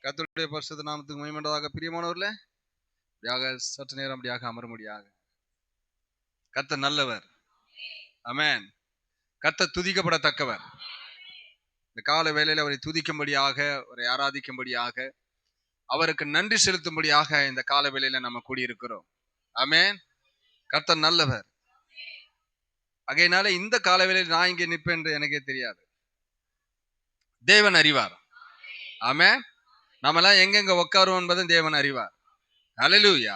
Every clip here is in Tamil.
கர்த்தருடைய பரிசுத்த நாமத்துக்கு மகிமையுண்டாக. பிரியமானவர்களே, சற்று நேரம் அப்படியாக அமரும்படியாக. கர்த்தர் நல்லவர். ஆமென். கர்த்தர் துதிக்கப்படத்தக்கவர். இந்த கால வேளையில அவரை துதிக்கும்படியாக, அவரை ஆராதிக்கும்படியாக, அவருக்கு நன்றி செலுத்தும்படியாக இந்த கால வேளையில நம்ம கூடியிருக்கிறோம். ஆமென். கர்த்தர் நல்லவர். ஆகையினால இந்த கால வேளையில் நான் இங்கே நிற்பேன் என்று எனக்கே தெரியாது. தேவன் அறிவார். ஆமென். நாமெல்லாம் எங்கெங்க உட்காருவோம் என்பதை தேவன் அறிவார். அல்லேலூயா.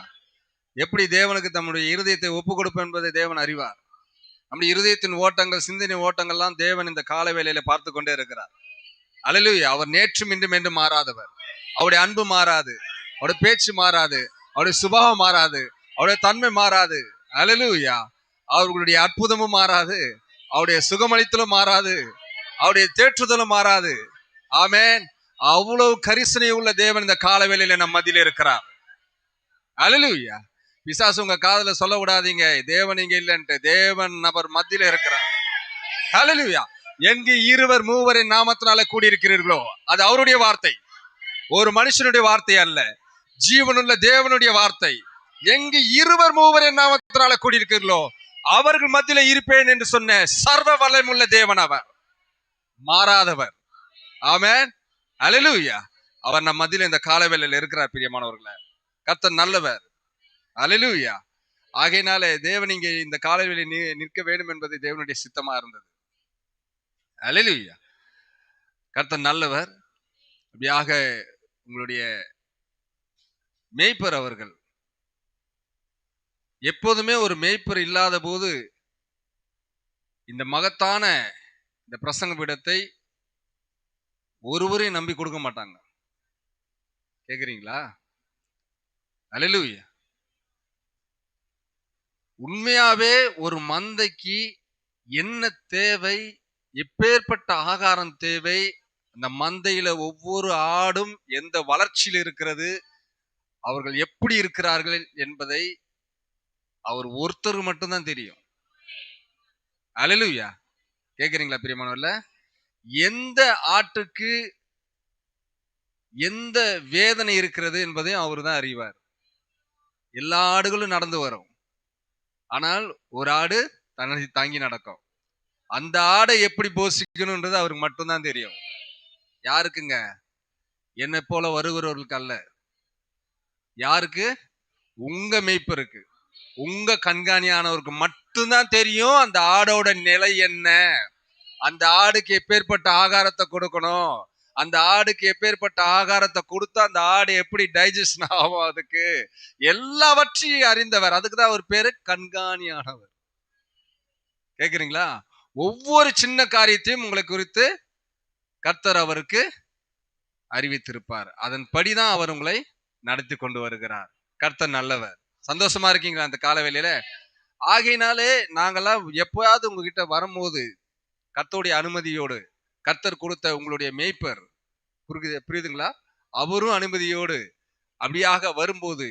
எப்படி தேவனுக்கு தம்முடைய இருதயத்தை ஒப்பு கொடுப்போம் என்பதை தேவன் அறிவார். நம்முடைய இருதயத்தின் ஓட்டங்கள், சிந்தனை ஓட்டங்கள்லாம் தேவன் இந்த கால வேளையில பார்த்து கொண்டே இருக்கிறார். அல்லேலூயா. அவர் நேற்றும் இன்றும் என்றும் மாறாதவர். அவருடைய அன்பு மாறாது, அவருடைய பேச்சு மாறாது, அவருடைய சுபாவம் மாறாது, அவருடைய தன்மை மாறாது. அல்லேலூயா. அவர்களுடைய அற்புதமும் மாறாது, அவருடைய சுகமளித்தலும் மாறாது, அவருடைய தேற்றுதலும் மாறாது. ஆமென். அவ்வளவு கரிசனை உள்ள தேவன் இந்த கால வேளையில நம் மத்தியில இருக்கிறார். அல்லேலூயா. பிசாசு உங்க காதுல சொல்ல விடாதீங்க, தேவன் இங்க இல்லைன்ட்டு. தேவன் நபர் மத்தியில இருக்கிறார். அல்லேலூயா. எங்கு இருவர் மூவரின் நாமத்தினால கூடியிருக்கிறீர்களோ, அது அவருடைய வார்த்தை, ஒரு மனுஷனுடைய வார்த்தை அல்ல, ஜீவனுள்ள தேவனுடைய வார்த்தை. எங்கு இருவர் மூவரின் நாமத்தினால கூடியிருக்கிறீர்களோ அவர்கள் மத்தியில இருப்பேன் என்று சொன்ன சர்வ வல்லமையுள்ள தேவன் அவர், மாறாதவர். ஆமென். அல்லேலூயா. அவர் நம் மத்தியில இந்த காலவேளையில இருக்கிறார். பிரியமானவர்களே, கர்த்தர் நல்லவர். அல்லேலூயா. ஆகையினாலே தேவன் இங்கே இந்த காலவேளையில நிற்க வேண்டும் என்பது தேவனுடைய சித்தமா இருந்தது. அல்லேலூயா. கர்த்தர் நல்லவர். அப்படியாக உங்களுடைய மேய்ப்பர் அவர்கள் எப்போதுமே ஒரு மேய்ப்பர் இல்லாத போது இந்த மகத்தான இந்த பிரசங்க பீடத்தை ஒருவரையும் நம்பி கொடுக்க மாட்டாங்க. கேக்குறீங்களா? அல்லேலூயா. உண்மையாவே ஒரு மந்தைக்கு என்ன தேவை, எப்பேற்பட்ட ஆகாரம் தேவை, அந்த மந்தையில ஒவ்வொரு ஆடும் எந்த வளர்ச்சியில் இருக்கிறது, அவர்கள் எப்படி இருக்கிறார்கள் என்பதை அவர் ஒருத்தர் மட்டும்தான் தெரியும். அல்லேலூயா. கேக்குறீங்களா பிரியமானவர்களே? எந்த ஆட்டுக்கு எந்த வேதனை இருக்கிறது என்பதையும் அவரு தான் அறிவார். எல்லா ஆடுகளும் நடந்து வரும், ஆனால் ஒரு ஆடு தன்னை தாங்கி நடக்கும். அந்த ஆடை எப்படி போஷிக்கணும்ன்றது அவருக்கு மட்டும்தான் தெரியும். யாருக்குங்க? என்னை போல வருகிறவர்களுக்கு அல்ல. யாருக்கு? உங்க மேய்ப்பருக்கு, உங்க கண்காணியானவருக்கு மட்டும்தான் தெரியும் அந்த ஆடோட நிலை என்ன, அந்த ஆடுக்கு எப்பேற்பட்ட ஆகாரத்தை கொடுக்கணும், அந்த ஆடுக்கு எப்பேற்பட்ட ஆகாரத்தை கொடுத்தா அந்த ஆடு எப்படி டைஜஷன் ஆகும், அதுக்கு எல்லாவற்றையும் அறிந்தவர். அதுக்குதான் அவர் பேரு கண்காணியானவர். கேக்குறீங்களா? ஒவ்வொரு சின்ன காரியத்தையும் உங்களை குறித்து கர்த்தர் அவருக்கு அறிவித்திருப்பார். அதன்படிதான் அவர் உங்களை நடத்தி கொண்டு வருகிறார். கர்த்தர் நல்லவர். சந்தோஷமா இருக்கீங்களா அந்த காலவேளையில? ஆகையினாலே நாங்கெல்லாம் எப்போயாவது உங்ககிட்ட வரும்போது கர்த்தருடைய அனுமதியோடு, கர்த்தர் கொடுத்த உங்களுடைய மேய்ப்பர் புரியுதுங்களா, அவரும் அனுமதியோடு அப்படியாக வரும்போது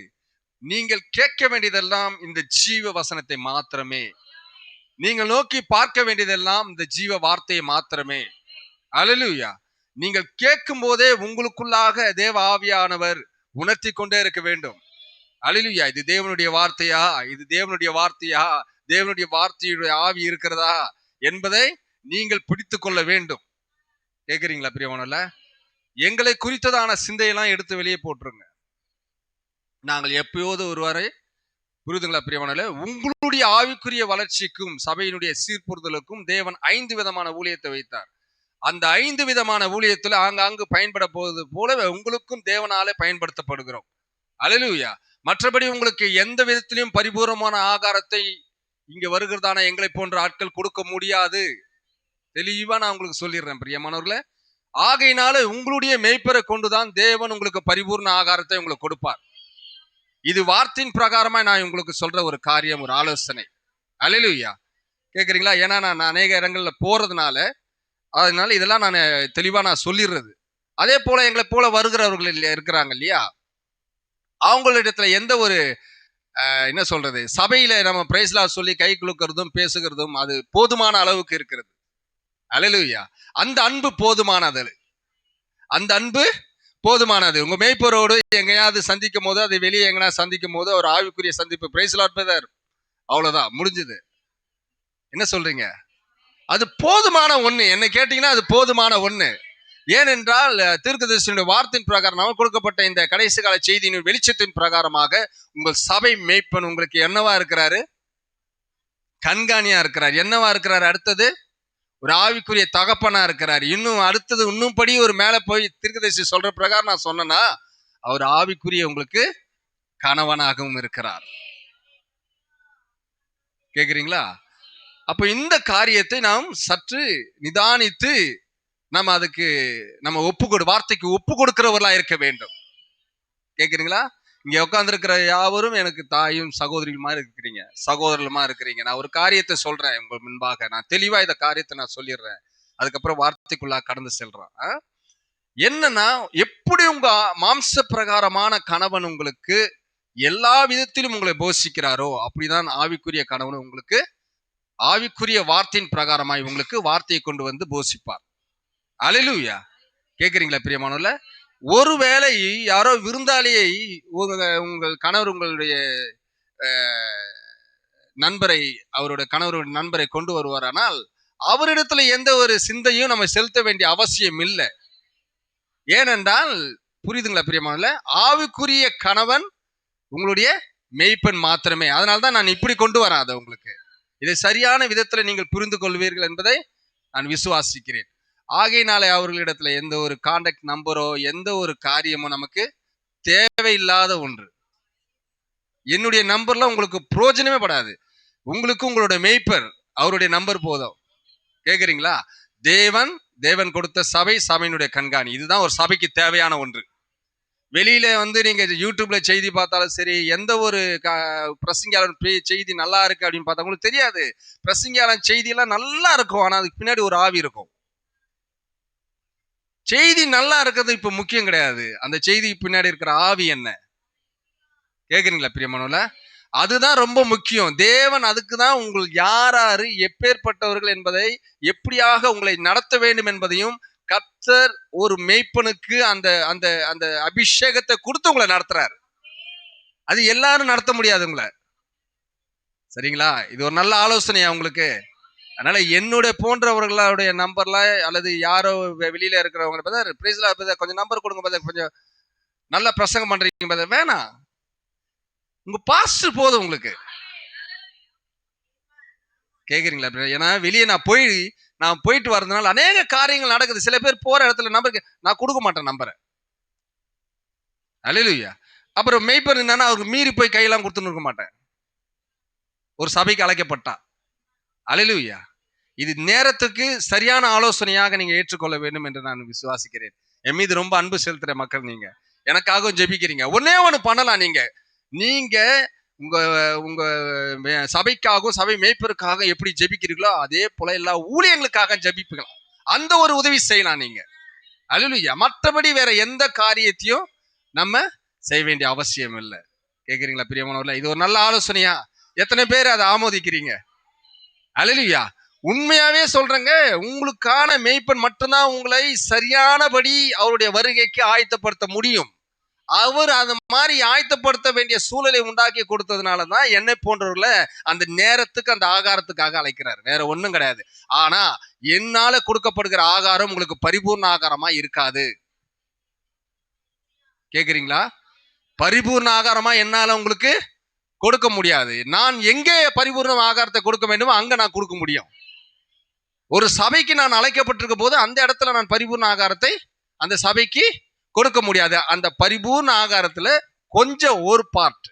நீங்கள் கேட்க வேண்டியதெல்லாம் இந்த ஜீவ வசனத்தை மாத்திரமே, நீங்கள் நோக்கி பார்க்க வேண்டியதெல்லாம் இந்த ஜீவ வார்த்தையை மாத்திரமே. அல்லேலூயா. நீங்கள் கேட்கும் போதே உங்களுக்குள்ளாக தேவ ஆவியானவர் உணர்த்தி கொண்டே இருக்க வேண்டும். அல்லேலூயா. இது தேவனுடைய வார்த்தையா, இது தேவனுடைய வார்த்தையா, தேவனுடைய வார்த்தையுடைய ஆவி இருக்கிறதா என்பதை நீங்கள் பிடித்து கொள்ள வேண்டும். கேக்குறீங்களா பிரியமானவர்களே? எங்களை குறித்ததான சிந்தையெல்லாம் எடுத்து வெளியே போட்டுருங்க. நாங்கள் எப்பயோது ஒருவரை, புரியுதுங்களா பிரியமானவர்களே? உங்களுடைய ஆவிக்குரிய வளர்ச்சிக்கும் சபையினுடைய சீர்பொருதலுக்கும் தேவன் 5 விதமான ஊழியத்தை வைத்தார். அந்த 5 விதமான ஊழியத்துல ஆங்காங்கு பயன்பட போவது போல உங்களுக்கும் தேவனாலே பயன்படுத்தப்படுகிறோம். அல்லேலூயா. மற்றபடி உங்களுக்கு எந்த விதத்திலையும் பரிபூர்ணமான ஆகாரத்தை இங்க வருகிறதான எங்களை போன்ற ஆட்கள் கொடுக்க முடியாது. தெளிவா நான் உங்களுக்கு சொல்லிடுறேன் பிரியமானவர்களே. ஆகையினால உங்களுடைய மேய்ப்பரை கொண்டுதான் தேவன் உங்களுக்கு பரிபூர்ண ஆகாரத்தை உங்களுக்கு கொடுப்பார். இது வார்த்தையின் பிரகாரமா நான் உங்களுக்கு சொல்ற ஒரு காரியம், ஒரு ஆலோசனை. அல்லேலூயா. கேக்குறீங்களா? ஏன்னா நான் அநேக இடங்கள்ல போறதுனால, அதனால இதெல்லாம் நான் தெளிவா நான் சொல்லிடுறது. அதே போல எங்களை போல வருகிறவர்கள் இருக்கிறாங்க இல்லையா, அவங்களிடத்துல எந்த ஒரு என்ன சொல்றது, சபையில நம்ம பிரைஸ்லா சொல்லி கை குலுக்கிறதும் பேசுகிறதும் அது போதுமான அளவுக்கு இருக்கிறது. அல்லேலூயா. அந்த அன்பு போதுமானது, அந்த அன்பு போதுமானது. உங்க மேய்ப்பரோடு எங்கேயாவது சந்திக்கும் போது, அதை வெளியே எங்கனா சந்திக்கும் போது ஒரு ஆவிக்குரிய சந்திப்பு, பிரைஸ் லார்ட் பிரதர், அவ்வளவுதான் முடிஞ்சது. என்ன சொல்றீங்க? அது போதுமான ஒண்ணு. என்ன கேட்டீங்கன்னா அது போதுமான ஒண்ணு. ஏனென்றால் தீர்க்கதரிசியுடைய வார்த்தையின் பிரகாரம் நமக்கு கொடுக்கப்பட்ட இந்த கடைசி கால செய்தியின் வெளிச்சத்தின் பிரகாரமாக உங்கள் சபை மேய்ப்பன் உங்களுக்கு என்னவா இருக்கிறாரு? கண்காணியா இருக்கிறார். என்னவா இருக்கிறார்? அடுத்தது ஒரு ஆவிக்குரிய தகப்பனா இருக்கிறார். இன்னும் அடுத்தது இன்னும் படி ஒரு மேல போய் தீர்க்கதரிசி சொல்ற பிரகாரம் நான் சொன்னேன்னா, அவர் ஆவிக்குரிய உங்களுக்கு கணவனாகவும் இருக்கிறார். கேக்குறீங்களா? அப்ப இந்த காரியத்தை நாம் சற்று நிதானித்து நம்ம அதுக்கு வார்த்தைக்கு ஒப்பு கொடுக்கிறவர்களா இருக்க வேண்டும். கேக்குறீங்களா? இங்க உட்கார்ந்து இருக்கிற யாவரும் எனக்கு தாயும் சகோதரியுமா இருக்கிறீங்க, சகோதரலுமா இருக்கிறீங்க. நான் ஒரு காரியத்தை சொல்றேன் உங்க முன்பாக, நான் தெளிவா இந்த காரியத்தை நான் சொல்லிடுறேன், அதுக்கப்புறம் வார்த்தைக்குள்ளா கடந்து செல்றேன். என்னன்னா, எப்படி உங்க மாம்ச பிரகாரமான கணவன் உங்களுக்கு எல்லா விதத்திலும் உங்களை போஷிக்கிறாரோ, அப்படிதான் ஆவிக்குரிய கணவன் உங்களுக்கு ஆவிக்குரிய வார்த்தையின் பிரகாரமாய் உங்களுக்கு வார்த்தையை கொண்டு வந்து போஷிப்பார். அல்லேலூயா. கேக்குறீங்களா பிரியமானவர்களே? ஒருவேளை யாரோ விருந்தாளியை உங்கள் கணவர் உங்களுடைய நண்பரை, அவருடைய கணவருடைய நண்பரை கொண்டு வருவாரானால் அவரிடத்துல எந்த ஒரு சிந்தையும் நம்ம செலுத்த வேண்டிய அவசியம் இல்லை. ஏனென்றால், புரியுதுங்களா பிரியமானவர்களே, ஆவிக்குரிய கணவன் உங்களுடைய மெய்ப்பெண் மாத்திரமே. அதனால்தான் நான் இப்படி கொண்டு வரேன் அதை உங்களுக்கு. இதை சரியான விதத்துல நீங்கள் புரிந்து கொள்வீர்கள் என்பதை நான் விசுவாசிக்கிறேன். ஆகையினாலே அவர்களிடத்துல எந்த ஒரு கான்டாக்ட் நம்பரோ எந்த ஒரு காரியமோ நமக்கு தேவையில்லாத ஒன்று. என்னுடைய நம்பர்லாம் உங்களுக்கு பிரயோஜனமே படாது. உங்களுக்கு உங்களுடைய மேய்ப்பர் அவருடைய நம்பர் போதும். கேக்குறீங்களா? தேவன் கொடுத்த சபை, சபையினுடைய கண்காணி, இதுதான் ஒரு சபைக்கு தேவையான ஒன்று. வெளியில நீங்க யூடியூப்ல செய்தி பார்த்தாலும் சரி, எந்த ஒரு பிரசங்கியாளன் செய்தி நல்லா இருக்கு அப்படின்னு பார்த்தா உங்களுக்கு தெரியாது. பிரசங்கியாளன் செய்தி எல்லாம் நல்லா இருக்கும், ஆனா அதுக்கு பின்னாடி ஒரு ஆவி இருக்கும். செய்தி நல்லா இருக்கிறது இப்ப முக்கியம் கிடையாது, அந்த செய்திக்கு பின்னாடி இருக்கிற ஆவி என்ன. கேக்குறீங்களா பிரியமானவர்களே? அதுதான் ரொம்ப முக்கியம். தேவன் அதுக்குதான் உங்கள் யாராரு எப்பேற்பட்டவர்கள் என்பதை, எப்படியாக உங்களை நடத்த வேண்டும் என்பதையும் கர்த்தர் ஒரு மேய்ப்பனுக்கு அந்த அந்த அந்த அபிஷேகத்தை கொடுத்து உங்களை நடத்துறாரு. அது எல்லாரும் நடத்த முடியாது உங்களை. சரிங்களா? இது ஒரு நல்ல ஆலோசனையா உங்களுக்கு. அதனால என்னுடைய போன்றவர்களுடைய நம்பர்லாம் அல்லது யாரோ வெளியில இருக்கிறவங்க கொஞ்சம் நம்பர் கொடுங்க, கொஞ்சம் நல்லா பிரசங்கம் பண்றீங்க, வேணாம். உங்க பாஸ்டர் போதும் உங்களுக்கு. கேக்குறீங்களா? ஏன்னா வெளியே நான் போயிட்டு வரதுனால அநேக காரியங்கள் நடக்குது. சில பேர் போற இடத்துல நம்பருக்கு நான் கொடுக்க மாட்டேன் நம்பரை. அல்லேலூயா. அப்புறம் மெய்ப்பர் என்னன்னா, அவருக்கு மீறி போய் கையெல்லாம் கொடுத்துன்னு இருக்க மாட்டேன் ஒரு சபைக்கு அழைக்கப்பட்டா. அல்லேலூயா. இது நேரத்துக்கு சரியான ஆலோசனையாக நீங்க ஏற்றுக்கொள்ள வேண்டும் என்று நான் விசுவாசிக்கிறேன். என் மீது ரொம்ப அன்பு செலுத்துற மக்கள் நீங்க, எனக்காகவும் ஜெபிக்கிறீங்க. ஒன்னே ஒண்ணு பண்ணலாம். நீங்க உங்க உங்க சபைக்காகவும் சபை மேய்ப்பருக்காக எப்படி ஜெபிக்கிறீங்களோ அதே போல எல்லா ஊழியங்களுக்காக ஜெபிப்புக்கலாம். அந்த ஒரு உதவி செய்யலாம் நீங்க. அல்லேலூயா. மற்றபடி வேற எந்த காரியத்தையும் நம்ம செய்ய வேண்டிய அவசியம் இல்லை. கேக்குறீங்களா பிரியமானவர்களே? இது ஒரு நல்ல ஆலோசனையா? எத்தனை பேர் அதை ஆமோதிக்கிறீங்க? அல்லேலூயா. உண்மையாவே சொல்றேங்க, உங்களுக்கான மேய்ப்பன் மட்டும்தான் உங்களை சரியானபடி அவருடைய வருகைக்கு ஆயத்தப்படுத்த முடியும். அவர் அந்த மாதிரி ஆயத்தப்படுத்த வேண்டிய சூழலை உண்டாக்கி கொடுத்ததுனாலதான் என்னை போன்றவர்களை அந்த நேரத்துக்கு அந்த ஆகாரத்துக்காக அழைக்கிறார். வேற ஒண்ணும் கிடையாது. ஆனா என்னால கொடுக்கப்படுகிற ஆகாரம் உங்களுக்கு பரிபூர்ண ஆகாரமா இருக்காது. கேக்குறீங்களா? பரிபூர்ண ஆகாரமா என்னால உங்களுக்கு கொடுக்க முடியாது. நான் எங்கே பரிபூர்ண ஆகாரத்தை கொடுக்க வேண்டுமோ அங்க நான் கொடுக்க முடியும். ஒரு சபைக்கு நான் அழைக்கப்பட்டிருக்க போது அந்த இடத்துல நான் பரிபூர்ண ஆகாரத்தை அந்த சபைக்கு கொடுக்க முடியாது. அந்த பரிபூர்ண ஆகாரத்துல கொஞ்சம் ஒரு பார்ட்.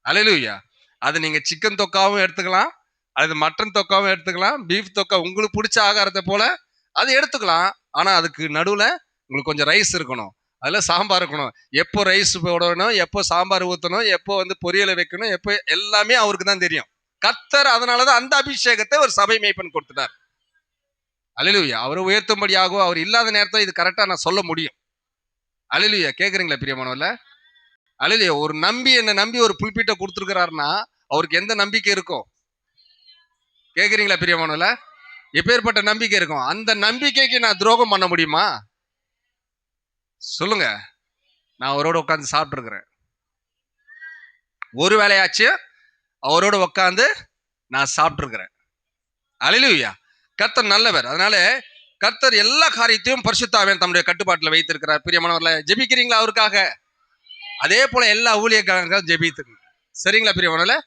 அல்லேலூயா. அது நீங்க சிக்கன் தொக்காவும் எடுத்துக்கலாம், அது மட்டன் தொக்காவும் எடுத்துக்கலாம், பீஃப் தொக்கா உங்களுக்கு பிடிச்ச ஆகாரத்தை போல அது எடுத்துக்கலாம். ஆனா அதுக்கு நடுவுல உங்களுக்கு கொஞ்சம் ரைஸ் இருக்கணும், அதுல சாம்பார் இருக்கணும். எப்போ ரைஸ் போடணும், எப்போ சாம்பார் ஊற்றணும், எப்போ பொரியலை வைக்கணும், எப்போ எல்லாமே அவருக்கு தான் தெரியும். கர்த்தர் அதனாலதான் அந்த அபிஷேகத்தை ஒரு சபை மேய்ப்பன் கொடுத்துட்டார். அல்லேலூயா. அவரை உயர்த்தும்படியாகவும் அவர் இல்லாத நேரத்தை இது கரெக்டா நான் சொல்ல முடியும். அல்லேலூயா. கேக்குறீங்களா பிரியமானவர்களே? அல்லேலூயா. ஒரு என்ன நம்பி ஒரு புல்பீட்டை கொடுத்துருக்கிறாருன்னா அவருக்கு எந்த நம்பிக்கை இருக்கும்? கேக்குறீங்களா பிரியமானவர்களே? எப்பேற்பட்ட நம்பிக்கை இருக்கும்? அந்த நம்பிக்கைக்கு நான் துரோகம் பண்ண முடியுமா? சொல்லுங்க. நான் அவரோட உட்காந்து சாப்பிட்டு இருக்கிறேன். ஒரு வேளையாச்சு அவரோட உட்காந்து நான் சாப்பிட்டு இருக்கிறேன். அல்லேலூயா. கர்த்தர் நல்லவர். அதனால கர்த்தர் எல்லா காரியத்தையும் பரிசுத்த ஆவியானவர் தம்முடைய கட்டுப்பாட்டில் வைத்திருக்கிறார். பிரியமானவர்களே, ஜெபிக்கிறீங்களா அவருக்காக? அதே போல எல்லா ஊழியக்காரங்களும் ஜெபித்துங்க. சரிங்களா பிரியமானவர்களே?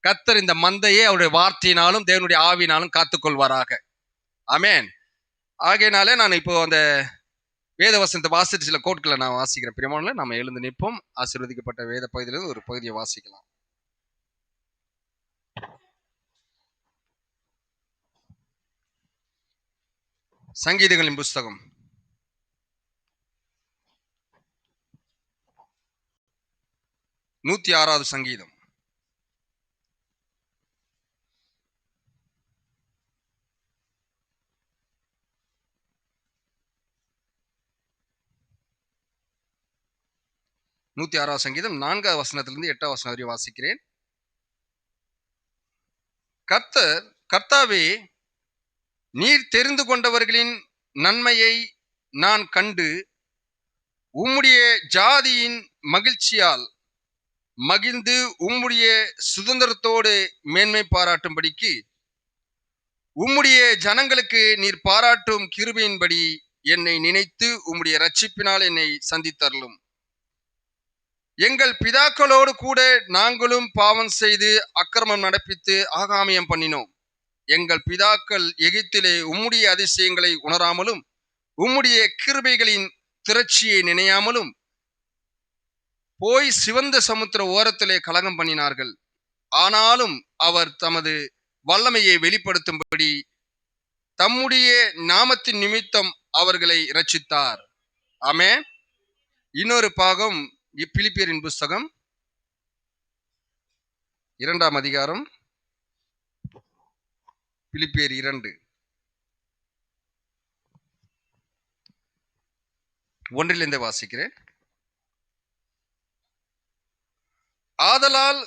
கர்த்தர் இந்த மந்தையே அவருடைய வார்த்தையினாலும் தேவனுடைய ஆவியினாலும் காத்துக்கொள்வாராக. ஆமென். ஆகையினாலே நான் இப்போ அந்த வேத வசனத்தை வாசித்து சில கோட்களை நான் வாசிக்கிறேன். பிரியமானவர்களே, நம்ம எழுந்து நிற்போம். ஆசீர்வதிக்கப்பட்ட வேத பகுதியிலிருந்து ஒரு பகுதியை வாசிக்கலாம். சங்கீதங்களின் புஸ்தகம் 106வது சங்கீதம். சங்கீதம் 4வது வசனத்திலிருந்து 8வது வசனம் வரை வாசிக்கிறேன். கர்த்தாவே, நீர் தெரிந்து கொண்டவர்களின் நன்மையை நான் கண்டு உம்முடைய ஜாதியின் மகிழ்ச்சியால் மகிழ்ந்து உம்முடைய சுதந்திரத்தோடு மேன்மை பாராட்டும்படிக்கு உம்முடைய ஜனங்களுக்கு நீர் பாராட்டும் கிருபையின்படி என்னை நினைத்து உம்முடைய இரட்சிப்பினால் என்னை சந்தித்தருளும். எங்கள் பிதாக்களோடு கூட நாங்களும் பாவம் செய்து அக்கிரமம் நடப்பித்து ஆகாமியம் பண்ணினோம். எங்கள் பிதாக்கள் எகிப்திலே உம்முடைய அதிசயங்களை உணராமலும் உம்முடைய கிருபைகளின் திரட்சியை நினையாமலும் போய் சிவந்த சமுத்திர ஓரத்திலே கலகம் பண்ணினார்கள். ஆனாலும் அவர் தமது வல்லமையை வெளிப்படுத்தும்படி தம்முடைய நாமத்தின் நிமித்தம் அவர்களை இரட்சித்தார். ஆமென். இன்னொரு பாகம் பிலிப்பியரின் புஸ்தகம் 2ஆம் அதிகாரம், பிலிப்பியர் 2:1 வாசிக்கிறேன். ஆதலால்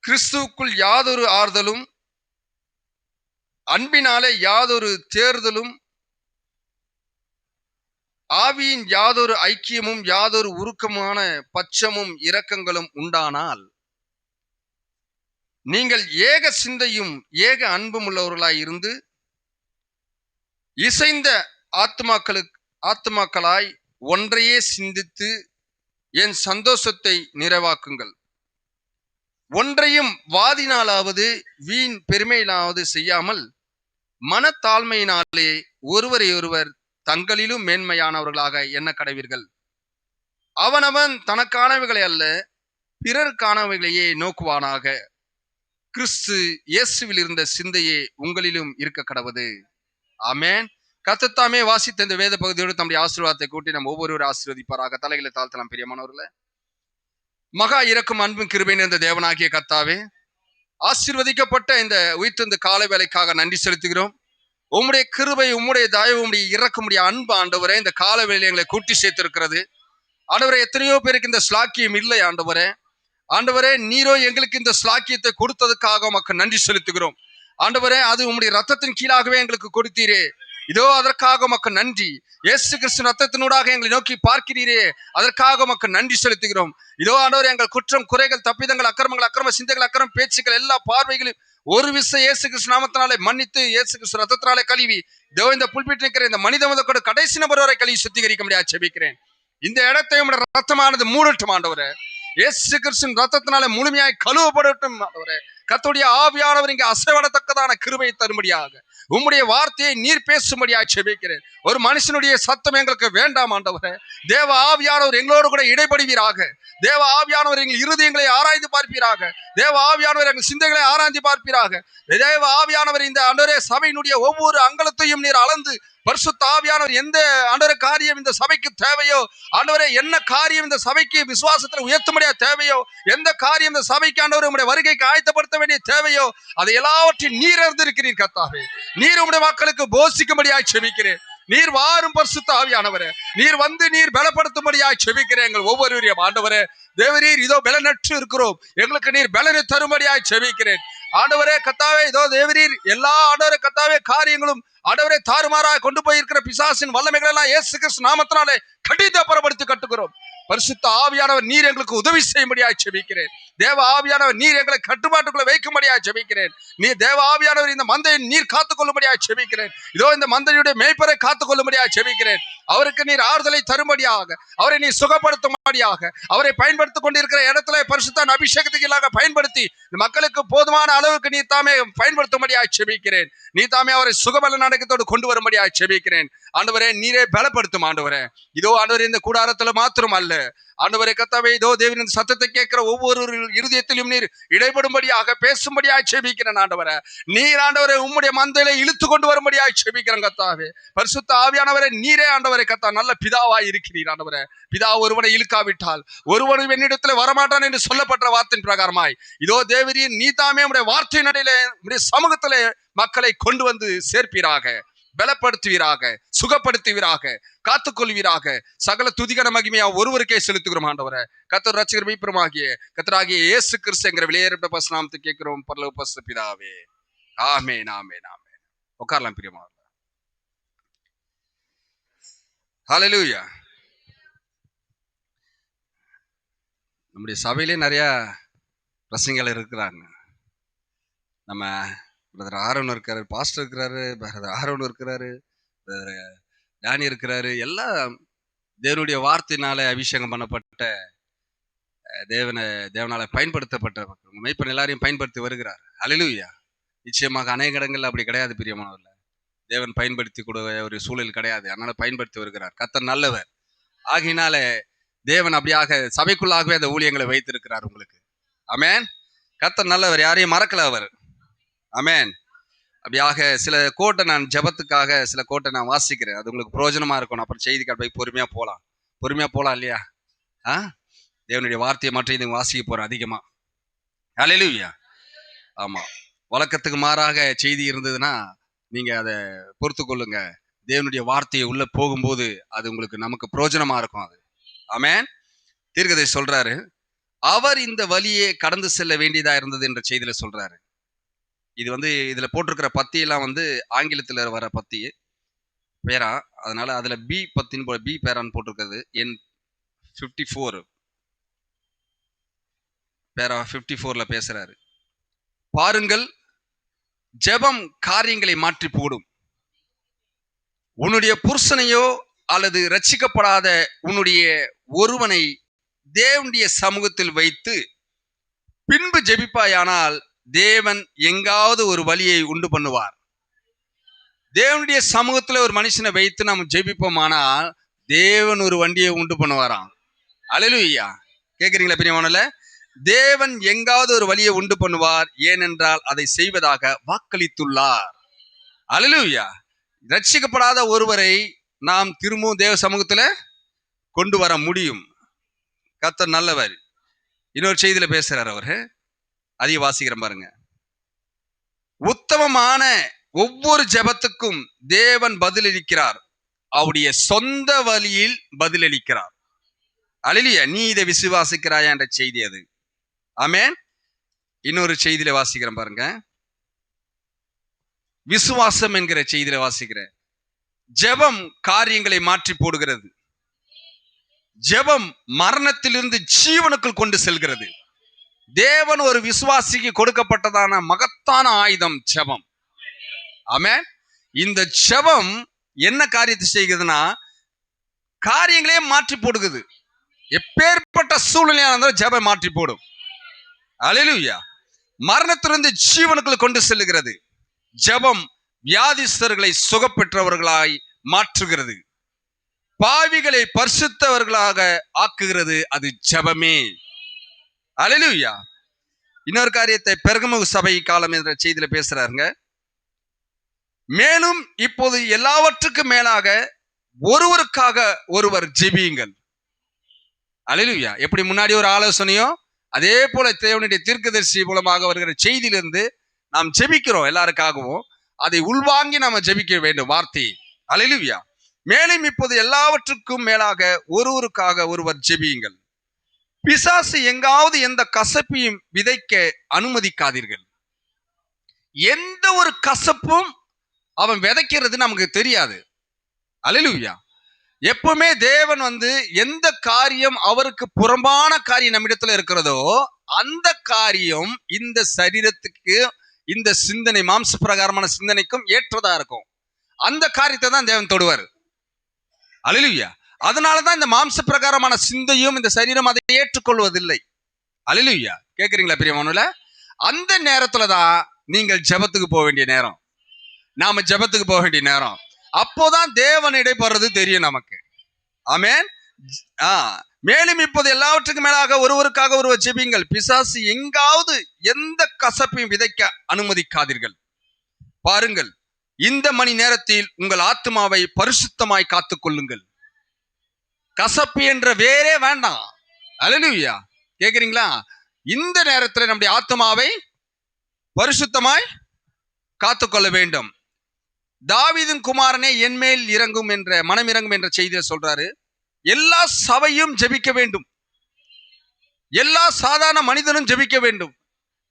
கிறிஸ்துவுக்குள் யாதொரு ஆறுதலும் அன்பினாலே யாதொரு தேர்தலும் ஆவியின் யாதொரு ஐக்கியமும் யாதொரு உருக்கமான பட்சமும் இரக்கங்களும் உண்டானால் நீங்கள் ஏக சிந்தையும் ஏக அன்பும் உள்ளவர்களாய் இருந்து இசைந்த ஆத்துமாக்களாய் ஒன்றையே சிந்தித்து என் சந்தோஷத்தை நிறைவாக்குங்கள். ஒன்றையும் வாதினாலாவது வீண் பெருமையினாவது செய்யாமல் மனத்தாழ்மையினாலே ஒருவரை ஒருவர் தங்களிலும் மேன்மையானவர்களாக எண்ண கடவீர்கள். அவனவன் தனக்கானவைகளை அல்ல பிறருக்கானவைகளையே நோக்குவானாக. கிறிஸ்து இயேசுவில் இருந்த சிந்தையே உங்களிலும் இருக்க கடவது. ஆமென். கர்த்தர் வாசித்த இந்த வேத பகுதியோடு தம்முடைய ஆசீர்வாதத்தை கூட்டி நம்ம ஒவ்வொருவரும் ஆசீர்வதிப்பாராக. தலைகளை தாழ்த்தலாம். பிரியமானவர்களே, மகா இரக்கும் அன்பும் கிருபை நிறைந்த தேவனாகிய கர்த்தாவே, ஆசீர்வதிக்கப்பட்ட இந்த உயிர்த்தெழுந்த காலை வேலைக்காக நன்றி செலுத்துகிறோம். உம்முடைய கிருபை, உம்முடைய தயவு, உம்முடைய இரக்கமுடைய அன்பு ஆண்டவரே இந்த கால வேளையில எங்களை கூட்டி சேர்த்திருக்கிறது. ஆண்டவரே, எத்தனையோ பேருக்கு இந்த ஸ்லாக்கியம் இல்லை ஆண்டவரே. ஆண்டவரே, நீரோ எங்களுக்கு இந்த ஸ்லாக்கியத்தை கொடுத்ததுக்காக உமக்கு நன்றி செலுத்துகிறோம். ஆண்டவரே, அது உம்முடைய ரத்தத்தின் கீழாகவே எங்களுக்கு கொடுத்தீரே. இதோ அதற்காக உமக்கு நன்றி. இயேசு கிறிஸ்து ரத்தத்தினூடாக எங்களை நோக்கி பார்க்கிறீரே, அதற்காக உமக்கு நன்றி செலுத்துகிறோம். இதோ ஆண்டவரே, எங்கள் குற்றம் குறைகள் தப்பிதங்கள் அக்கிரமங்கள் அக்கிரம சிந்தைகள் அக்கிரம பேச்சுக்கள் எல்லா பார்வைகளையும் ஒரு விசை இயேசு கிறிஸ்து நாமத்தினாலே மன்னித்து இயேசு கிறிஸ்து ரத்தத்தினாலே கழுவி இதோ இந்த புல்பிட்டு நிற்கிற இந்த மனித முதற்கொண்டு கடைசி நபர் வரை கழுவி சுத்திகரிக்க முடியாது செபிக்கிறேன். இந்த இடத்தை உடைய ரத்தமானது மூடட்டும் ஆண்டவரே. இயேசு கிறிஸ்துவின் ரத்தத்தினாலே முழுமையாய் கழுவப்படட்டும் ஆண்டவரே. கர்த்தருடைய ஆவியானவர் இங்கே அசைவடத்தக்கதான கிருபையை தரும்படியாக உம்முடைய வார்த்தையை நீர் பேசும்படியாக செபிக்கிறேன். ஒரு மனுஷனுடைய சத்தம் எங்களுக்கு வேண்டாம் ஆண்டவரே. தேவ ஆவியானவர் எங்களோடு கூட இடைபடுவீராக. தேவ ஆவியானவர் எங்கள் இருதயங்களை ஆராய்ந்து பார்ப்பீராக. தேவ ஆவியானவர் எங்கள் சிந்தைகளை ஆராய்ந்து பார்ப்பீராக. தேவ ஆவியானவர் இந்த ஆண்டவரே சபையினுடைய ஒவ்வொரு அங்கலத்தையும் நீர் அளந்து பரிசுத்த ஆவியானவர் எந்த ஆண்டவரே காரியம் இந்த சபைக்கு தேவையோ, ஆண்டவரே என்ன காரியம் இந்த சபைக்கு விசுவாசத்தில் உயர்த்தும்படியா தேவையோ, எந்த காரியம் இந்த சபைக்கு ஆண்டவரே உம்முடைய வருகைக்கு ஆயத்தப்படுத்த வேண்டிய தேவையோ, அதை எல்லாவற்றையும் நீர் அறிந்திருக்கிறீர் கர்த்தாவே. நீர் உம்முடைய மக்களுக்கு போஷிக்கும்படியாய் செபிக்கிறேன். நீர் வாரும் பரிசுத்த ஆவியானவரே, நீர் வந்து நீர் பலப்படுத்தும்படியாய் செபிக்கிறேன். எங்கள் ஒவ்வொருவரையும் ஆண்டவரே தேவரீர் இதோ பலனற்று இருக்கிறோம், எங்களுக்கு நீர் பலனை தரும்படியாய் செபிக்கிறேன். ஆண்டவரே கத்தாவே, இதோ தேவரீர் எல்லா ஆண்டவரே கத்தாவே காரியங்களும் ஆண்டவரே தாறுமாறாக கொண்டு போயிருக்கிற பிசாசின் வல்லமைகள் எல்லாம் இயேசு கிறிஸ்து நாமத்தினாலே கடிதப்படுத்தி கட்டுகிறோம். பரிசுத்த ஆவியானவர் நீர் எங்களுக்கு உதவி செய்யும்படியாக ஜெபிக்கிறேன். தேவ ஆவியானவர் நீர் எங்களை கட்டுப்பாட்டுக்குள்ள வைக்கும்படியாக ஜெபிக்கிறேன். நீ தேவ ஆவியானவர் இந்த மந்தையை நீர் காத்துக்கொள்ளும்படியாக ஜெபிக்கிறேன். இதோ இந்த மந்தையுடைய மேய்ப்பரை காத்துக்கொள்ளும்படியாக ஜெபிக்கிறேன். அவருக்கு நீர் ஆறுதலை தரும்படியாக, அவரை நீர் சுகப்படுத்தும்படியாக, அவரை பயன்படுத்திக் கொண்டிருக்கிற இடத்துல பரிசுத்த அபிஷேகத்துக்கு இல்லாத பயன்படுத்தி இந்த மக்களுக்கு போதுமான அளவுக்கு நீ தாமே பயன்படுத்தும்படியாக ஜெபிக்கிறேன். நீ தாமே அவரை சுகபல நடக்கத்தோடு கொண்டு வரும்படியாக ஜெபிக்கிறேன். ஆண்டவரே நீரே பலப்படுத்தும் ஆண்டவரே. இதோ ஆண்டவரே இந்த கூடாரத்துல மாத்திரம் அல்ல ஆண்டவரே கர்த்தாவே, இதோ தேவனின் சத்தத்தை கேட்கிற ஒவ்வொரு இருதயத்திலும் நீர் இடைபடும்படியாக பேசும்படியாக ஜெபிக்கிறேன் ஆண்டவரே. நீர் ஆண்டவரே உம்முடைய மந்தையில இழுத்து கொண்டு வரும்படியாக ஜெபிக்கிறேன் கர்த்தாவே. பரிசுத்த ஆவியானவரே நீரே ஆண்டவரே கர்த்தா நல்ல பிதாவாய் இருக்கிறீர் ஆண்டவரே. பிதா ஒருவனை இழுக்காவிட்டால் ஒருவனும் என்னிடத்தில் வரமாட்டான் என்று சொல்லப்பட்ட வார்த்தையின் பிரகாரமாய் இதோ தேவரீர் நீ தாமே உடைய வார்த்தையின் அடியிலே உடைய சமூகத்திலே மக்களை கொண்டு வந்து சேர்ப்பீராக, பலப்படுத்துவீராக, சுகப்படுத்துவீராக, காத்துக்கொள்வீராக. சகல துதிகன மகிமையா ஒருவருக்கே செலுத்துகிறோம் ஆண்டவரே. கர்த்தர் ரட்சகர் மீட்பருமாகிய கர்த்தராகிய இயேசு கிறிஸ்து என்கிற விலையேறப்பட்ட பரிசுத்த கேட்கிறோம் பரலோக பரிசுத்த பிதாவே. ஆமென், ஆமென், ஆமென். உட்காரலாம் பிரியமானவர்களே. ஹல்லேலூயா. நம்முடைய சபையிலே நிறைய பிரசங்கங்கள் இருக்கிறாங்க. நம்ம பிரதர் ஆரோன் இருக்காரு, பாஸ்டர் இருக்கிறாரு, பிரதர் ஆரோன் இருக்கிறாரு, பிரதர் டானி இருக்கிறாரு. எல்லாம் தேவனுடைய வார்த்தையினால அபிஷேகம் பண்ணப்பட்ட தேவனால பயன்படுத்தப்பட்ட மெய்ப்பன் எல்லாரையும் பயன்படுத்தி வருகிறார். ஹல்லேலூயா. நிச்சயமாக அநேக இடங்கள்ல அப்படி கிடையாது பிரியமானவர்களே. தேவன் பயன்படுத்தி கூட ஒரு சூழல் கிடையாது. அதனால பயன்படுத்தி வருகிறார். கர்த்தர் நல்லவர். ஆகையினால தேவன் அப்படியாக சபைக்குள்ளாகவே அந்த ஊழியங்களை வைத்திருக்கிறார் உங்களுக்கு. ஆமென். கர்த்தர் நல்லவர், யாரையும் மறக்கல அவர். ஆமென். அப்படியாக சில கோட்டை நான் ஜெபத்துக்காக சில கோட்டை நான் வாசிக்கிறேன். அது உங்களுக்கு பிரயோஜனமா இருக்கும். அப்புறம் செய்திக்காக போய் பொறுமையா போலாம் இல்லையா? தேவனுடைய வார்த்தையை மட்டும் இது வாசிக்க போறேன் அதிகமா. ஹல்லேலூயா. ஆமா, வழக்கத்துக்கு மாறாக செய்தி இருந்ததுன்னா நீங்க அதை பொறுத்து கொள்ளுங்க. தேவனுடைய வார்த்தையை உள்ள போகும்போது அது உங்களுக்கு நமக்கு பிரயோஜனமா இருக்கும். அது ஆமென். தீர்க்கதரிசி சொல்றாரு, அவர் இந்த வழியை கடந்து செல்ல வேண்டியதா இருந்தது என்ற செய்தியில சொல்றாரு. இது இதுல போட்டிருக்கிற பத்தியெல்லாம் ஆங்கிலத்துல வர பத்தி பேரா, அதனால அதுல பி பத்தின்னு பி பேரான்னு போட்டிருக்கிறது. என் 54 பேரா 54ல பேசுறாரு. பாருங்கள், ஜெபம் காரியங்களை மாற்றி போடும். உன்னுடைய புருஷனையோ அல்லது ரட்சிக்கப்படாத உன்னுடைய ஒருவனை தேவனுடைய சமூகத்தில் வைத்து பின்பு ஜெபிப்பாயானால் தேவன் எங்காவது ஒரு வழியை உண்டு பண்ணுவார். தேவனுடைய சமூகத்துல ஒரு மனுஷனை வைத்து நாம் ஜெபிப்போமானால் தேவன் ஒரு வண்டியை உண்டு பண்ணுவாராம். அல்லேலூயா. கேட்குறீங்களா பிரியமானவர்களே? தேவன் எங்காவது ஒரு வழியை உண்டு பண்ணுவார். ஏனென்றால் அதை செய்வதாக வாக்களித்துள்ளார். அல்லேலூயா. ரட்சிக்கப்படாத ஒருவரை நாம் திரும்பவும் தேவ சமூகத்துல கொண்டு வர முடியும். கர்த்தர் நல்லவர். இன்னொரு செய்தியில பேசுறாரு அவரு. அதிக வாசிக்கிறேன் பாருங்க. உத்தமமான ஒவ்வொரு ஜெபத்துக்கும் தேவன் பதிலளிக்கிறார். அவருடைய சொந்த வழியில் பதிலளிக்கிறார். அல்லேலூயா. நீ இதை விசுவாசிக்கிறாயா என்ற செய்தி அது. ஆமென். இன்னொரு செய்தியில வாசிக்கிறேன் பாருங்க. விசுவாசம் என்கிற செய்தியில வாசிக்கிறேன். ஜெபம் காரியங்களை மாற்றி போடுகிறது. ஜெபம் மரணத்திலிருந்து ஜீவனுக்குள் கொண்டு செல்கிறது. தேவன் ஒரு விசுவாசிக்கு கொடுக்கப்பட்டதான மகத்தான ஆயுதம் ஜெபம். ஆமென். இந்த ஜெபம் என்ன காரியத்தை செய்கிறதுனா காரியங்களே மாற்றி போடுகிறது. எப்பேற்பட்ட சூழ்நிலையா இருந்தாலும் ஜெபம் மாற்றி போடும். அல்லேலூயா. மரணத்திலிருந்து ஜீவனுக்குள் கொண்டு செல்லுகிறது. ஜெபம் வியாதிஸ்தர்களை சுகப்பெற்றவர்களாய் மாற்றுகிறது. பாவிகளை பரிசுத்தவர்களாக ஆக்குகிறது. அது ஜெபமே. அல்லேலூயா. இன்னொரு காரியத்தை பெர்கமு சபை காலம் என்ற செய்தியில பேசுறாருங்க. மேலும் இப்போது எல்லாவற்றுக்கும் மேலாக ஒருவருக்காக ஒருவர் ஜெபியுங்கள். அல்லேலூயா. எப்படி முன்னாடி ஒரு ஆலோசனையோ அதே போல தேவனுடைய தீர்க்கதரிசி மூலமாக வருகிற செய்தியிலிருந்து நாம் ஜெபிக்கிறோம். எல்லாருக்காகவும் அதை உள்வாங்கி நாம ஜெபிக்க வேண்டும் வார்த்தையை. அல்லேலூயா. மேலும் இப்போது எல்லாவற்றுக்கும் மேலாக ஒருவருக்காக ஒருவர் ஜெபியுங்கள். பிசாசு எங்காவது எந்த கசப்பையும் விதைக்க அனுமதிக்காதீர்கள். எந்த ஒரு கசப்பும் அவன் விதைக்கிறது நமக்கு தெரியாது. அல்லேலூயா. எப்பவுமே தேவன் எந்த காரியம் அவருக்கு புறம்பான காரியம் நம்மிடத்துல இருக்கிறதோ அந்த காரியம் இந்த சரீரத்துக்கு, இந்த சிந்தனை, மாம்ச பிரகாரமான சிந்தனைக்கும் ஏற்றதா இருக்கும். அந்த காரியத்தை தான் தேவன் தொடுவார். அல்லேலூயா. அதனாலதான் இந்த மாம்ச பிரகாரமான சிந்தையும் இந்த சரீரம் அதை ஏற்றுக்கொள்வதில்லை. அல்லேலூயா. கேக்குறீங்களா பிரியமானவர்களே? அந்த நேரத்துலதான் நீங்கள் ஜெபத்துக்கு போக வேண்டிய நேரம், நாம ஜெபத்துக்கு போக வேண்டிய நேரம். அப்போதான் தேவன் இடைப்படுறது தெரியும் நமக்கு. ஆமென். மேலும் இப்போது எல்லாவற்றுக்கும் மேலாக ஒருவருக்காக ஒருவர் ஜெபியுங்கள், பிசாசு எங்காவது எந்த கசப்பையும் விதைக்க அனுமதிக்காதீர்கள். பாருங்கள், இந்த மணி நேரத்தில் உங்கள் ஆத்மாவை பரிசுத்தமாய் காத்துக் கொள்ளுங்கள். கசப்பு என்ற வேறே வேண்டாம். அல்லேலூயா. கேக்குறீங்களா? இந்த நேரத்தில் நம்முடைய ஆத்மாவை பரிசுத்தமாய் காத்துக்கொள்ள வேண்டும். தாவீதின் குமாரனே என்மேல் இறங்கும் என்ற, மனம் இறங்கும் என்ற செய்தியை சொல்றாரு. எல்லா சபையும் ஜெபிக்க வேண்டும், எல்லா சாதாரண மனிதனும் ஜெபிக்க வேண்டும்,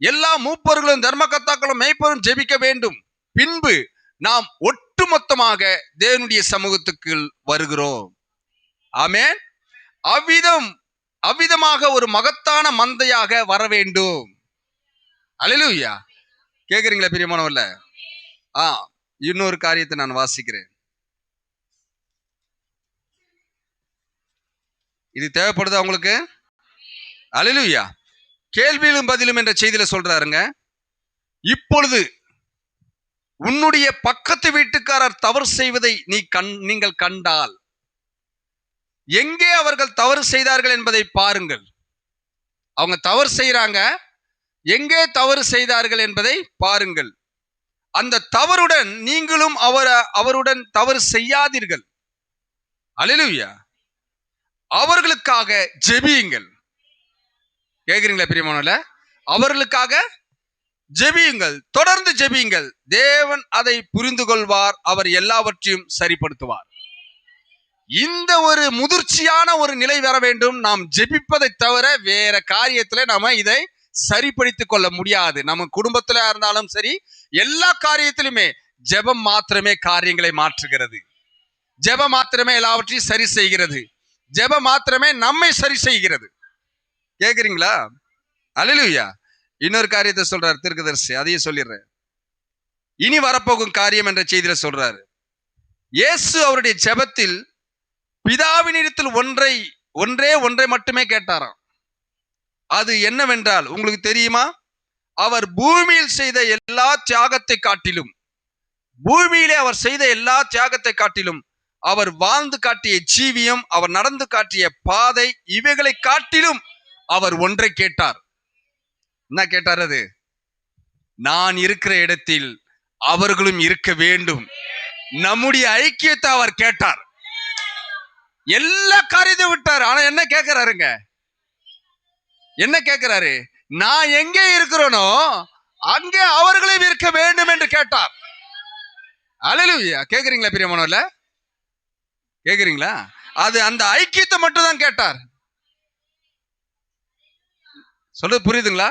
எல்லா மூப்பர்களும் தர்மகர்த்தாக்களும் மேய்ப்பரும் ஜெபிக்க வேண்டும். பின்பு நாம் ஒட்டுமொத்தமாக தேவனுடைய சமூகத்துக்கு வருகிறோம். ஆமென். அவ்விதமாக ஒரு மகத்தான மந்தையாக வர வேண்டும். அல்லேலூயா. கேக்குறீங்களா பிரியமானவர்களே? இன்னொரு காரியத்தை நான் வாசிக்கிறேன். இது தேவைப்படுதா உங்களுக்கு? அல்லேலூயா. கேள்வியிலும் பதிலும் என்ற செய்தியில சொல்றாருங்க, இப்பொழுது உன்னுடைய பக்கத்து வீட்டுக்காரர் தவறு செய்வதை நீங்கள் கண்டால் எங்கே அவர்கள் தவறு செய்தார்கள் என்பதை பாருங்கள். அவங்க தவறு செய்யறாங்க, எங்கே தவறு செய்தார்கள் என்பதை பாருங்கள். அந்த தவறுடன் நீங்களும் அவருடன் தவறு செய்யாதீர்கள். அல்லேலூயா. அவர்களுக்காக ஜெபியுங்கள். கேக்குறீங்களா பிரியமானவர்களே? அவர்களுக்காக ஜெபியுங்கள், தொடர்ந்து ஜெபியுங்கள். தேவன் அதை புரிந்து கொள்வார், அவர் எல்லாவற்றையும் சரிப்படுத்துவார். இந்த ஒரு முதிர்ச்சியான ஒரு நிலை வர வேண்டும். நாம் ஜெபிப்பதை தவிர வேற காரியத்துல நாம இதை சரிப்படுத்திக் கொள்ள முடியாது. நம்ம குடும்பத்துல இருந்தாலும் சரி, எல்லா காரியத்திலுமே ஜெபம் மாத்திரமே காரியங்களை மாற்றுகிறது. ஜெபம் மாத்திரமே எல்லாவற்றையும் சரி செய்கிறது. ஜெபம் மாத்திரமே நம்மை சரி செய்கிறது. கேக்குறீங்களா? அல்லேலூயா. இன்னொரு காரியத்தை சொல்றாரு தீர்க்கதரிசி, அதையும் சொல்லிடுறேன். இனி வரப்போகும் காரியம் என்ற செய்தியில சொல்றாரு, இயேசு அவருடைய ஜெபத்தில் பிதாவினிடத்தில் ஒன்றை மட்டுமே கேட்டாராம். அது என்னவென்றால் உங்களுக்கு தெரியுமா? அவர் பூமியில் செய்த எல்லா தியாகத்தை காட்டிலும், பூமியிலே அவர் செய்த எல்லா தியாகத்தை காட்டிலும், அவர் வாழ்ந்து காட்டிய ஜீவியம், அவர் நடந்து காட்டிய பாதை, இவைகளை காட்டிலும் அவர் ஒன்றை கேட்டார். என்ன கேட்டார்? அது, நான் இருக்கிற இடத்தில் அவர்களும் இருக்க வேண்டும். நம்முடைய ஐக்கியத்தை அவர் கேட்டார். எல்லா காரியத்தை விட்டார். ஆனா என்ன கேட்கிறாருங்க? என்ன கேட்கிறாரு? நான் எங்கே இருக்கிறேனோ அங்கே அவர்களையும் இருக்க வேண்டும் என்று கேட்டார். அல்லேலூயா. கேக்குறீங்களா பிரியமானவர்களே? கேக்குறீங்களா? அது அந்த ஐக்கியத்தை மட்டும் தான் கேட்டார். சொல்றது புரியுதுங்களா?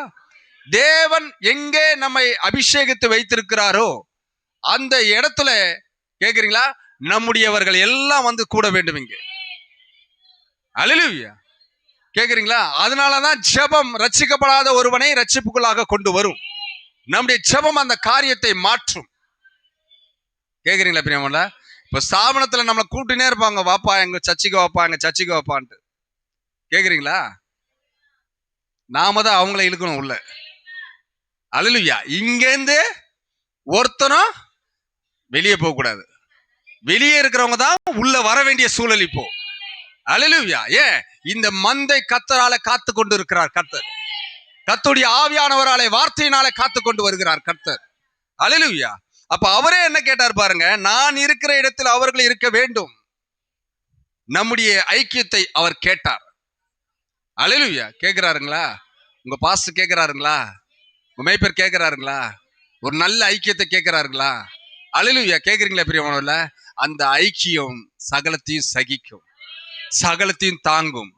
தேவன் எங்கே நம்மை அபிஷேகித்து வைத்திருக்கிறாரோ அந்த இடத்துல, கேக்குறீங்களா, நம்முடையவர்கள் எல்லாம் கூட வேண்டும் இங்கே. அல்லேலூயா. கேக்குறீங்களா? அதனாலதான் ஜெபம் ரட்சிக்கப்படாத ஒருவனை ரட்சிப்புக்குள்ளாக கொண்டு வரும். நம்முடைய ஜெபம் அந்த காரியத்தை மாற்றும். கேக்குறீங்களா பிரியமானவர்களே? இப்ப ஸ்தாபனத்துல நம்மளை கூட்டினே இருப்பாங்க, வாப்பா எங்க சர்ச்சுக்கு வாப்பா, எங்க சர்ச்சுக்கு வாப்பான்ட்டு. கேக்குறீங்களா? நாம தான் அவங்களை இழுக்கணும் உள்ள. அல்லேலூயா. இங்கேருந்து ஒருத்தனும் வெளியே போக கூடாது. வெளியே இருக்கிறவங்க தான் உள்ள வர வேண்டிய சூழல் இப்போ. அல்லேலூயா. ஏன்? இந்த மந்தை கர்த்தராலே காத்து கொண்டு இருக்கிறார். கர்த்தர் கர்த்தருடைய ஆவியானவராலே, வார்த்தையினாலே காத்து கொண்டு வருகிறார் கர்த்தர். அல்லேலூயா. அப்ப அவரே என்ன கேட்டார் பாருங்க, நான் இருக்கிற இடத்தில் அவர்கள் இருக்க வேண்டும். நம்முடைய ஐக்கியத்தை அவர் கேட்டார். அல்லேலூயா. கேட்கிறாருங்களா? உங்க பாஸ்டர் கேட்கிறாருங்களா? உங்க மேய்ப்பர் கேட்கிறாருங்களா? ஒரு நல்ல ஐக்கியத்தை கேட்கிறாருங்களா? அல்லேலூயா. கேட்குறீங்களா பிரியமானவர்களே? அந்த ஐக்கியம் சகலத்தையும் சகிக்கும், சகலத்தையும் தாங்கும்.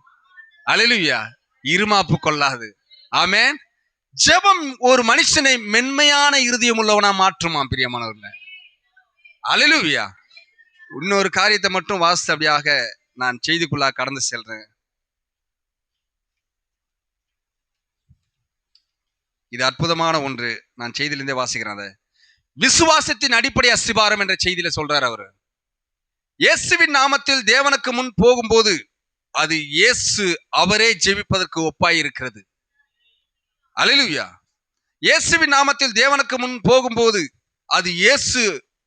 அல்லேலூயா. இருமாப்பு கொள்ளாது. ஆமென். ஜெபம் ஒரு மனுஷனை மென்மையான இருதயம் உள்ளவனா மாற்றுமா பிரியமானவர்களே. அல்லேலூயா. இன்னொரு காரியத்தை மட்டும் வாசித்து அப்படியாக நான் செய்திக்குள்ளா கடந்து செல்றேன். இது அற்புதமான ஒன்று. நான் செய்தியிலிருந்தே வாசிக்கிறேன். அதை விசுவாசத்தின் அடிப்படை அஸ்திபாரம் என்ற செய்தியில சொல்றாரு அவரு. இயேசுவின் நாமத்தில் தேவனுக்கு முன் போகும்போது அது இயேசு அவரே ஜெபிப்பதற்கு ஒப்பாய் இருக்கிறது. அல்லேலூயா. இயேசுவின் நாமத்தில் தேவனுக்கு முன் போகும்போது அது இயேசு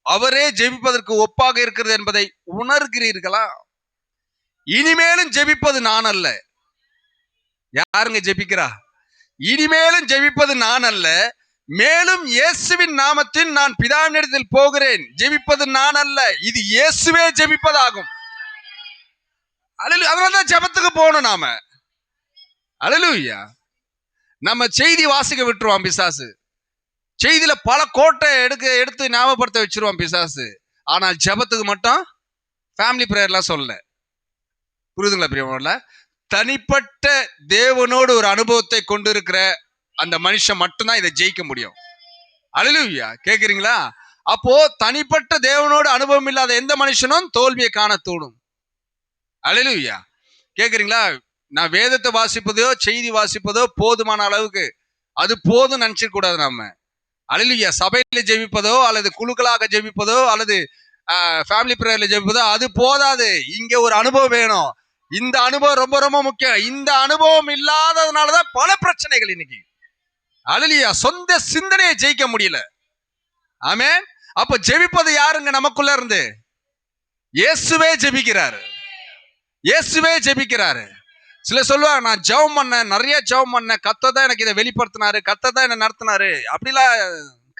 அவரே ஜெபிப்பதற்கு ஒப்பாக இருக்கிறது என்பதை உணர்கிறீர்களா? இனிமேலும் ஜெபிப்பது நான் அல்ல. யாருங்க ஜெபிக்கிறா? இனிமேலும் ஜெபிப்பது நான் அல்ல, மேலும் இயேசுவின் நாமத்தில் நான் பிதாவினிடத்தில் போகிறேன். ஜெபிப்பது நான் அல்ல, இது இயேசுவே ஜெபிப்பதாகும். அதனாலதான் ஜெபத்துக்கு போகணும் நாம. அல்லேலூயா. நம்ம செய்தி வாசிக்க விட்டுருவான் பிசாசு. செய்தியில பல கோட்டை எடுத்து ஞாபகப்படுத்த வச்சிருவான் பிசாசு. ஆனால் ஜெபத்துக்கு மட்டும் ஃபேமிலி பிரேயர்லாம் சொல்ல. புரியுதுங்களா பிரியமானவர்களே? தனிப்பட்ட தேவனோடு ஒரு அனுபவத்தை கொண்டு இருக்கிற அந்த மனுஷன் மட்டும்தான் இதை ஜெயிக்க முடியும். அல்லேலூயா. கேக்குறீங்களா? அப்போ தனிப்பட்ட தேவனோடு அனுபவம் இல்லாத எந்த மனுஷனும் தோல்வியை காண தோணும். அல்லேலூயா. கேக்குறீங்களா? நான் வேதத்தை வாசிப்பதோ செய்தி வாசிப்பதோ போதுமான அளவுக்கு அது போதும் நினைச்சிக்க கூடாது நாம. அல்லேலூயா. சபையில ஜெபிப்பதோ அல்லது குழுக்களாக ஜெபிப்பதோ அல்லது ஃபேமிலி பிரேயர்ல ஜெபிப்பதோ அது போதாது. இங்க ஒரு அனுபவம் வேணும். இந்த அனுபவம் ரொம்ப ரொம்ப முக்கியம். இந்த அனுபவம் இல்லாததுனாலதான் பல பிரச்சனைகள் இன்னைக்கு. அல்லேலூயா. சொந்த சிந்தனையை ஜெயிக்க முடியல. ஆமென். அப்ப ஜெபிப்பது யாருங்க? நமக்குள்ள இருந்து இயேசுவே ஜெபிக்கிறாரு. இயேசுவே ஜெபிக்கிறாரு. சில சொல்லுவாங்க, நான் ஜெபம் பண்ணேன், நிறைய ஜெபம் பண்ணேன், கர்த்தர் தான் எனக்கு இதை வெளிப்படுத்தினாரு, கர்த்தர் தான் என்ன நடத்தினாரு. அப்படிலாம்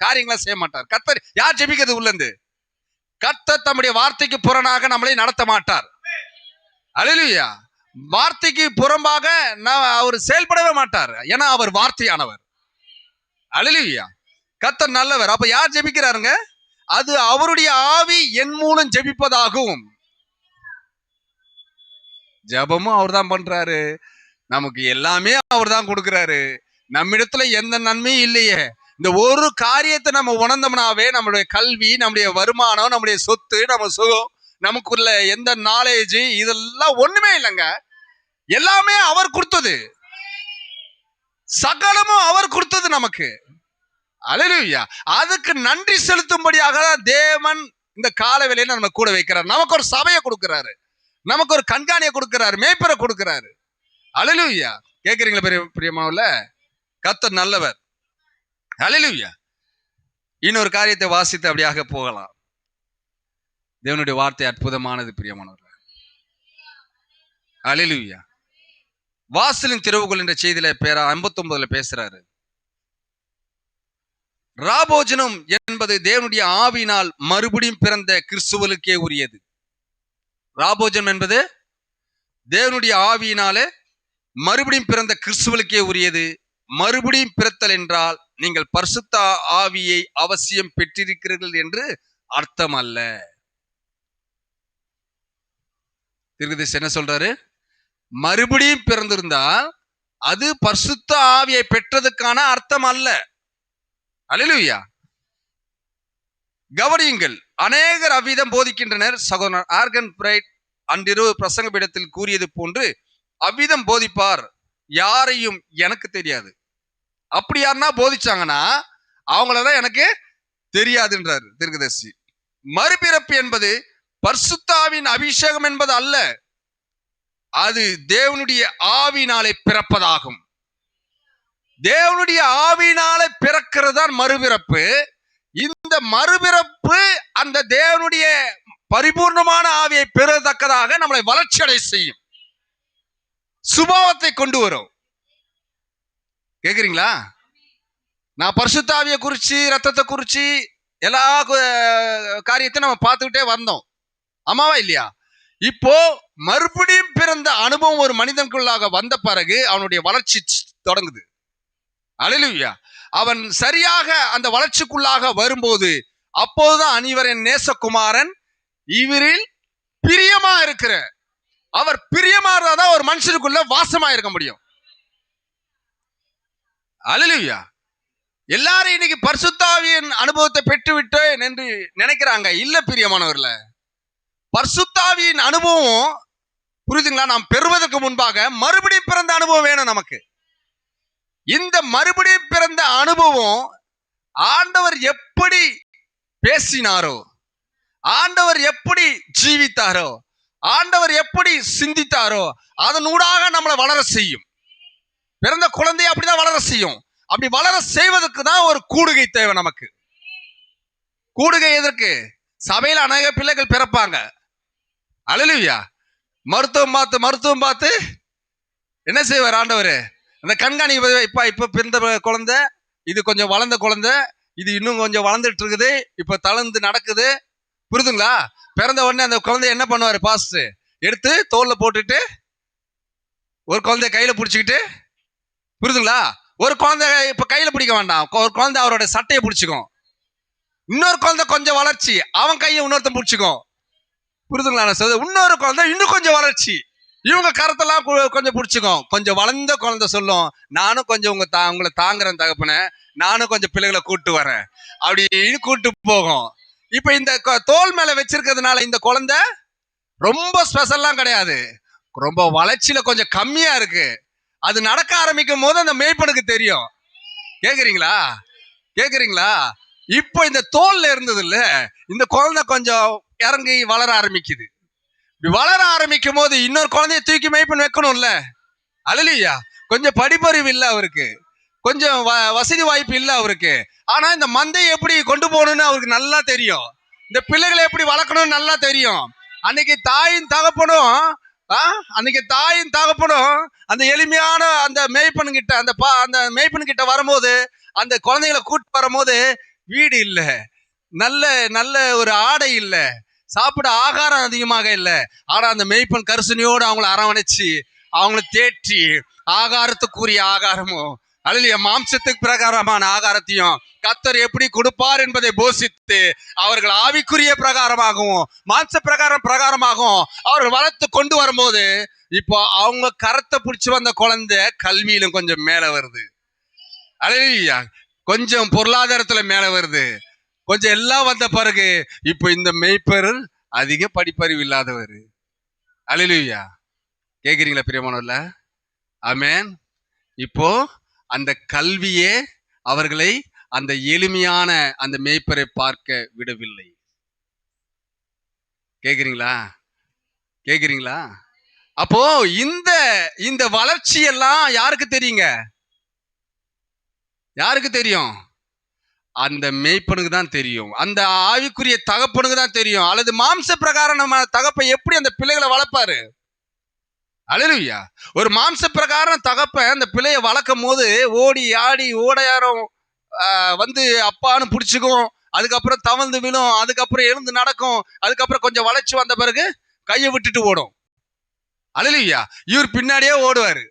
காரியங்களா செய்ய மாட்டார். கர்த்தர் யார் ஜெபிக்கிறது உள்ள இருந்து? கர்த்தர் தம்முடைய வார்த்தைக்கு புறனாக நம்மளை நடத்த மாட்டார். அல்லேலூயா. வார்த்தைக்கு புறம்பாக அவர் செயல்படவே மாட்டார். ஏன்னா அவர் வார்த்தையானவர். அல்லேலூயா. கர்த்தர் நல்லவர். அப்ப யார் ஜெபிக்கிறாருங்க? அது அவருடைய ஆவி என் மூலம் ஜெபிப்பதாகும். ஜெபமும் அவர் தான் பண்றாரு, நமக்கு எல்லாமே அவர் தான் கொடுக்கிறாரு. நம்மிடத்துல எந்த நன்மையும் இல்லையே. இந்த ஒரு காரியத்தை நம்ம உணர்ந்தோம்னாவே நம்மளுடைய கல்வி, நம்முடைய வருமானம், நம்முடைய சொத்து, நம்ம சுகம், நமக்குள்ள எந்த நாலேஜ், இதெல்லாம் ஒண்ணுமே இல்லைங்க. எல்லாமே அவர் கொடுத்தது. சகலமும் அவர் கொடுத்தது நமக்கு. அல்லேலூயா. அதுக்கு நன்றி செலுத்தும்படியாக தேவன் இந்த கால வேளையில நம்ம கூட வைக்கிறார். நமக்கு ஒரு சபையை கொடுக்கிறாரு, நமக்கு ஒரு கண்காணியை கொடுக்கிறாரு, மேய்ப்பரை கொடுக்கிறாரு. அல்லேலூயா. கேக்குறீங்களா பிரியமானவர்களே? கர்த்தர் நல்லவர். அல்லேலூயா. இன்னொரு காரியத்தை வாசித்து அப்படியாக போகலாம். தேவனுடைய வார்த்தை அற்புதமானது பிரியமானவர்களே. அல்லேலூயா. வாசலின் திறவுகோல் என்ற செய்தியில 59 பேசுறாரு. ராபோஜனம் என்பது தேவனுடைய ஆவியினால் மறுபடியும் பிறந்த கிறிஸ்துவலுக்கே உரியது. ராபோஜனம் என்பது தேவனுடைய ஆவியினாலே மறுபடியும் பிறந்த கிறிஸ்துவலுக்கே உரியது. மறுபடியும் பிறத்தல் என்றால் நீங்கள் பரிசுத்த ஆவியை அவசியம் பெற்றிருக்கிறீர்கள் என்று அர்த்தம் அல்ல. தீர்க்கதரிசி என்ன சொல்றாரு? மறுபடியும் பிறந்திருந்தால் அது பரிசுத்த ஆவியை பெற்றதுக்கான அர்த்தம் அல்ல. அல்லேலூயா. கவனியுங்கள், அநேகர் அவ்விதம் போதிக்கின்றனர். சகோதரர் ஆர்கன் பிரைட் அன்றிரவு பிரசங்க பீடத்தில் கூறியது போன்று அவ்விதம் போதிப்பார் யாரையும் எனக்கு தெரியாது. அப்படி யாருன்னா போதிச்சாங்கன்னா அவங்களதான் எனக்கு தெரியாதுன்றாரு தீர்க்கதரிசி. மறுபிறப்பு என்பது பரிசுத்தாவின் அபிஷேகம் என்பது அல்ல, அது தேவனுடைய ஆவினாலே பிறப்பதாகும். தேவனுடைய ஆவினாலே பிறக்கிறது தான் மறுபிறப்பு. இந்த மறுபிறப்பு அந்த தேவனுடைய பரிபூர்ணமான ஆவியை பெறத்தக்கதாக நம்மளை வளர்ச்சி அடை செய்யும், சுபாவத்தை கொண்டு வரும். கேக்குறீங்களா? நான் பரிசுத்த ஆவியை குறிச்சு, ரத்தத்தை குறிச்சு எல்லா காரியத்தையும் நம்ம பார்த்துக்கிட்டே வந்தோம், ஆமாவா இல்லையா? இப்போ மறுபடியும் பிறந்த அனுபவம் ஒரு மனிதனுக்குள்ளாக வந்த பிறகு அவனுடைய வளர்ச்சி தொடங்குது. அல்லேலூயா. அவன் சரியாக அந்த வளர்ச்சிக்குள்ளாக வரும்போது அப்போதுதான் அனிவர் என் நேசகுமாரன், இவரில் பிரியமா இருக்கிற, அவர் பிரியமா இருந்தாதான் ஒரு மனுஷனுக்குள்ள வாசமா இருக்க முடியும். அல்லேலூயா. எல்லாரும் இன்னைக்கு பரிசுத்த ஆவியின் அனுபவத்தை பெற்று விட்டேன் என்று நினைக்கிறாங்க. இல்ல பிரியமானவர்களே, பரிசுத்த ஆவியின் அனுபவம் புரியுதுங்களா? நாம் பெறுவதற்கு முன்பாக மறுபடியும் பிறந்த அனுபவம் வேணும் நமக்கு. இந்த மறுபடியும் பிறந்த அனுபவம் ஆண்டவர் எப்படி பேசினாரோ, ஆண்டவர் எப்படி ஜீவித்தாரோ, ஆண்டவர் எப்படி சிந்தித்தாரோ அதனூடாக நம்மளை வளர செய்யும். பிறந்த குழந்தைய அப்படிதான் வளர செய்யும். அப்படி வளர செய்வதற்கு தான் ஒரு கூடுகை தேவை நமக்கு. கூடுகை எதற்கு? சபையில் அநேக பிள்ளைகள் பிறப்பாங்க. அல்லேலூயா. மருத்துவம் பார்த்து என்ன செய்வார் ஆண்டவர்? அந்த கண்காணிப்பு. இப்ப பிறந்த குழந்தை, இது கொஞ்சம் வளர்ந்த குழந்தை, இது இன்னும் கொஞ்சம் வளர்ந்துட்டு இருக்குது, இப்ப தளர்ந்து நடக்குது. புரியுதுங்களா? பிறந்த உடனே அந்த குழந்தை என்ன பண்ணுவாரு? பாஸ்டர் எடுத்து தோல்ல போட்டுட்டு ஒரு குழந்தைய கையில பிடிச்சிக்கிட்டு, புரியுதுங்களா? ஒரு குழந்தை இப்ப கையில பிடிக்க வேண்டாம், ஒரு குழந்தை அவரோட சட்டையை பிடிச்சிக்கும். இன்னொரு குழந்தை கொஞ்சம் வளர்ச்சி, அவன் கையை இன்னொருத்தன் பிடிச்சிக்கும். புரியுதுங்களா? நான் சொல்றது, இன்னொரு குழந்தை இன்னும் கொஞ்சம் வளர்ச்சி, இவங்க கருத்தெல்லாம் கொஞ்சம் பிடிச்சிக்கும். கொஞ்சம் வளர்ந்த குழந்தை சொல்லும், நானும் கொஞ்சம் உங்களை தாங்குறேன் தகப்பன, நானும் கொஞ்சம் பிள்ளைகளை கூட்டு வரேன் அப்படின்னு கூட்டு போகும். இப்ப இந்த தோல் மேல வச்சிருக்கிறதுனால இந்த குழந்தை ரொம்ப ஸ்பெஷல்லாம் கிடையாது, ரொம்ப வளர்ச்சியில கொஞ்சம் கம்மியா இருக்கு. அது நடக்க ஆரம்பிக்கும் போது அந்த மேய்ப்பனுக்கு தெரியும். கேக்குறீங்களா? இப்போ இந்த தோல்ல இருந்தது இல்ல, இந்த குழந்தை கொஞ்சம் இறங்கி வளர ஆரம்பிக்குது. வளர ஆரம்பிக்கும் போது இன்னொரு குழந்தைய தூக்கி மேய்ப்பன் வைக்கணும்ல. அல்லேலூயா. கொஞ்சம் படிப்பறிவு இல்ல அவருக்கு, கொஞ்சம் வசதி வாய்ப்பு இல்ல அவருக்கு. ஆனா இந்த மந்தையை எப்படி கொண்டு போகணும்னு அவருக்கு நல்லா தெரியும். இந்த பிள்ளைகளை எப்படி வளர்க்கணும்னு நல்லா தெரியும். அன்னைக்கு தாயின் தகப்பனும் அந்த எளிமையான அந்த மேய்ப்பன் கிட்ட அந்த மேய்ப்பன் கிட்ட வரும்போது, அந்த குழந்தைகளை கூட்டு வரும்போது வீடு இல்ல, நல்ல நல்ல ஒரு ஆடை இல்ல, சாப்பிட ஆகாரம் அதிகமாக இல்லை. ஆனா அந்த மேய்ப்பன் கரிசனையோடு அவங்களை அரவணைச்சு அவங்களை தேற்றி ஆகாரத்துக்குரிய ஆகாரமும் அல்ல மாம்சத்துக்கு பிரகாரமான ஆகாரத்தையும் கர்த்தர் எப்படி கொடுப்பார் என்பதை போஷித்து அவர்கள் ஆவிக்குரிய பிரகாரமாகவும் மாம்ச பிரகாரமாகவும் அவர்கள் வளர்த்து கொண்டு வரும்போது, இப்போ அவங்க கரத்தை பிடிச்சி வந்த குழந்தை கல்வியிலும் கொஞ்சம் மேல வருது. அல்லேலூயா. கொஞ்சம் பொருளாதாரத்துல மேல வருது, கொஞ்சம் எல்லாம் வந்த பிறகு இப்போ இந்த மேய்ப்பர் அதிக படிப்பறிவு இல்லாதவர். அல்லேலூயா. கேக்குறீங்களா பிரியமானவர்கள? ஆமென். இப்போ அந்த கல்வியே அவர்களை அந்த எளிமையான அந்த மேய்ப்பரை பார்க்க விடவில்லை. கேக்குறீங்களா? அப்போ இந்த வளர்ச்சி எல்லாம் யாருக்கு தெரியும்? அந்த மேய்ப்பனுக்கு தான் தெரியும், அந்த ஆவிக்குரிய தகப்பனுக்கு தான் தெரியும். அல்லது மாம்ச பிரகாரம் நம்ம தகப்பை எப்படி அந்த பிள்ளைகளை வளர்ப்பாரு? அல்லேலூயா. ஒரு மாம்ச பிரகாரம் தகப்பன் அந்த பிள்ளையை வளர்க்கும் போது ஓடி ஆடி ஓடையாரம் வந்து அப்பான்னு பிடிச்சிக்கும், அதுக்கப்புறம் தவழ்ந்து விழும், அதுக்கப்புறம் எழுந்து நடக்கும், அதுக்கப்புறம் கொஞ்சம் வளர்ச்சி வந்த பிறகு கையை விட்டுட்டு ஓடும். அல்லேலூயா. இவர் பின்னாடியே ஓடுவாரு.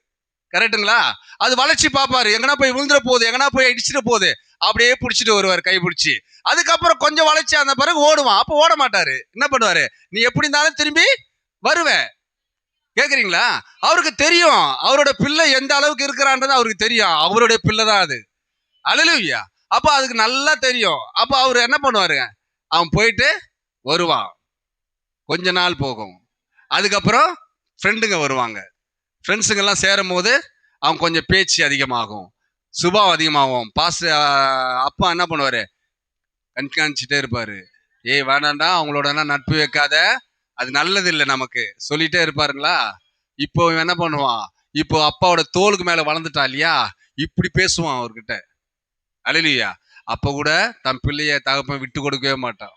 கரெக்டுங்களா? அது வளர்ச்சி பார்ப்பாரு, எங்கன்னா போய் விழுந்துட போகுது, எங்கன்னா போய் இடிச்சிட போகுது, அப்படியே பிடிச்சிட்டு வருவார் கை பிடிச்சி. அதுக்கப்புறம் கொஞ்சம் வளர்ச்சி அந்த பிறகு ஓடுவான். அப்போ ஓட மாட்டாரு, என்ன பண்ணுவாரு? நீ எப்படி இருந்தாலும் திரும்பி வருவேன். கேக்குறீங்களா? அவருக்கு தெரியும் அவரோட பிள்ளை எந்த அளவுக்கு இருக்கிறான்றது அவருக்கு தெரியும். அவருடைய பிள்ளை தான் அது. அல்லேலூயா. அப்ப அதுக்கு நல்லா தெரியும். அப்ப அவரு என்ன பண்ணுவாரு? அவன் போயிட்டு வருவான், கொஞ்ச நாள் போகும், அதுக்கப்புறம் ஃப்ரெண்டுங்க வருவாங்க. ஃப்ரெண்ட்ஸுங்க எல்லாம் சேரும் போது அவன் கொஞ்சம் பேச்சு அதிகமாகும், சுபாவம் அதிகமாகும். அப்பா என்ன பண்ணுவாரு? கண்காணிச்சுட்டே இருப்பாரு. ஏய் வேணாண்டா, அவங்களோட நட்பு வைக்காத, அது நல்லது இல்லை நமக்கு சொல்லிட்டே இருப்பாருங்களா. இப்போ என்ன பண்ணுவான்? இப்போ அப்பாவோட தோலுக்கு மேல வளர்ந்துட்டா இல்லையா, இப்படி பேசுவான் அவர்கிட்ட. அல்லேலூயா. அப்ப கூட தன் பிள்ளைய தகப்பன் விட்டு கொடுக்கவே மாட்டான்.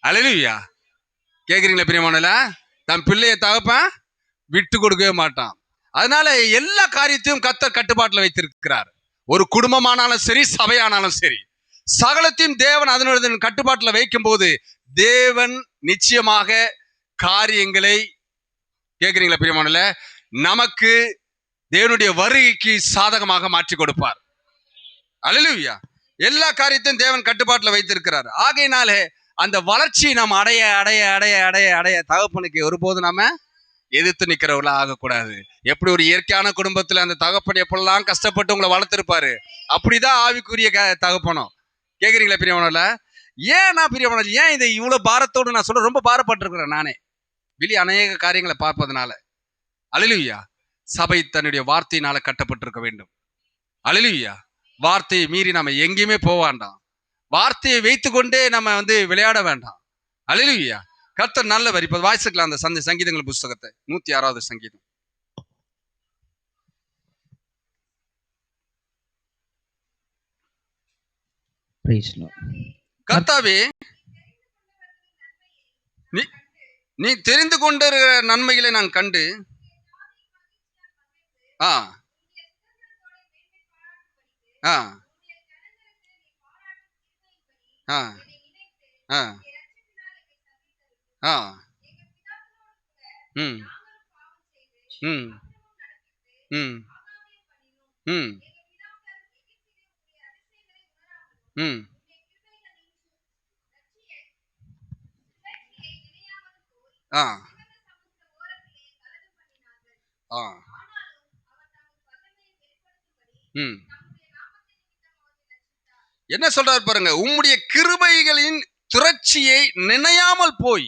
அல்லேலூயா. கேக்குறீங்களா பிரியமானவர்களே? தன் பிள்ளைய தகப்பன் விட்டு கொடுக்கவே மாட்டான். அதனால எல்லா காரியத்தையும் கர்த்தர் கட்டுப்பாட்டுல வைத்திருக்கிறார். ஒரு குடும்பமானாலும் சரி, சபையானாலும் சரி, சகலத்தையும் தேவன் அதனுடைய கட்டுப்பாட்டுல வைக்கும் போது தேவன் நிச்சயமாக காரியங்களை, கேக்குறீங்களா பிரியமானவர்களே, நமக்கு தேவனுடைய வருகைக்கு சாதகமாக மாற்றி கொடுப்பார். அல்லேலூயா. எல்லா காரியத்தையும் தேவன் கட்டுப்பாட்டுல வைத்திருக்கிறார். ஆகையினாலே அந்த வளர்ச்சி நாம் அடைய அடைய அடைய அடைய அடைய தகப்பனுக்கு ஒருபோது நாம எதிர்த்து நிக்கிறவங்களா ஆகக்கூடாது. எப்படி ஒரு இயற்கையான குடும்பத்துல அந்த தகப்பன் எப்பெல்லாம் கஷ்டப்பட்டு உங்களை வளர்த்திருப்பாரு, அப்படிதான் ஆவிக்குரிய தகப்பனும். கேக்குறீங்களா பிரியமானவர்களே? ஏன் நான் பிரியமானவர்களே, ஏன் இதை இவ்வளவு பாரத்தோடு நான் சொல்ல, ரொம்ப பாரப்பட்டிருக்கிறேன் நானே வெளியே அநேக காரியங்களை பார்ப்பதனால. அல்லேலூயா. சபை தன்னுடைய வார்த்தையினால கட்டப்பட்டிருக்க வேண்டும். அல்லேலூயா. வார்த்தையை மீறி நம்ம எங்கேயுமே போக வேண்டாம். வார்த்தையை வைத்துக்கொண்டே நம்ம விளையாட வேண்டாம். அல்லேலூயா. கர்த்தர் நல்லவர். இப்ப வாசிக்கலாம் அந்த சங்கீதங்கள் புஸ்தகத்தை, 106வது சங்கீதம். கர்த்தாவே, நீ தெரிந்து கொண்ட நன்மைகளை நான் கண்டு என்ன சொல்றாரு பாருங்க, உம்முடைய கிருபைகளின் திரட்சியை நினையாமல் போய்,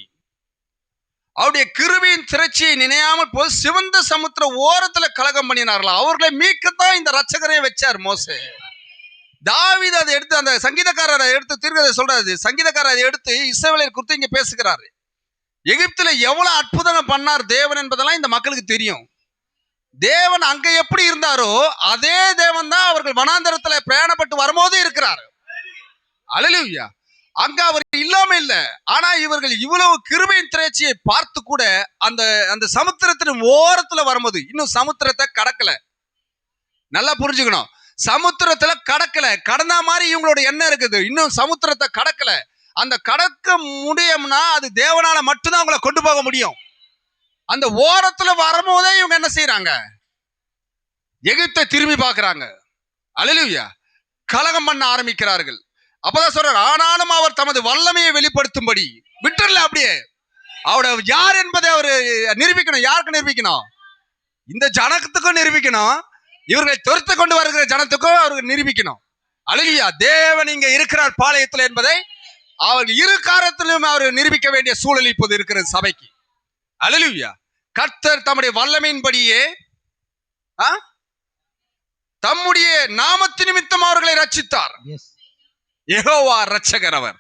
அவருடைய கிருபையின் திரட்சியை நினையாமல் போய் சிவந்த சமுத்திர ஓரத்துல கலகம் பண்ணினார்களா, அவர்களை மீட்கத்தான் இந்த ரட்சகரை வச்சார் மோசே. தாவீது அதை எடுத்து, அந்த சங்கீதக்காரரை எடுத்து தீர்க்கதை சொல்றாரு, சங்கீதக்காரர் அதை எடுத்து இஸ்ரவேலர் குறித்து இங்க பேசுகிறாரு. எகிப்துல எவ்வளவு அற்புதம் பண்ணார் தேவன் என்பதெல்லாம் இந்த மக்களுக்கு தெரியும். தேவன் அங்க எப்படி இருந்தாரோ அதே தேவன் தான் அவர்கள் வனாந்தரத்துல பிரயாணப்பட்டு வரும்போது இருக்கிறார். அல்லேலூயா. அங்க அவர் இல்லாம இல்ல. ஆனா இவர்கள் இவ்வளவு கிருபையின் திரட்சியை பார்த்து கூட அந்த சமுத்திரத்தின் ஓரத்துல வரும்போது, இன்னும் சமுத்திரத்தை கடக்கல. நல்லா புரிஞ்சுக்கணும், சமுத்திரத்துல கடக்கல. கடந்த மாதிரி இவங்களோட எண்ணம் இருக்குது, இன்னும் சமுத்திரத்தை கடக்கல. அந்த கடக்க முடியும்னா அது தேவனால மட்டும்தான் அவங்களை கொண்டு போக முடியும். அந்த ஓரத்துல வரும்போதே இவங்க என்ன செய்யறாங்க, எகிப்தை திரும்பி பார்க்கறாங்க. அல்லேலூயா. கலகம் பண்ண ஆரம்பிக்கிறார்கள். அப்பதான் சொல்றாரு, ஆனாலும் அவர் தமது வல்லமையை வெளிப்படுத்தும்படி விட்டுறல. அப்படியே அவட யார் என்பதை அவர் நிரூபிக்கணும். யாருக்கு நிரூபிக்கணும்? இந்த ஜனத்துக்கும் நிரூபிக்கணும், இவர்களை துரத்து கொண்டு வருகிற ஜனத்துக்கும் அவர்கள் நிரூபிக்கணும். அல்லேலூயா. தேவன் இங்க இருக்கிறார் பாளையத்தில் என்பதை அவர்கள் இரு காலத்திலும் அவர் நிரூபிக்க வேண்டிய சூழல் இப்போது இருக்கிறது சபைக்கு. அல்லேலூயா. கர்த்தர் தம்முடைய வல்லமையின்படியே தம்முடைய நாமத்து நிமித்தம் அவர்களை ரட்சித்தார். யெகோவா ரட்சகர். அவர்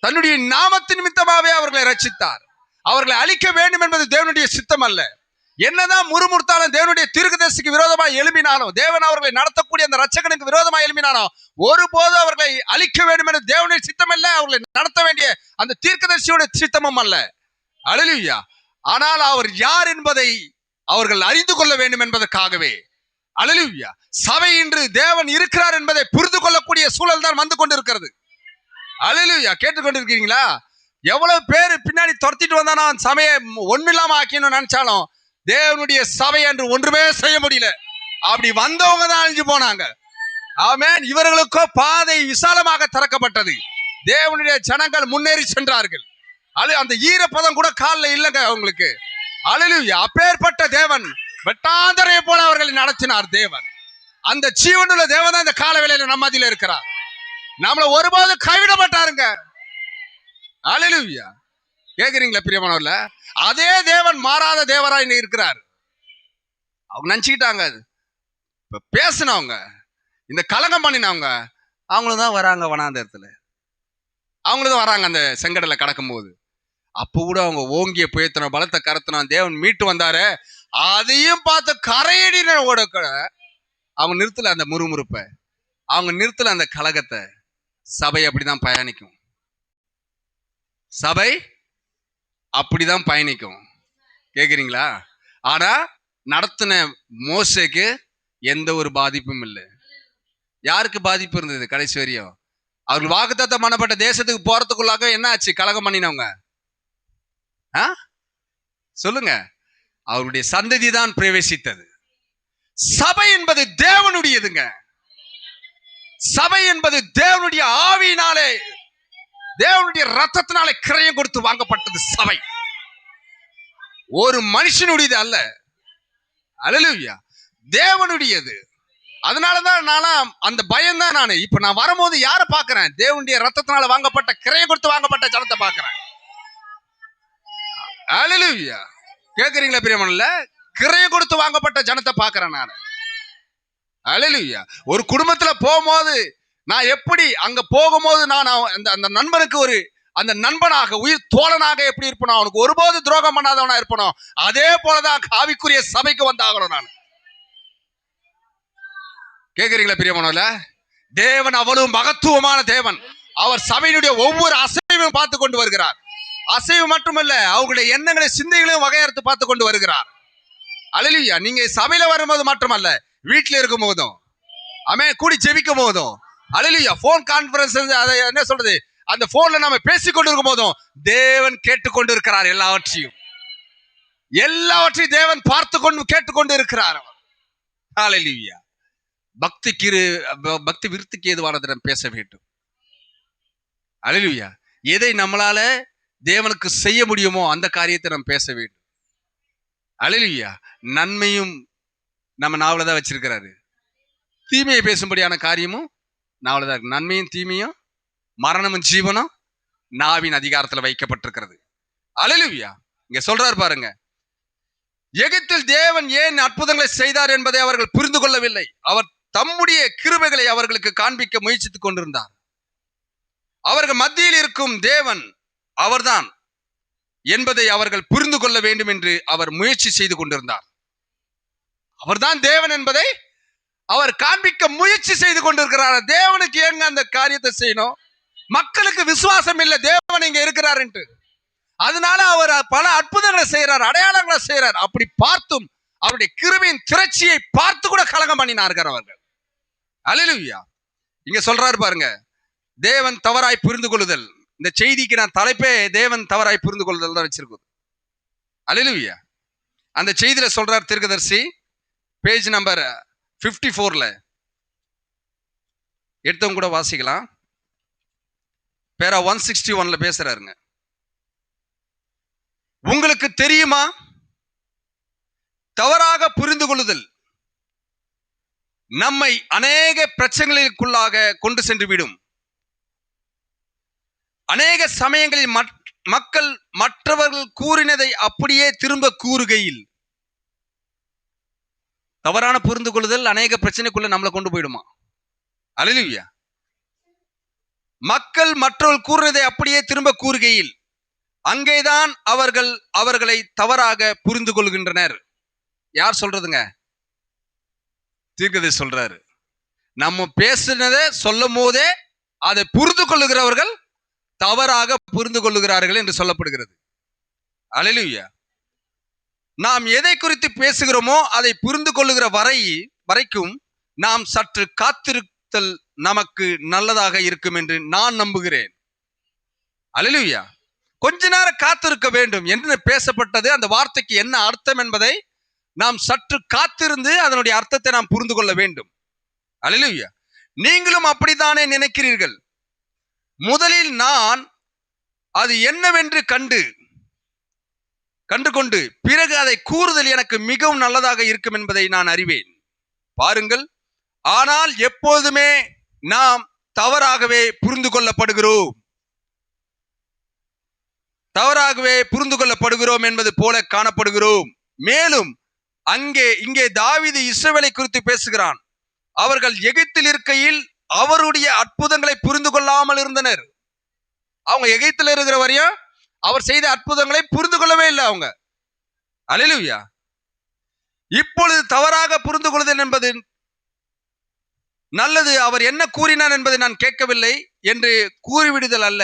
தன்னுடைய நாமத்து நிமித்தமாகவே அவர்களை ரட்சித்தார். அவர்களை அழிக்க வேண்டும் என்பது தேவனுடைய சித்தம் அல்ல. என்னதான் முறுமுறுத்தாலும், தேவனுடைய தீர்க்கதரிசிக்கு விரோதமாக எழுப்பினாலும், தேவன் அவர்களை நடத்தக்கூடிய அந்த ரட்சகனுக்கு விரோதமாக எழுப்பினாலும், ஒருபோது அவர்களை அழிக்க வேண்டும் என்று தேவனுடைய சித்தம் அல்ல. அவர்களை நடத்த வேண்டிய அந்த தீர்க்கதரிசியோட சித்தமும் அல்ல. அல்லேலூயா. ஆனால் அவர் யார் என்பதை அவர்கள் அறிந்து கொள்ள வேண்டும் என்பதற்காகவே, அல்லேலூயா, சபை இன்று தேவன் இருக்கிறார் என்பதை புரிந்து கொள்ளக்கூடிய சூழல் தான் வந்து கொண்டிருக்கிறது. அல்லேலூயா. கேட்டுக்கொண்டிருக்கீங்களா? எவ்வளவு பேர் பின்னாடி துரத்திட்டு வந்தானா சபையை ஒன்னும் ஆக்கணும்னு நினைச்சாலும் தேவனுடைய சபை என்று ஒன்றுமே செய்ய முடியல. அப்படி வந்தவங்க தான் அழிஞ்சு போனாங்க. ஆமென். இவர்களுக்கோ பாதை விசாலமாக திறக்கப்பட்டது. தேவனுடைய ஜனங்கள் முன்னேறி சென்றார்கள். அந்த ஈரப்பதம் கூட காலில் இல்லைங்க அவங்களுக்கு. அல்லேலூயா. அப்பேற்பட்ட தேவன் வெட்டாந்தரையை போல அவர்களை நடத்தினார் தேவன். அந்த ஜீவனுள்ள தேவன் தான் இந்த கால வேளையில நம்ம மத்தியில இருக்கிறார். நம்மள ஒருபோது கைவிட மாட்டாருங்க. அல்லேலூயா. கேக்குறீங்களா பிரியமானவர்கள? அதே தேவன் மாறாத தேவரா இன்னைக்கு இருக்கிறார். அவங்க நினைச்சுக்கிட்டாங்க, இப்ப பேசினவங்க, இந்த கலகம் பண்ணினவங்க, அவங்களும் தான் வராங்க வனாந்தரத்துல, அவங்களும் தான் வராங்க அந்த செங்கடலை கடக்கும் போது. அப்போ கூட அவங்க ஓங்கிய புயத்தின பலத்தை கரத்தின தேவன் மீட்டு வந்தாரு. அதையும் பார்த்து கரையடின ஓட அவங்க நிறுத்தல அந்த முறுமுறுப்பை, அவங்க நிறுத்தல அந்த கலகத்தை. சபை அப்படிதான் பயணிக்கும். சபை அப்படிதான் பயணிக்கும். கேக்குறீங்களா? ஆனா நடத்தின மோசேக்கு எந்த ஒரு பாதிப்பும் இல்லை. யாருக்கு பாதிப்பு இருந்தது? கடைசி வரையும் அவர்கள் வாக்குத்தத்தம் பண்ணப்பட்ட தேசத்துக்கு போறதுக்குள்ளாக என்ன ஆச்சு? கலகம் பண்ணினவங்க சொல்லுங்க. அவருடைய சந்ததி தான் பிரவேசித்தது. சபை என்பது தேவனுடையதுங்க. சபை என்பது தேவனுடைய ஆவியினாலே, தேவனுடைய ரத்தத்தினாலே கிரயம் கொடுத்து வாங்கப்பட்டது சபை. ஒரு மனுஷனுடையது அல்ல. அல்லேலூயா, தேவனுடையது. அதனாலதான் நானும் அந்த பயம் தான். நான் இப்ப நான் வரும்போது யார பாக்குறேன்? தேவனுடைய ரத்தத்தினால வாங்கப்பட்ட, கிரைய கொடுத்து வாங்கப்பட்ட ஜனத்தை பாக்குறேன். அல்லேலூயா, கேக்குறீங்களா பிரியமானவர்களே? கிரைய கொடுத்து வாங்கப்பட்ட ஜனத்தை பாக்குறேன் நான். அல்லேலூயா. ஒரு குடும்பத்துல போகும்போது நான் எப்படி அங்க போகும்போது நான் அந்த நண்பனுக்கு ஒரு அந்த நண்பனாக, உயிர் தோழனாக எப்படி இருப்பனோ, அவனுக்கு ஒருபோது துரோகம் பண்ணாதவனா இருப்பனோ, அதே போலதான் ஆவிக்குரிய சபைக்கு வந்தாகணும் நான். கேக்குறீங்களா பிரியமானவர்களே? தேவன் அவ்வளவு மகத்துவமான தேவன். அவர் சபையினுடைய ஒவ்வொரு அசைவையும் பார்த்து கொண்டு வருகிறார். அசைவு மட்டுமல்ல, அவங்களுடைய எண்ணங்களை, சிந்தைகளையும் வகையறுத்து பார்த்து கொண்டு வருகிறார். அல்லேலூயா. நீங்க சபையில வரும்போது மட்டுமல்ல, வீட்டுல இருக்கும் போதும், கூடி ஜெபிக்கும் போதும், அல்லேலூயா, போன் கான்பரன்ஸ், அதை என்ன சொல்றது, அந்த போன்ல நம்ம பேசிக்கொண்டு இருக்கும் போதும் தேவன் கேட்டுக்கொண்டு இருக்கிறார். எல்லாவற்றையும் தேவன் பார்த்து கொண்டு கேட்டுக்கொண்டு இருக்கிறார். அல்லேலூயா. பக்தி விருத்திக்கு ஏதுவானதை நாம் பேச வேண்டும். அல்லேலூயா. எதை நம்மளால தேவனுக்கு செய்ய முடியுமோ அந்த காரியத்தை நாம் பேச வேண்டும். அல்லேலூயா. நன்மையும் நம்ம நாவலதான் வச்சிருக்கிறாரு, தீமையை பேசும்படியான காரியமும் நாவலதான் இருக்கு. நன்மையும் தீமையும், மரணமும் ஜீவனும் நாவின் அதிகாரத்தில் வைக்கப்பட்டிருக்கிறது. அல்லேலூயா. இங்க சொல்றாரு பாருங்க, எகிப்தில் தேவன் ஏன் அற்புதங்களை செய்தார் என்பதை அவர்கள் புரிந்து கொள்ளவில்லை. அவர் தம்முடைய கிருபைகளை அவர்களுக்கு காண்பிக்க முயற்சித்துக் கொண்டிருந்தார். அவர்கள் மத்தியில் இருக்கும் தேவன் அவர்தான் என்பதை அவர்கள் புரிந்து கொள்ள வேண்டும் என்று அவர் முயற்சி செய்து கொண்டிருந்தார். அவர்தான் தேவன் என்பதை அவர் காண்பிக்க முயற்சி செய்து கொண்டிருக்கிறார். தேவனுக்கு எங்க அந்த காரியத்தை செய்யணும்? மக்களுக்கு விசுவாசம் இல்லை தேவன் இங்க இருக்கிறார் என்று. அதனால அவர் பல அற்புதங்களை செய்யறார், அடையாளங்களை செய்யறார். அப்படி பார்த்தும் அவருடைய கிருபையின் திரட்சியை பார்த்து கூட கலங்கம் பண்ணினார்கள் அவர்கள். அல்லேலூயா. இங்க சொல்றாரு பாருங்க, தேவன் தவறாய் புரிந்து கொள்ளுதல். இந்த செய்திக்கு நான் தலைப்பே தேவன் தவறாய் புரிந்து கொள்ளுதல் தான் வச்சிருக்குது. அல்லேலூயா. அந்த செய்தியில சொல்றார் தீர்க்கதரிசி, பேஜ் நம்பர் 54ல எடுத்தவங்க கூட வாசிக்கலாம். பேரா 161ல பேசுறாருங்க. உங்களுக்கு தெரியுமா, தவறாக புரிந்து கொள்ளுதல் நம்மை அநேக பிரச்சனைகளுக்குள்ளாக கொண்டு சென்று விடும். அநேக சமயங்களில் மக்கள் மற்றவர்கள் கூறினதை அப்படியே திரும்ப கூறுகையில், தவறான புரிந்து கொள்ளுதல் அநேக பிரச்சனைக்குள்ள நம்மளை கொண்டு போயிடுமா? அல்லேலூயா. மக்கள் மற்றவர்கள் கூறினதை அப்படியே திரும்ப கூறுகையில் அங்கேதான் அவர்களை தவறாக புரிந்து கொள்கின்றனர். யார் சொல்றதுங்க? தீர்க்கதரிசி சொல்றாரு. நம்ம பேசுனதை சொல்லும் போதே அதை புரிந்து கொள்ளுகிறவர்கள் தவறாக புரிந்து கொள்ளுகிறார்கள் என்று சொல்லப்படுகிறது. அல்லேலூயா. நாம் எதை குறித்து பேசுகிறோமோ அதை புரிந்து கொள்ளுகிற வரைக்கும் நாம் சற்று காத்திருத்தல் நமக்கு நல்லதாக இருக்கும் என்று நான் நம்புகிறேன். அல்லேலூயா. கொஞ்ச நேரம் காத்திருக்க வேண்டும் என்று பேசப்பட்டது. அந்த வார்த்தைக்கு என்ன அர்த்தம் என்பதை நாம் சற்று காத்திருந்து அதனுடைய அர்த்தத்தை நாம் புரிந்து கொள்ள வேண்டும். அல்லேலூயா. நீங்களும் அப்படித்தானே நினைக்கிறீர்கள்? முதலில் நான் அது என்னவென்று கண்டு கொண்டு பிறகு அதை கூறுதல் எனக்கு மிகவும் நல்லதாக இருக்கும் என்பதை நான் அறிவேன். பாருங்கள், ஆனால் எப்போதுமே நாம் தவறாகவே புரிந்து கொள்ளப்படுகிறோம் என்பது போல காணப்படுகிறோம். மேலும் இங்கே தாவீது இஸ்ரவேலை குறித்து பேசுகிறான். அவர்கள் எகிப்தில் இருக்கையில் அவருடைய அற்புதங்களை புரிந்து கொள்ளாமல் இருந்தனர். அவங்க எகிப்தில் இருக்கிற வரையும் அவர் செய்த அற்புதங்களை புரிந்து கொள்ளவே இல்லை அவங்க. அல்லேலூயா. இப்பொழுது தவறாக புரிந்து கொள்ளுதல் என்பது நல்லது, அவர் என்ன கூறினார் என்பதை நான் கேட்கவில்லை என்று கூறிவிடுதல் அல்ல.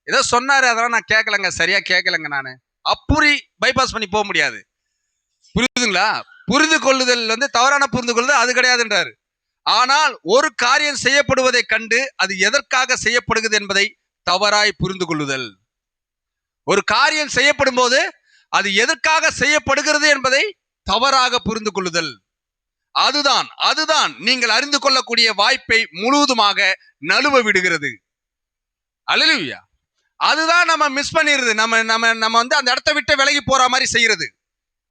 ஏதோ சொன்னாரு, அதெல்லாம் நான் கேட்கலங்க, சரியா கேட்கலங்க, நான் அப்படி பைபாஸ் பண்ணி போக முடியாது. புரியுதுங்களா? புரிந்து கொள்ளுதல் தவறான புரிந்து கொள்ளுதல் அது கிடையாதுன்றாரு. ஆனால் ஒரு காரியம் செய்யப்படுவதை கண்டு அது எதற்காக செய்யப்படுகிறது என்பதை தவறாய் புரிந்து கொள்ளுதல். ஒரு காரியம் செய்யப்படும் போது அது எதற்காக செய்யப்படுகிறது என்பதை தவறாக புரிந்து கொள்ளுதல். அதுதான் நீங்கள் அறிந்து கொள்ளக்கூடிய வாய்ப்பை முழுவதுமாக நழுவ விடுகிறது. அல்லேலூயா. அதுதான் நம்ம மிஸ் பண்ணிடுது. நம்ம அந்த இடத்தை விட்டு விலகி போற மாதிரி செய்யறது.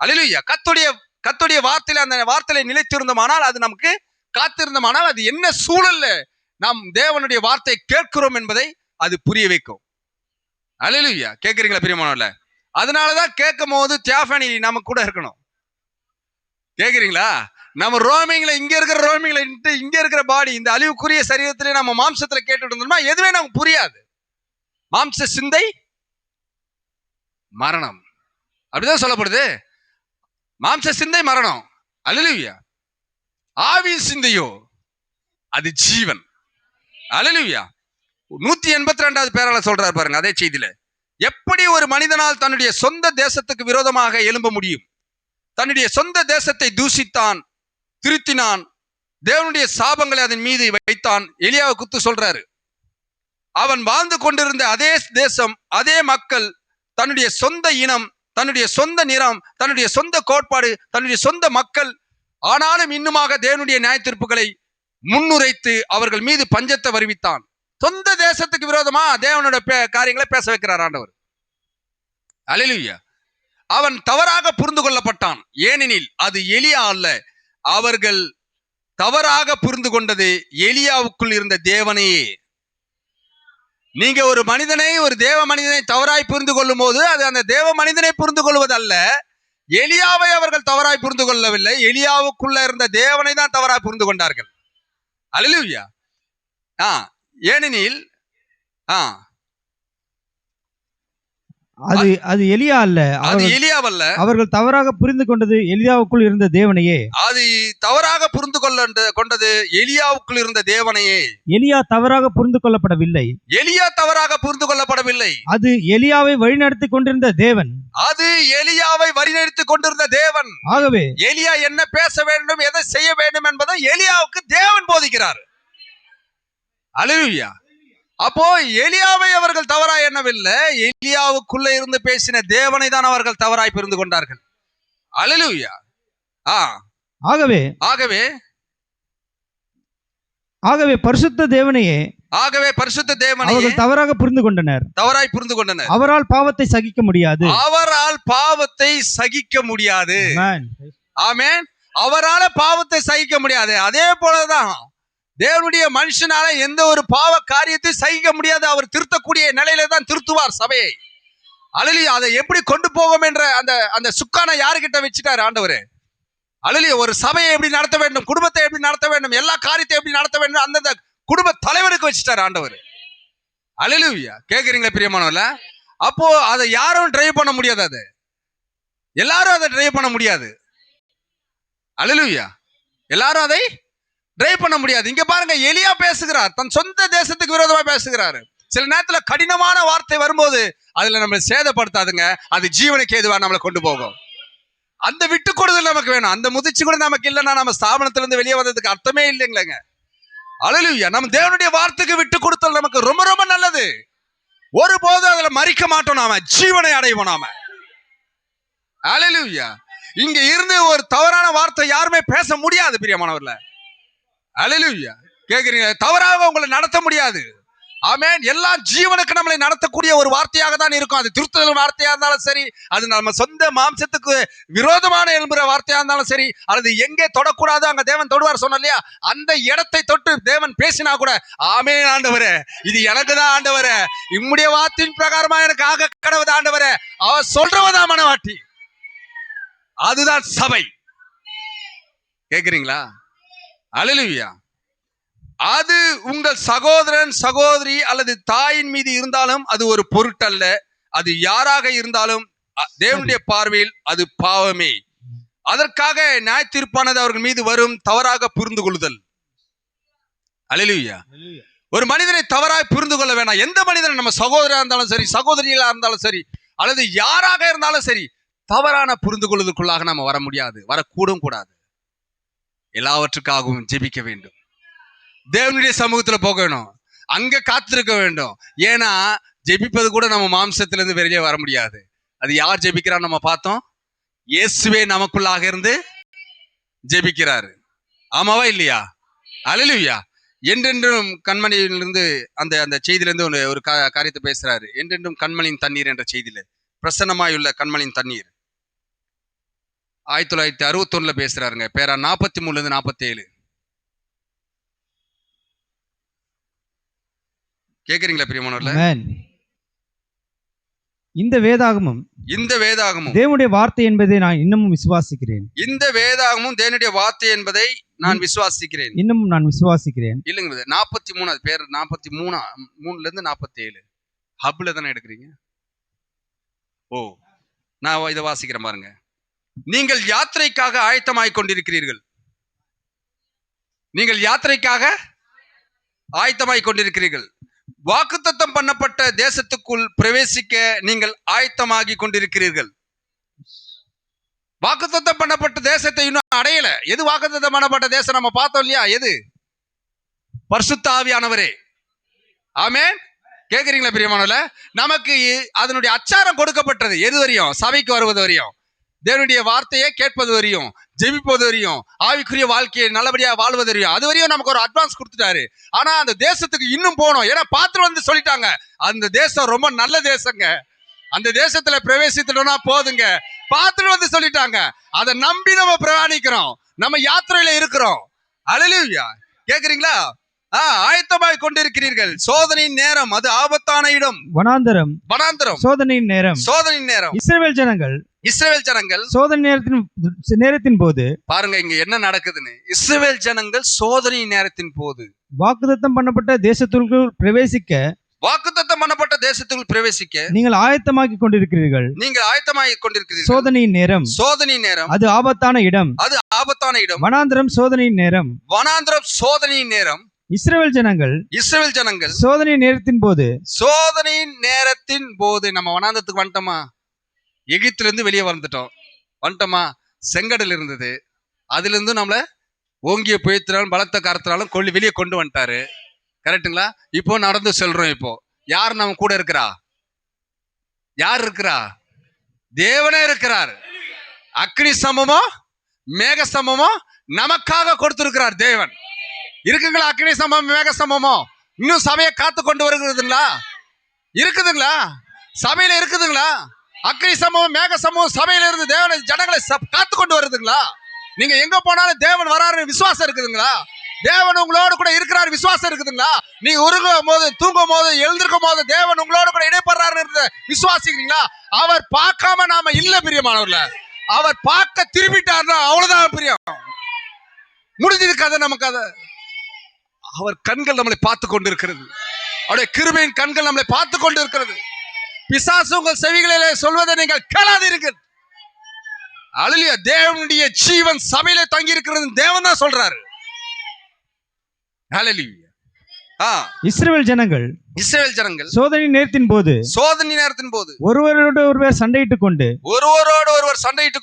அல்லேலூயா. கர்த்தருடைய வார்த்தையில அந்த வார்த்தையில நிலைத்திருந்தோமானால், அது நமக்கு காத்திருந்தோமானால், அது என்ன சூழல்ல நாம் தேவனுடைய வார்த்தை கேட்கிறோம் என்பதை அது புரிய வைக்கும். அல்லேலூயா. கேட்கறீங்களா பிரியமானவர்களே? அதனாலதான் கேட்கும் போது தியாஃபனி நம்ம கூட இருக்கணும். கேட்கறீங்களா? நம்ம ரோமிங்ல இங்க இருக்கிற ரோமிங்ல இங்க இருக்கிற பாடி இந்த அழிவுக்குரிய சரீரத்திலே நம்ம மாம்சத்துல கேட்டுட்டு இருந்தோம்னா எதுவே நமக்கு புரியாது. மாம்ச சிந்தை மரணம், அப்படிதான் சொல்லப்படுது. மாம்ச சிந்தை மரணம். அல்லேலூயா. ஆவி சிந்தையோ அது ஜீவன். அல்லேலூயா. 182வது பேரால சொல்றாரு பாருங்க அதே செய்தியில. எப்படி ஒரு மனிதனால் தன்னுடைய சொந்த தேசத்துக்கு விரோதமாக எழும்ப முடியும்? தன்னுடைய சொந்த தேசத்தை தூஷித்தான், திருத்தினான், தேவனுடைய சாபங்களை அதன் மீது வைத்தான். எலியாவை குத்து சொல்றாரு. அவன் வாழ்ந்து கொண்டிருந்த அதே தேசம், அதே மக்கள், தன்னுடைய சொந்த இனம், தன்னுடைய சொந்த நிறம், தன்னுடைய சொந்த கோட்பாடு, தன்னுடைய சொந்த மக்கள், ஆனாலும் இன்னுமாக தேவனுடைய நியாய தீர்ப்புகளை முன்னுரைத்து அவர்கள் மீது பஞ்சத்தை வருவித்தான். சொந்த தேசத்துக்கு விரோதமா தேவனோட காரியங்களை பேச வைக்கிறார் ஆண்டவர். அல்லேலூயா. அவன் தவறாக புரிந்து கொள்ளப்பட்டான். ஏனெனில் அது எலியா அல்ல, அவர்கள் தவறாக புரிந்து கொண்டது எலியாவுக்குள் இருந்த தேவனையே. நீங்க ஒரு மனிதனை, ஒரு தேவ மனிதனை தவறாய் புரிந்து கொள்ளும் போது அது அந்த தேவ மனிதனை புரிந்து கொள்வதல்ல. எலியாவை அவர்கள் தவறாய் புரிந்து கொள்ளவில்லை, எலியாவுக்குள்ள இருந்த தேவனை தான் தவறாய் புரிந்து கொண்டார்கள். அல்லேலூயா. ஏனெனில் அது எலியா அல்ல, அது எலியாவல்ல, அவர்கள் தவறாக புரிந்து கொண்டது எலியாவுக்குள் இருந்த தேவனையே. அது தவறாக புரிந்து கொண்டது எலியாவுக்குள் இருந்த தேவனையே. எலியா தவறாக புரிந்து கொள்ளப்படவில்லை, எலியா தவறாக புரிந்து கொள்ளப்படவில்லை. அது எலியாவை வழிநடத்தி கொண்டிருந்த தேவன், அது எலியாவை வழிநடத்தி கொண்டிருந்த தேவன். ஆகவே எலியா என்ன பேச வேண்டும், எதை செய்ய வேண்டும் என்பதை எலியாவுக்கு தேவன் போதிக்கிறார். அல்லேலூயா. அப்போ எலியாவை அவர்கள் தவறாய் எண்ணவில்லை, எலியாவுக்குள்ள இருந்து பேசின தேவனை தான் அவர்கள் தவறாய் புரிந்து கொண்டார்கள். அல்லேலூயா. ஆகவே பரிசுத்த தேவனையே, பரிசுத்த தேவனை அவர்கள் தவறாக புரிந்து கொண்டனர், தவறாய் புரிந்து கொண்டனர். அவரால் பாவத்தை சகிக்க முடியாது, அவரால் பாவத்தை சகிக்க முடியாது. ஆமென். அவரால் பாவத்தை சகிக்க முடியாது. அதே போலதான் தேவனுடைய மனுஷனால எந்த ஒரு பாவ காரியத்தை சகிக்க முடியாது. அவர் திருத்தக்கூடிய நிலையில தான் திருத்துவார் சபையை. அல்லேலூயா. அதை எப்படி கொண்டு போகும் என்ற அந்த சுக்கான யாருக்கிட்ட வச்சுட்டாரு ஆண்டவர். அல்லேலூயா. ஒரு சபையை எப்படி நடத்த வேண்டும், குடும்பத்தை எப்படி நடத்த வேண்டும், எல்லா காரியத்தை எப்படி நடத்த வேண்டும், அந்தந்த குடும்ப தலைவருக்கு வச்சுட்டாரு ஆண்டவர். அல்லேலூயா. கேக்குறீங்களா பிரியமானவர்களே? அப்போ அதை யாரும் டிரைவ் பண்ண முடியாது, அது எல்லாரும் அதை டிரைவ் பண்ண முடியாது. அல்லேலூயா. எல்லாரும் அதை டிரைவ் பண்ண முடியாது. இங்க பாருங்க, எலியா பேசுகிறார், தன் சொந்த தேசத்துக்கு விரோதமா பேசுகிறாரு. சில நேரத்துல கடினமான வார்த்தை வரும்போது அதுல நம்ம சேதப்படுத்தாதுங்க, அது ஜீவனுக்கு ஏதுவா நம்மளை கொண்டு போகும். அந்த விட்டு கொடுதல் நமக்கு வேணும். அந்த முதிர்ச்சி கூட நமக்கு இல்லைன்னா நம்ம ஸ்தாபனத்துல இருந்து வெளியே வந்ததுக்கு அர்த்தமே இல்லைங்களேங்க. அல்லேலூயா. நம்ம தேவனுடைய வார்த்தைக்கு விட்டு கொடுத்தல் நமக்கு ரொம்ப ரொம்ப நல்லது. ஒருபோதும் அதுல மறிக்க மாட்டோம், நாம ஜீவனை அடைவோம் நாம. அல்லேலூயா. இங்க இருந்து ஒரு தவறான வார்த்தை யாருமே பேச முடியாது பிரியமானவர்களே. அல்லேலூயா. கேக்குறீங்க? தவறாக உங்களை நடத்த முடியாது. ஆமென். எல்லா ஜீவனுக்கு நம்மளை நடத்தக்கூடிய ஒரு வார்த்தையாக தான் இருக்கும். அது திருத்தல் வார்த்தையா இருந்தாலும் சரி, அது நம்ம சொந்த மாம்சத்துக்கு விரோதமான எழும்புற வார்த்தையா இருந்தாலும் சரி, அல்லது எங்கே தொடக்கூடாது அங்க தேவன் தொடுவார் சொன்ன இல்லையா, அந்த இடத்தை தொட்டு தேவன் பேசினா கூட ஆமென் ஆண்டவரே, இது எனக்கு தான் ஆண்டவரே, இம்முடைய வார்த்தையின் பிரகாரமா எனக்கு ஆக கடவுது ஆண்டவரே, அவர் சொல்றவதான் மனவாட்டி. அதுதான் சபை. கேக்குறீங்களா? அல்லேலூயா. அது உங்கள் சகோதரன், சகோதரி அல்லது தாயின் மீது இருந்தாலும் அது ஒரு பொருட்டல்ல. அது யாராக இருந்தாலும் தேவனுடைய பார்வையில் அது பாவமே. அதற்காக நியாய தீர்ப்பானது அவர்கள் மீது வரும். தவறாக புரிந்து கொள்ளுதல். அல்லேலூயா. ஒரு மனிதனை தவறாக புரிந்து கொள்ள வேண்டாம். எந்த மனிதனை, நம்ம சகோதரா இருந்தாலும் சரி, சகோதரிகளா இருந்தாலும் சரி, அல்லது யாராக இருந்தாலும் சரி, தவறான புரிந்து கொள்வதற்குள்ளாக நம்ம வர முடியாது, வரக்கூடும் கூடாது. எல்லாவற்றுக்காகவும் ஜெபிக்க வேண்டும், தேவனுடைய சமூகத்துல போகணும், அங்க காத்திருக்க வேண்டும். ஏன்னா ஜெபிப்பது கூட நம்ம மாம்சத்திலிருந்து வெளியே வர முடியாது. அது யார் ஜெபிக்கிறான்னு நம்ம பார்த்தோம். இயேசுவே நமக்குள்ளாக இருந்து ஜெபிக்கிறாரு. ஆமாவா இல்லையா? அல்லேலூயா. என்றென்றும் கண்மணியிலிருந்து அந்த செய்தியிலிருந்து ஒரு காரியத்தை பேசுறாரு. என்றென்றும் கண்மணியின் தண்ணீர் என்ற செய்தியில பிரசன்னமாயுள்ள கண்மணியின் தண்ணீர். 1961 பேசுறாருங்க. பேரா 43 47. கேக்குறீங்களா பிரியமானவர்களே? ஆமென். இந்த வேதாகமம் இந்த வேதாகமும் தேவனுடைய வார்த்தை என்பதை நான் இன்னமும் விசுவாசிக்கிறேன். இந்த வேதாகமும் தேவனுடைய வார்த்தை என்பதை நான் விசுவாசிக்கிறேன். இன்னமும் நான் விசுவாசிக்கிறேன். இல்லைங்க 43, அது பேர் 43, 3 47 ஹப்ல தானே எடுக்கிறீங்க. ஓ, நான் இதை வாசிக்கிறேன் பாருங்க. நீங்கள் யாத்திரைக்காக ஆயத்தமாய் கொண்டிருக்கிறீர்கள். நீங்கள் யாத்திரைக்காக ஆயத்தமாய் கொண்டிருக்கிறீர்கள். வாக்குத்தத்தம் பண்ணப்பட்ட தேசத்துக்குள் பிரவேசிக்க நீங்கள் ஆயத்தமாகி கொண்டிருக்கிறீர்கள். வாக்குத்தத்தம் பண்ணப்பட்ட தேசத்தை இன்னும் அடையல. எது வாக்குத்தத்தம் பண்ணப்பட்ட தேசம்? நம்ம பார்த்தோம் இல்லையா? எது? பரிசுத்த ஆவியானவரே. ஆமென். கேக்குறீங்களா பிரியமானவர்களே? நமக்கு அதனுடைய அச்சாரம் கொடுக்கப்பட்டது. எது வரையும்? சபைக்கு வருவது வரையும், தேவனுடைய வார்த்தையை கேட்பது வரையும், ஜெபிப்பது வரையும், ஆவிக்குரிய வாழ்க்கையை நல்லபடியா வாழ்வது வரையும், அது வரையும் நமக்கு ஒரு அட்வான்ஸ் கொடுத்துட்டாரு. ஆனா அந்த தேசத்துக்கு இன்னும் போகணும். ஏன்னா பாத்திரம் வந்து சொல்லிட்டாங்க, அந்த தேசம் ரொம்ப நல்ல தேசங்க, அந்த தேசத்துல பிரவேசித்துட்டோம்னா போதுங்க. பாத்திரம் வந்து சொல்லிட்டாங்க, அதை நம்பி நம்ம பிரயாணிக்கிறோம், நம்ம யாத்திரையில இருக்கிறோம். அல்லேலூயா. கேக்குறீங்களா? ஆயத்தமாய் கொண்டிருக்கிறீர்கள். சோதனையின் நேரம், அது ஆபத்தான இடம். வனாந்தரம் சோதனையின் நேரம். சோதனையின் நேரம். இஸ்ரவேல் ஜனங்கள் சோதனை நேரத்தின் போது, பாருங்க இங்க என்ன நடக்குதுன்னு. இஸ்ரவேல் ஜனங்கள் சோதனை நேரத்தின் போது வாக்குத்தத்தம் பண்ணப்பட்ட தேசத்திற்குள் பிரவேசிக்க நீங்கள் ஆயத்தமாக்கி கொண்டிருக்கிறீர்கள். சோதனையின் நேரம், அது ஆபத்தான இடம். வனாந்தரம் சோதனையின் நேரம். இஸ்ரவேல் ஜனங்கள் சோதனை நேரத்தின் போது நம்ம வனாந்தரத்துக்கு வந்துட்டோமா? எகிப்துல இருந்து வெளியே வந்துட்டோமா? செங்கடல் இருந்தது, அதுல இருந்து நம்மள ஓங்கிய புயத்தினாலும் பலத்த காரத்தினாலும் வெளியே கொண்டு வந்துட்டாரு. கரெக்டுங்களா? இப்போ நடந்து செல்றோம். இப்போ யார் நம்ம கூட இருக்கிறா? யார் இருக்கிறா? தேவனே இருக்கிறார். அக்னி ஸ்தம்பமோ மேக ஸ்தம்பமோ நமக்காக கொடுத்திருக்கிறார் தேவன். இருக்குங்களா? அக்னி ஸ்தம்பம் மேக ஸ்தம்பமோ இன்னும் சபையை காத்து கொண்டு வருகிறதுங்களா? இருக்குதுங்களா? சபையில இருக்குதுங்களா? அக்னி ஸ்தம்பம் மேக ஸ்தம்பம் சபையில இருந்து தேவனை ஜனங்களை காத்து கொண்டு வருதுங்களா? நீங்க எங்க போனாலும் தேவன் வராரு விசுவாசம் இருக்குதுங்களா? தேவன் உங்களோடு கூட இருக்கிறார் விசுவாசம் இருக்குதுங்களா? நீங்க உருகும் போது, தூங்கும் போது, எழுந்திருக்கும் போது தேவன் உங்களோடு கூட இடைப்படுறாரு விசுவாசிக்கிறீங்களா? அவர் பார்க்காம நாம இல்ல பிரியமானவர்கள. அவர் பார்க்க திரும்பிட்டார்னா அவ்வளவுதான் பிரியம். முடிஞ்சது கதை. நமக்கு அதை அவர் கண்கள் நம்மளை பார்த்து கொண்டிருக்கிறது. அவருடைய கிருபையின் கண்கள் நம்மளை பார்த்து கொண்டிருக்கிறது. பிசாசு உங்கள் செவிகளிலே சொல்வதை நீங்கள் கேளாதீர்கள். அல்லேலூயா. தேவனுடைய ஜீவன் சபையிலே தங்கி இருக்கிறது தேவன் தான் சொல்றாரு. அல்லேலூயா. இஸ்ரவேல் ஜனங்கள் சோதனை நேரத்தின் போது ஒருவரோடு ஒருவர் சண்டையிட்டுக்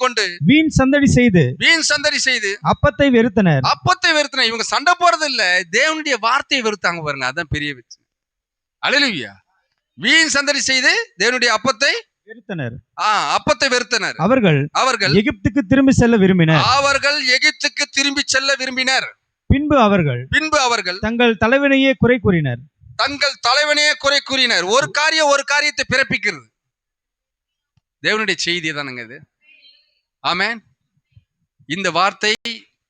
கொண்டு வீண் சந்தடி செய்து அப்பத்தை வெறுத்தனர். இவங்க சண்டை போறது இல்ல, தேவனுடைய வார்த்தையை வெறுத்தாங்க பாருங்க. அதான் பெரிய விஷயம். அல்லேலூயா. வீண் சந்தடி செய்து தேவனுடைய அப்பத்தை வெறுத்தனர். அவர்கள் எகிப்துக்கு திரும்பி செல்ல விரும்பினர். பின்பு அவர்கள் தங்கள் தலைவனையே குறை கூறினர். ஒரு காரியத்தை பிறப்பிக்கிறது தேவனுடைய செய்தி தானுங்க இது. ஆமென். இந்த வார்த்தை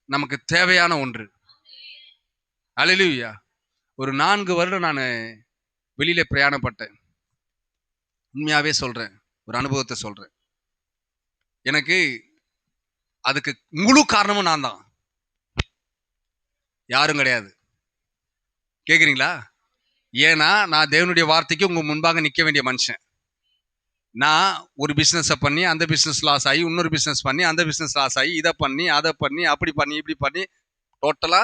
நமக்கு தேவையான ஒன்று. அல்லேலூயா. ஒரு 4 வருடம் நான் வெளியில பிரயாணப்பட்டேன். உண்மையாவே சொல்றேன், ஒரு அனுபவத்தை சொல்றேன். எனக்கு அதுக்கு முழு காரணமும் நான் தான், யாரும் கிடையாது. கேக்குறீங்களா? ஏன்னா நான் தேவனுடைய வார்த்தைக்கு உங்க முன்பாக நிக்க வேண்டிய மனுஷன். நான் ஒரு பிசினஸ் பண்ணி அந்த பிசினஸ் லாஸ் ஆகி, இன்னொரு பிசினஸ் பண்ணி அந்த பிசினஸ் லாஸ் ஆகி, இதை பண்ணி அதை பண்ணி அப்படி பண்ணி இப்படி பண்ணி டோட்டலா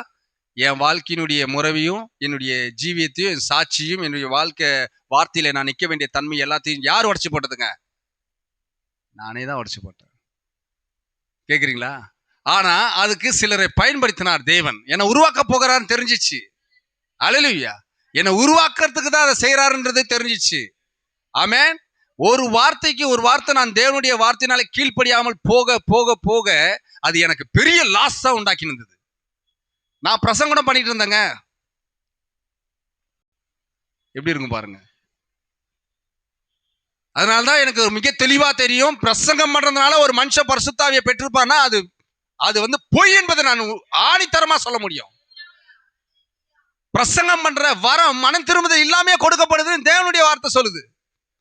என் வாழ்க்கையினுடைய முறவையும் என்னுடைய ஜீவியத்தையும் என் சாட்சியும் என்னுடைய வாழ்க்கை வார்த்தையில நான் நிக்க வேண்டிய தன்மை எல்லாத்தையும் யார் உடைச்சு போட்டதுங்க? நானே தான் உடைச்சு போட்டேன். கேக்குறீங்களா? ஆனா அதுக்கு சிலரை பயன்படுத்தினார் தேவன். என்னை உருவாக்க போகிறான்னு தெரிஞ்சிச்சு. அல்லேலூயா. என்னை உருவாக்குறதுக்கு தான் அதை செய்யறாருன்றது தெரிஞ்சிச்சு. ஆமென். ஒரு வார்த்தை நான் தேவனுடைய வார்த்தையினால கீழ்ப்படியாமல் போக போக போக அது எனக்கு பெரிய லாஸ் தான் உண்டாக்கி இருந்தது. நான் பிரசங்கம் பண்ணிட்டு இருந்தேங்க. எப்படி இருக்கும் பாருங்க. அதனாலதான் எனக்கு ஒரு மிக தெளிவா தெரியும், பிரசங்கம் பண்றதுனால ஒரு மனுஷன் பரிசுத்தாவியை பெற்றிருப்பான்னா அது வந்து பொய் என்பதை நான் ஆணித்தரமா சொல்ல முடியும். பிரசங்கம் பண்ற வரம் மனம் திரும்புதல் இல்லாமே கொடுக்கப்படுதுன்னு தேவனுடைய வார்த்தை சொல்லுது.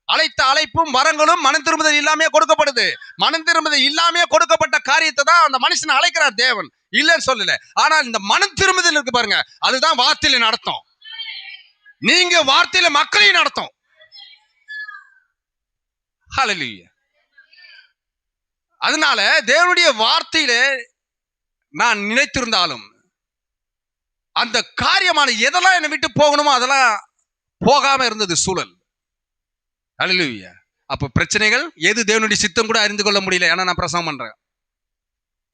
அழைத்த அழைப்பும் வரங்களும் மனம் திரும்புதல் இல்லாமே கொடுக்கப்படுது. மனம் திரும்புதல் இல்லாமே கொடுக்கப்பட்ட காரியத்தை தான் அந்த மனுஷனை அழைக்கிறார் தேவன், இல்லைன்னு சொல்லல. ஆனால் இந்த மனம் திரும்புதல் இருக்கு பாருங்க, அதுதான் வார்த்தையில நடத்தும். நீங்க வார்த்தையில மக்களையும் நடத்தும். ஹல்லேலூயா. அதனால தேவனுடைய வார்த்தையில நான் நினைத்திருந்தாலும் அந்த காரியமான எதெல்லாம் என்னை விட்டு போகணுமோ அதெல்லாம் போகாம இருந்தது சூழல். ஹல்லேலூயா. அப்ப பிரச்சனைகள் எது தேவனுடைய சித்தம் கூட அறிந்து கொள்ள முடியல. ஏன்னா நான் பிரசங்கம் பண்றேன்.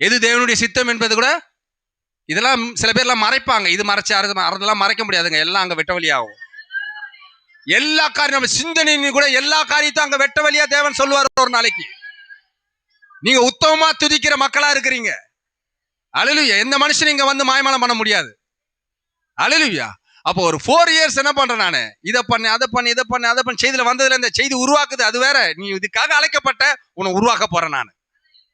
எது தேவனுடைய சித்தம் என்பது கூட இதெல்லாம் சில பேர்லாம் மறைப்பாங்க. இது மறைச்சு அதெல்லாம் மறைக்க முடியாதுங்க. எல்லாம் அங்க வெட்ட வழியாகும். எல்லா காரியம் நம்ம சிந்தனையும் கூட எல்லா காரியத்தையும் அங்க வெட்ட வழியா தேவன் சொல்லுவார் ஒரு நாளைக்கு. நீங்க உத்தமமா துதிக்கிற மக்களா இருக்கிறீங்க. ஹல்லேலூயா. எந்த மனுஷன் இங்க வந்து மாயமாலம் பண்ண முடியாது. ஹல்லேலூயா. அப்போ ஒரு 4 years என்ன பண்றேன் நானு, இதை பண்ணு அதை பண்ணு இதை பண்ணு அதை பண்ணு. செய்தியில வந்ததுல இந்த செய்தி உருவாக்குது, அது வேற. நீ இதுக்காக அழைக்கப்பட்ட உன்னை உருவாக்க போறேன் நான்.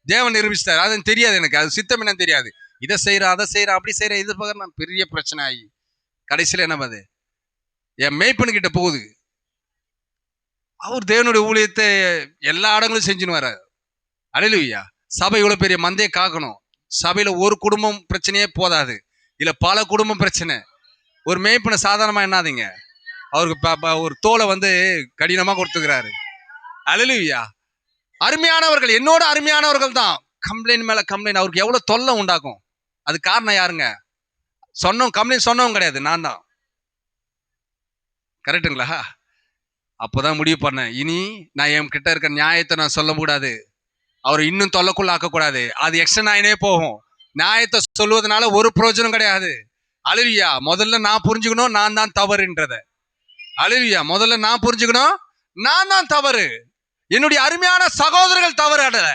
தேவன் நிரூபிச்சிட்டாரு. அது தெரியாது எனக்கு, அது சித்தம் என்னன்னு தெரியாது. இதை செய்யற அதை செய்யற அப்படி செய்யற இது பக்கம் நான் பெரிய பிரச்சனை ஆகி கடைசியில என்ன பண்ணுது, என் மேய்ப்பனுக்கிட்ட போகுது. அவர் தேவனுடைய ஊழியத்தை எல்லா இடங்களும் செஞ்சுன்னு வர்றாரு. ஹல்லேலூயா. சபை இவ்வளவு பெரிய மந்தையை காக்கணும். சபையில ஒரு குடும்பம் பிரச்சனையே போதாது, இல்ல பல குடும்பம் பிரச்சனை. ஒரு மேய்ப்பனை சாதாரணமா என்னாதீங்க, அவருக்கு ஒரு தோலை வந்து கடினமா கொடுத்துக்கிறாரு. ஹல்லேலூயா. அருமையானவர்கள், என்னோட அருமையானவர்கள் தான். கம்ப்ளைண்ட் மேல கம்ப்ளைண்ட், அவருக்கு எவ்வளவு தொல்லை உண்டாக்கும். அது காரணம் யாருங்க? கம்ப்ளைண்ட் சொன்னவங்க கிடையாது, நான் தான். கரெக்டுங்களா? அப்போதான் முடிவு பண்ணேன், இனி நான் என் கிட்ட இருக்க நியாயத்தை நான் சொல்ல கூடாது, அவர் இன்னும் தொல்லைக்குள்ள ஆக்கக்கூடாது. அது எக்ஸ்டன் ஆயினே போகும். நியாயத்தை சொல்வதனால ஒரு பிரயோஜனம் கிடையாது. ஹல்லேலூயா. முதல்ல நான் புரிஞ்சுக்கணும் நான் தான் தவறுன்றத. ஹல்லேலூயா. முதல்ல நான் புரிஞ்சுக்கணும் நான் தான் தவறு, என்னுடைய அருமையான சகோதரர்கள் தவறு அடல.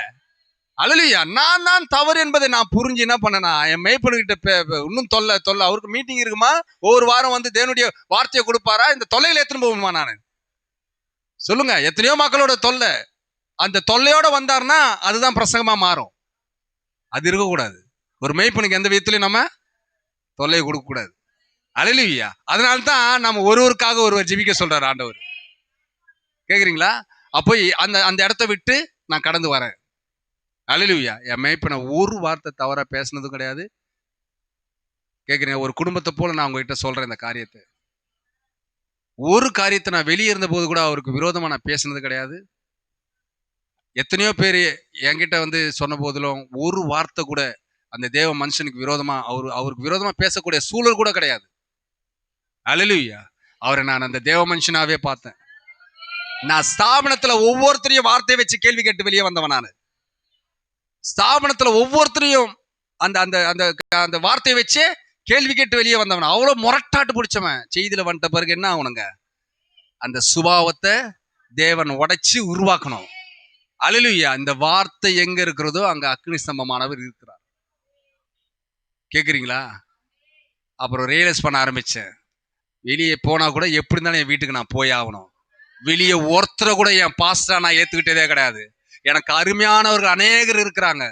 ஹல்லேலூயா. நான் தான் தவறு என்பதை நான் புரிஞ்சு என்ன பண்ணனா, என் மேய்ப்பனுக்கிட்ட இன்னும் தொல்லை அவருக்கு மீட்டிங் இருக்குமா, ஒவ்வொரு வாரம் வந்து தேவனுடைய வார்த்தையை கொடுப்பாரா, இந்த தொல்லையில எத்தனை போகுமா நான் சொல்லுங்க. எத்தனையோ மக்களோட தொல்லை, அந்த தொல்லையோட வந்தாருன்னா அதுதான் பிரசங்கமா மாறும். அது இருக்கக்கூடாது. ஒரு மேய்ப்பனுக்கு எந்த விதத்திலையும் நம்ம தொல்லையை கொடுக்க கூடாது. ஹல்லேலூயா. அதனால்தான் நம்ம ஒருவருக்காக ஒருவர் ஜெபிக்க சொல்றாரு ஆண்டவர். கேக்குறீங்களா? அப்போ அந்த இடத்த விட்டு நான் கடந்து வரேன். ஹல்லேலூயா. என் மேய்ப்பனை ஒரு வார்த்தை தவறா பேசினதும் கிடையாது. கேக்குறீங்க? ஒரு குடும்பத்தை போல நான் உங்ககிட்ட சொல்றேன் இந்த காரியத்தை. ஒரு காரியத்தை நான் வெளியே இருந்த போது கூட அவருக்கு விரோதமா நான் பேசினது கிடையாது. எத்தனையோ பேர் என்கிட்ட வந்து சொன்ன போதிலும் ஒரு வார்த்தை கூட அந்த தேவ மனுஷனுக்கு விரோதமா அவருக்கு விரோதமா பேசக்கூடிய சூழல் கூட கிடையாது. ஹல்லேலூயா. அவரை நான் அந்த தேவ மனுஷனாவே பார்த்தேன். நான் ஸ்தாபனத்துல ஒவ்வொருத்தரையும் வார்த்தையை வச்சு கேள்வி கேட்டு வெளியே வந்தவன். நான் ஸ்தாபனத்துல ஒவ்வொருத்தரையும் அந்த அந்த அந்த அந்த வார்த்தையை வச்சு கேள்வி கேட்டு வெளியே வந்தவன். அவ்வளவு முரட்டாட்டு பிடிச்சவன். செய்தியில வந்துட்ட பிறகு என்ன ஆகணுங்க, அந்த சுபாவத்தை தேவன் உடைச்சு உருவாக்கணும். ஹல்லேலூயா. இந்த வார்த்தை எங்க இருக்கிறதோ அங்க அக்னி ஸ்தம்பமானவர் இருக்கிறார். கேக்குறீங்களா? அப்புறம் ரியலைஸ் பண்ண ஆரம்பிச்சேன், வெளியே போனா கூட எப்படி இருந்தாலும் என் வீட்டுக்கு நான் போய் ஆகணும். வெளியே ஒருத்தரை கூட என் பாஸ்டரா நான் ஏத்துக்கிட்டதே கிடையாது. எனக்கு அருமையானவர்கள் அநேகர் இருக்கிறாங்க.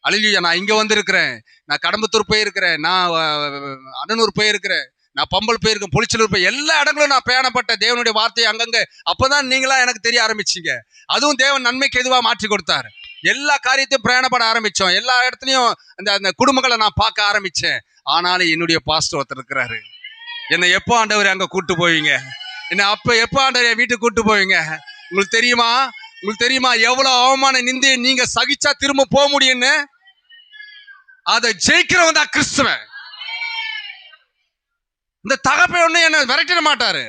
ஹல்லேலூயா. நான் இங்க வந்து இருக்கிறேன், நான் கடம்பத்தூர் போயிருக்கிறேன், நான் அண்ணனூர் போயிருக்கிறேன், நான் பம்பல் போயிருக்கேன், பொலிச்சலூர் போய் எல்லா இடங்களும் நான் பயணப்பட்ட தேவனுடைய வார்த்தையை அங்கங்க. அப்பதான் நீங்களா எனக்கு தெரிய ஆரம்பிச்சீங்க. அதுவும் தேவன் நன்மைக்கு எதுவா மாற்றி கொடுத்தாரு. எல்லா காரியத்தையும் பிரயாணப்பட ஆரம்பிச்சோம். எல்லா இடத்துலயும் அந்த குடும்பங்களை நான் பார்க்க ஆரம்பிச்சேன். ஆனாலும் என்னுடைய பாஸ்டர் ஒருத்தர் இருக்கிறாரு. என்னை எப்போ ஆண்டவர் அங்க கூட்டு போவீங்க, என்ன அப்ப எப்போ ஆண்டவர் என் வீட்டுக்கு கூட்டு போவீங்க? உங்களுக்கு தெரியுமா எவ்வளவு அவமான நிந்தையை நீங்க சகிச்சா திரும்ப போக முடியும்னு? அதை ஜெயிக்கிறவன் தான் கிறிஸ்துவன். இந்த தகப்பன் ஒண்ணு என்ன விரட்டிட மாட்டாரு,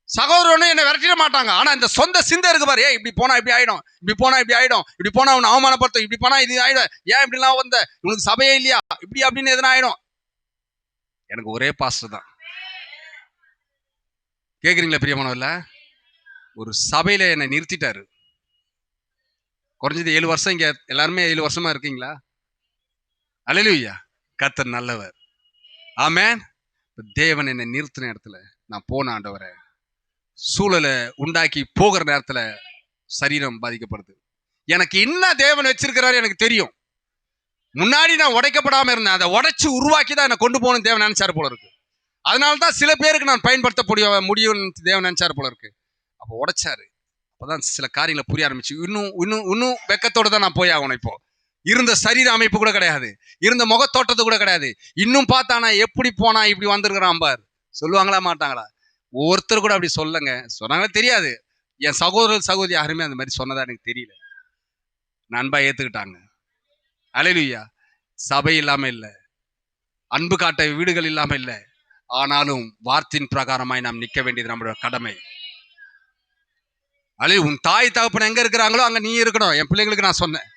சகோதரர் ஒண்ணு என்ன விரட்டிட மாட்டாங்க. ஆனா இந்த சொந்த சிந்தை இருக்கு பாரு, இப்படி போனா இப்படி ஆயிடும், இப்படி போனா இப்படி ஆயிடும், இப்படி போனா உன்னை அவமானப்படுத்தும், இப்படி போனா இது ஆயிடும், ஏன் இப்படிலாம் வந்த, உனக்கு சபையே இல்லையா, இப்படி அப்படின்னு எதுனா ஆயிடும். எனக்கு ஒரே பாஸ்டர் தான். கேக்குறீங்களா பிரியமானவர்ல? ஒரு சபையில என்னை நிறுத்திட்டாரு. குறைஞ்சது 7 வருஷம். இங்க எல்லாருமே 7 வருஷமா இருக்கீங்களா? ஹல்லேலூயா. கர்த்தர் நல்லவர். ஆமென். தேவன் என்னை நிறுத்தின இடத்துல நான் போன ஆண்டவரே சூழலை உண்டாக்கி போகிற நேரத்துல சரீரம் பாதிக்கப்படுது. எனக்கு என்ன தேவன் வச்சிருக்கிறாரு எனக்கு தெரியும். முன்னாடி நான் உடைக்கப்படாம இருந்தேன், அதை உடைச்சு உருவாக்கி தான் என்னை கொண்டு போகணும் தேவன் நினைச்சாரு போல இருக்கு. அதனால்தான் சில பேருக்கு நான் பயன்படுத்த முடியும் தேவன் நினைச்சாரு போல இருக்கு. அப்போ உடைச்சாரு. அப்பதான் சில காரியங்களை புரிய ஆரம்பிச்சு. இன்னும் வெக்கத்தோட தான் நான் போய் ஆகணும். இப்போ இருந்த சரீர அமைப்பு கூட கிடையாது, இருந்த முகத்தோட்டத்து கூட கிடையாது. இன்னும் பார்த்தானா எப்படி போனா இப்படி வந்திருக்கிறான் பார். சொல்லுவாங்களா மாட்டாங்களா? ஒருத்தர் கூட அப்படி சொல்லுங்க சொன்னாங்களே தெரியாது. என் சகோதரி யாருமே அந்த மாதிரி சொன்னதா எனக்கு தெரியல. நண்பா ஏத்துக்கிட்டாங்க. அல்லேலூயா. சபை இல்லாம இல்ல, அன்பு காட்ட வீடுகள் இல்லாம இல்ல, ஆனாலும் வார்த்தையின் பிரகாரமாய் நாம் நிற்க வேண்டியது நம்மளோட கடமை. உன் தாய் தகப்பன் எங்க இருக்கிறாங்களோ அங்க நீ இருக்கணும். என் பிள்ளைங்களுக்கு நான் சொன்னேன்,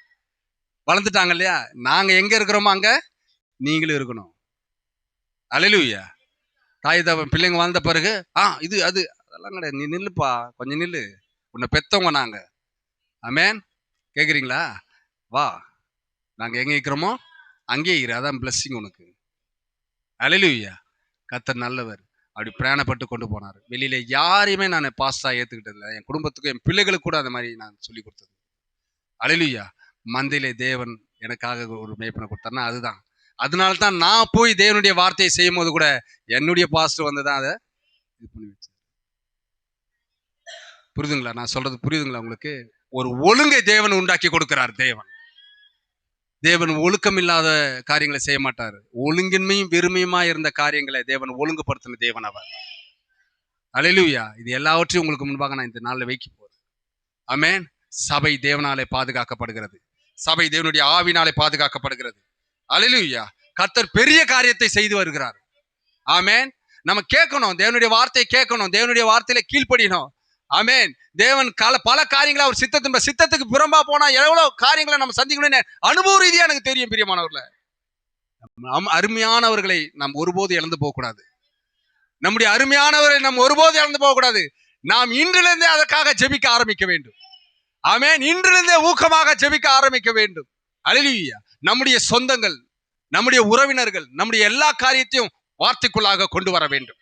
வளர்ந்துட்டாங்க இல்லையா, நாங்க எங்க இருக்கிறோமோ அங்க நீங்களும் இருக்கணும். அல்லேலூயா. தாய் தகப்பன் பிள்ளைங்க வாழ்ந்த பிறகு இது அது அதெல்லாம் கிடையாது. நீ நில்லுப்பா, கொஞ்சம் நில்லு, உன்னை பெத்தவங்க நாங்க. ஆமென். கேக்குறீங்களா? வா, நாங்க எங்க இருக்கிறோமோ அங்கே இரு, அதான் பிளஸ்ஸிங் உனக்கு. அல்லேலூயா. கர்த்தர் நல்லவர். அப்படி பிரயாணப்பட்டு கொண்டு போனார். வெளியில யாரையுமே நான் பாஸ்டா ஏத்துக்கிட்டது இல்லை. என் குடும்பத்துக்கும் என் பிள்ளைகளுக்கு கூட அந்த மாதிரி நான் சொல்லி கொடுத்தது. அல்லேலூயா. மந்தையிலே தேவன் எனக்காக ஒரு மேய்ப்பனை கொடுத்தாருன்னா அதுதான். அதனால தான் நான் போய் தேவனுடைய வார்த்தையை செய்யும் போது கூட என்னுடைய பாஸ்டர் வந்துதான் அதை இது பண்ணி வச்சார். புரியுதுங்களா? நான் சொல்றது புரியுதுங்களா உங்களுக்கு? ஒரு ஒழுங்கை தேவன் உண்டாக்கி கொடுக்கிறார். தேவன் ஒழுக்கம் இல்லாத காரியங்களை செய்ய மாட்டார். ஒழுங்கின்மையும் வெறுமையுமா இருந்த காரியங்களை தேவன் ஒழுங்குபடுத்தின தேவன் அவர். அல்லேலூயா. இது எல்லாவற்றையும் உங்களுக்கு முன்பாக நான் இந்த நாளில் வைக்க போறேன். ஆமென். சபை தேவனாலே பாதுகாக்கப்படுகிறது. சபை தேவனுடைய ஆவினாலே பாதுகாக்கப்படுகிறது. அல்லேலூயா. கர்த்தர் பெரிய காரியத்தை செய்து வருகிறார். ஆமென். நம்ம கேட்கணும், தேவனுடைய வார்த்தையை கேட்கணும், தேவனுடைய வார்த்தையில கீழ்ப்படியணும். ஆமென். தேவன் பல காரியங்களை அவர் சித்தத்துக்கு புறம்பா போனா எவ்வளவு காரியங்களை நம்ம சந்திக்கணும்னு அனுபவ ரீதியா எனக்கு தெரியும். பிரியமானவர்கள, அருமையானவர்களை நாம் ஒருபோது இழந்து போக கூடாது. நம்முடைய அருமையானவரை நாம் ஒருபோது இழந்து போக கூடாது. நாம் இன்றிலிருந்தே அதற்காக ஜெபிக்க ஆரம்பிக்க வேண்டும். ஆமென். இன்றிலிருந்தே ஊக்கமாக ஜெபிக்க ஆரம்பிக்க வேண்டும். அல்லேலூயா. நம்முடைய சொந்தங்கள், நம்முடைய உறவினர்கள், நம்முடைய எல்லா காரியத்தையும் வார்த்தைக்குள்ளாக கொண்டு வர வேண்டும்.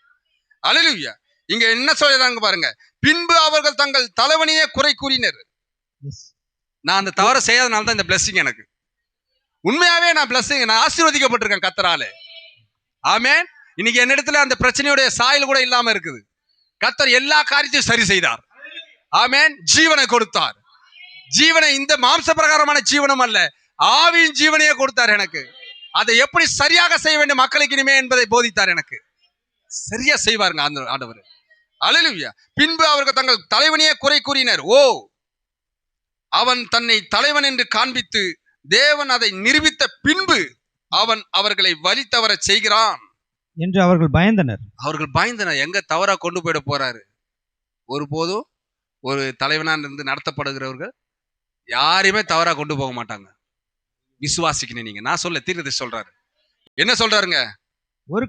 அல்லேலூயா. இங்க என்ன சொல்றாங்க பாருங்க. பின்பு அவர்கள் தங்கள் தலைவனையே குறை கூறினர். நான் அந்த தவறை செய்யாதனால தான் இந்த பிளஸிங் எனக்கு. உண்மையாவே நான் பிளஸிங், நான் ஆசீர்வதிக்கப்பட்டிருக்கேன் கர்த்தராலே. ஆமென். இன்னைக்கு என்னிடத்துல அந்த பிரச்சனையுடைய சாயல் கூட இல்லாம இருக்குது. கர்த்தர் எல்லா காரியத்தையும் சரி செய்தார். ஆமென். ஜீவனை கொடுத்தார். ஜீவனை இந்த மாம்ச பிரகாரமான ஜீவனம் அல்ல, ஆவியின் ஜீவனையே கொடுத்தார் எனக்கு. அதை எப்படி சரியாக செய்ய வேண்டும் மக்களுக்கு இனிமே என்பதை போதித்தார் எனக்கு. சரியா செய்வாருங்க அந்த ஆண்டவர். அல்லேலூயா. பின்பு அவர்கள் தங்கள் தலைவனையே குறை கூறினர். அவன் தன்னை தலைவன் என்று காண்பித்து தேவன் அதை நிரூபித்த பின்பு அவன் அவர்களை வழி தவற செய்கிறான் என்று அவர்கள் பயந்தனர். எங்க தவறா கொண்டு போயிட போறாரு? ஒருபோதும் ஒரு தலைவனா இருந்து நடத்தப்படுகிறவர்கள் யாரையுமே தவறா கொண்டு போக மாட்டாங்க. விசுவாசிக்கணும் நீங்க. நான் சொல்ல தீர்க்கதை சொல்றாரு. என்ன சொல்றாருங்க? ஒரு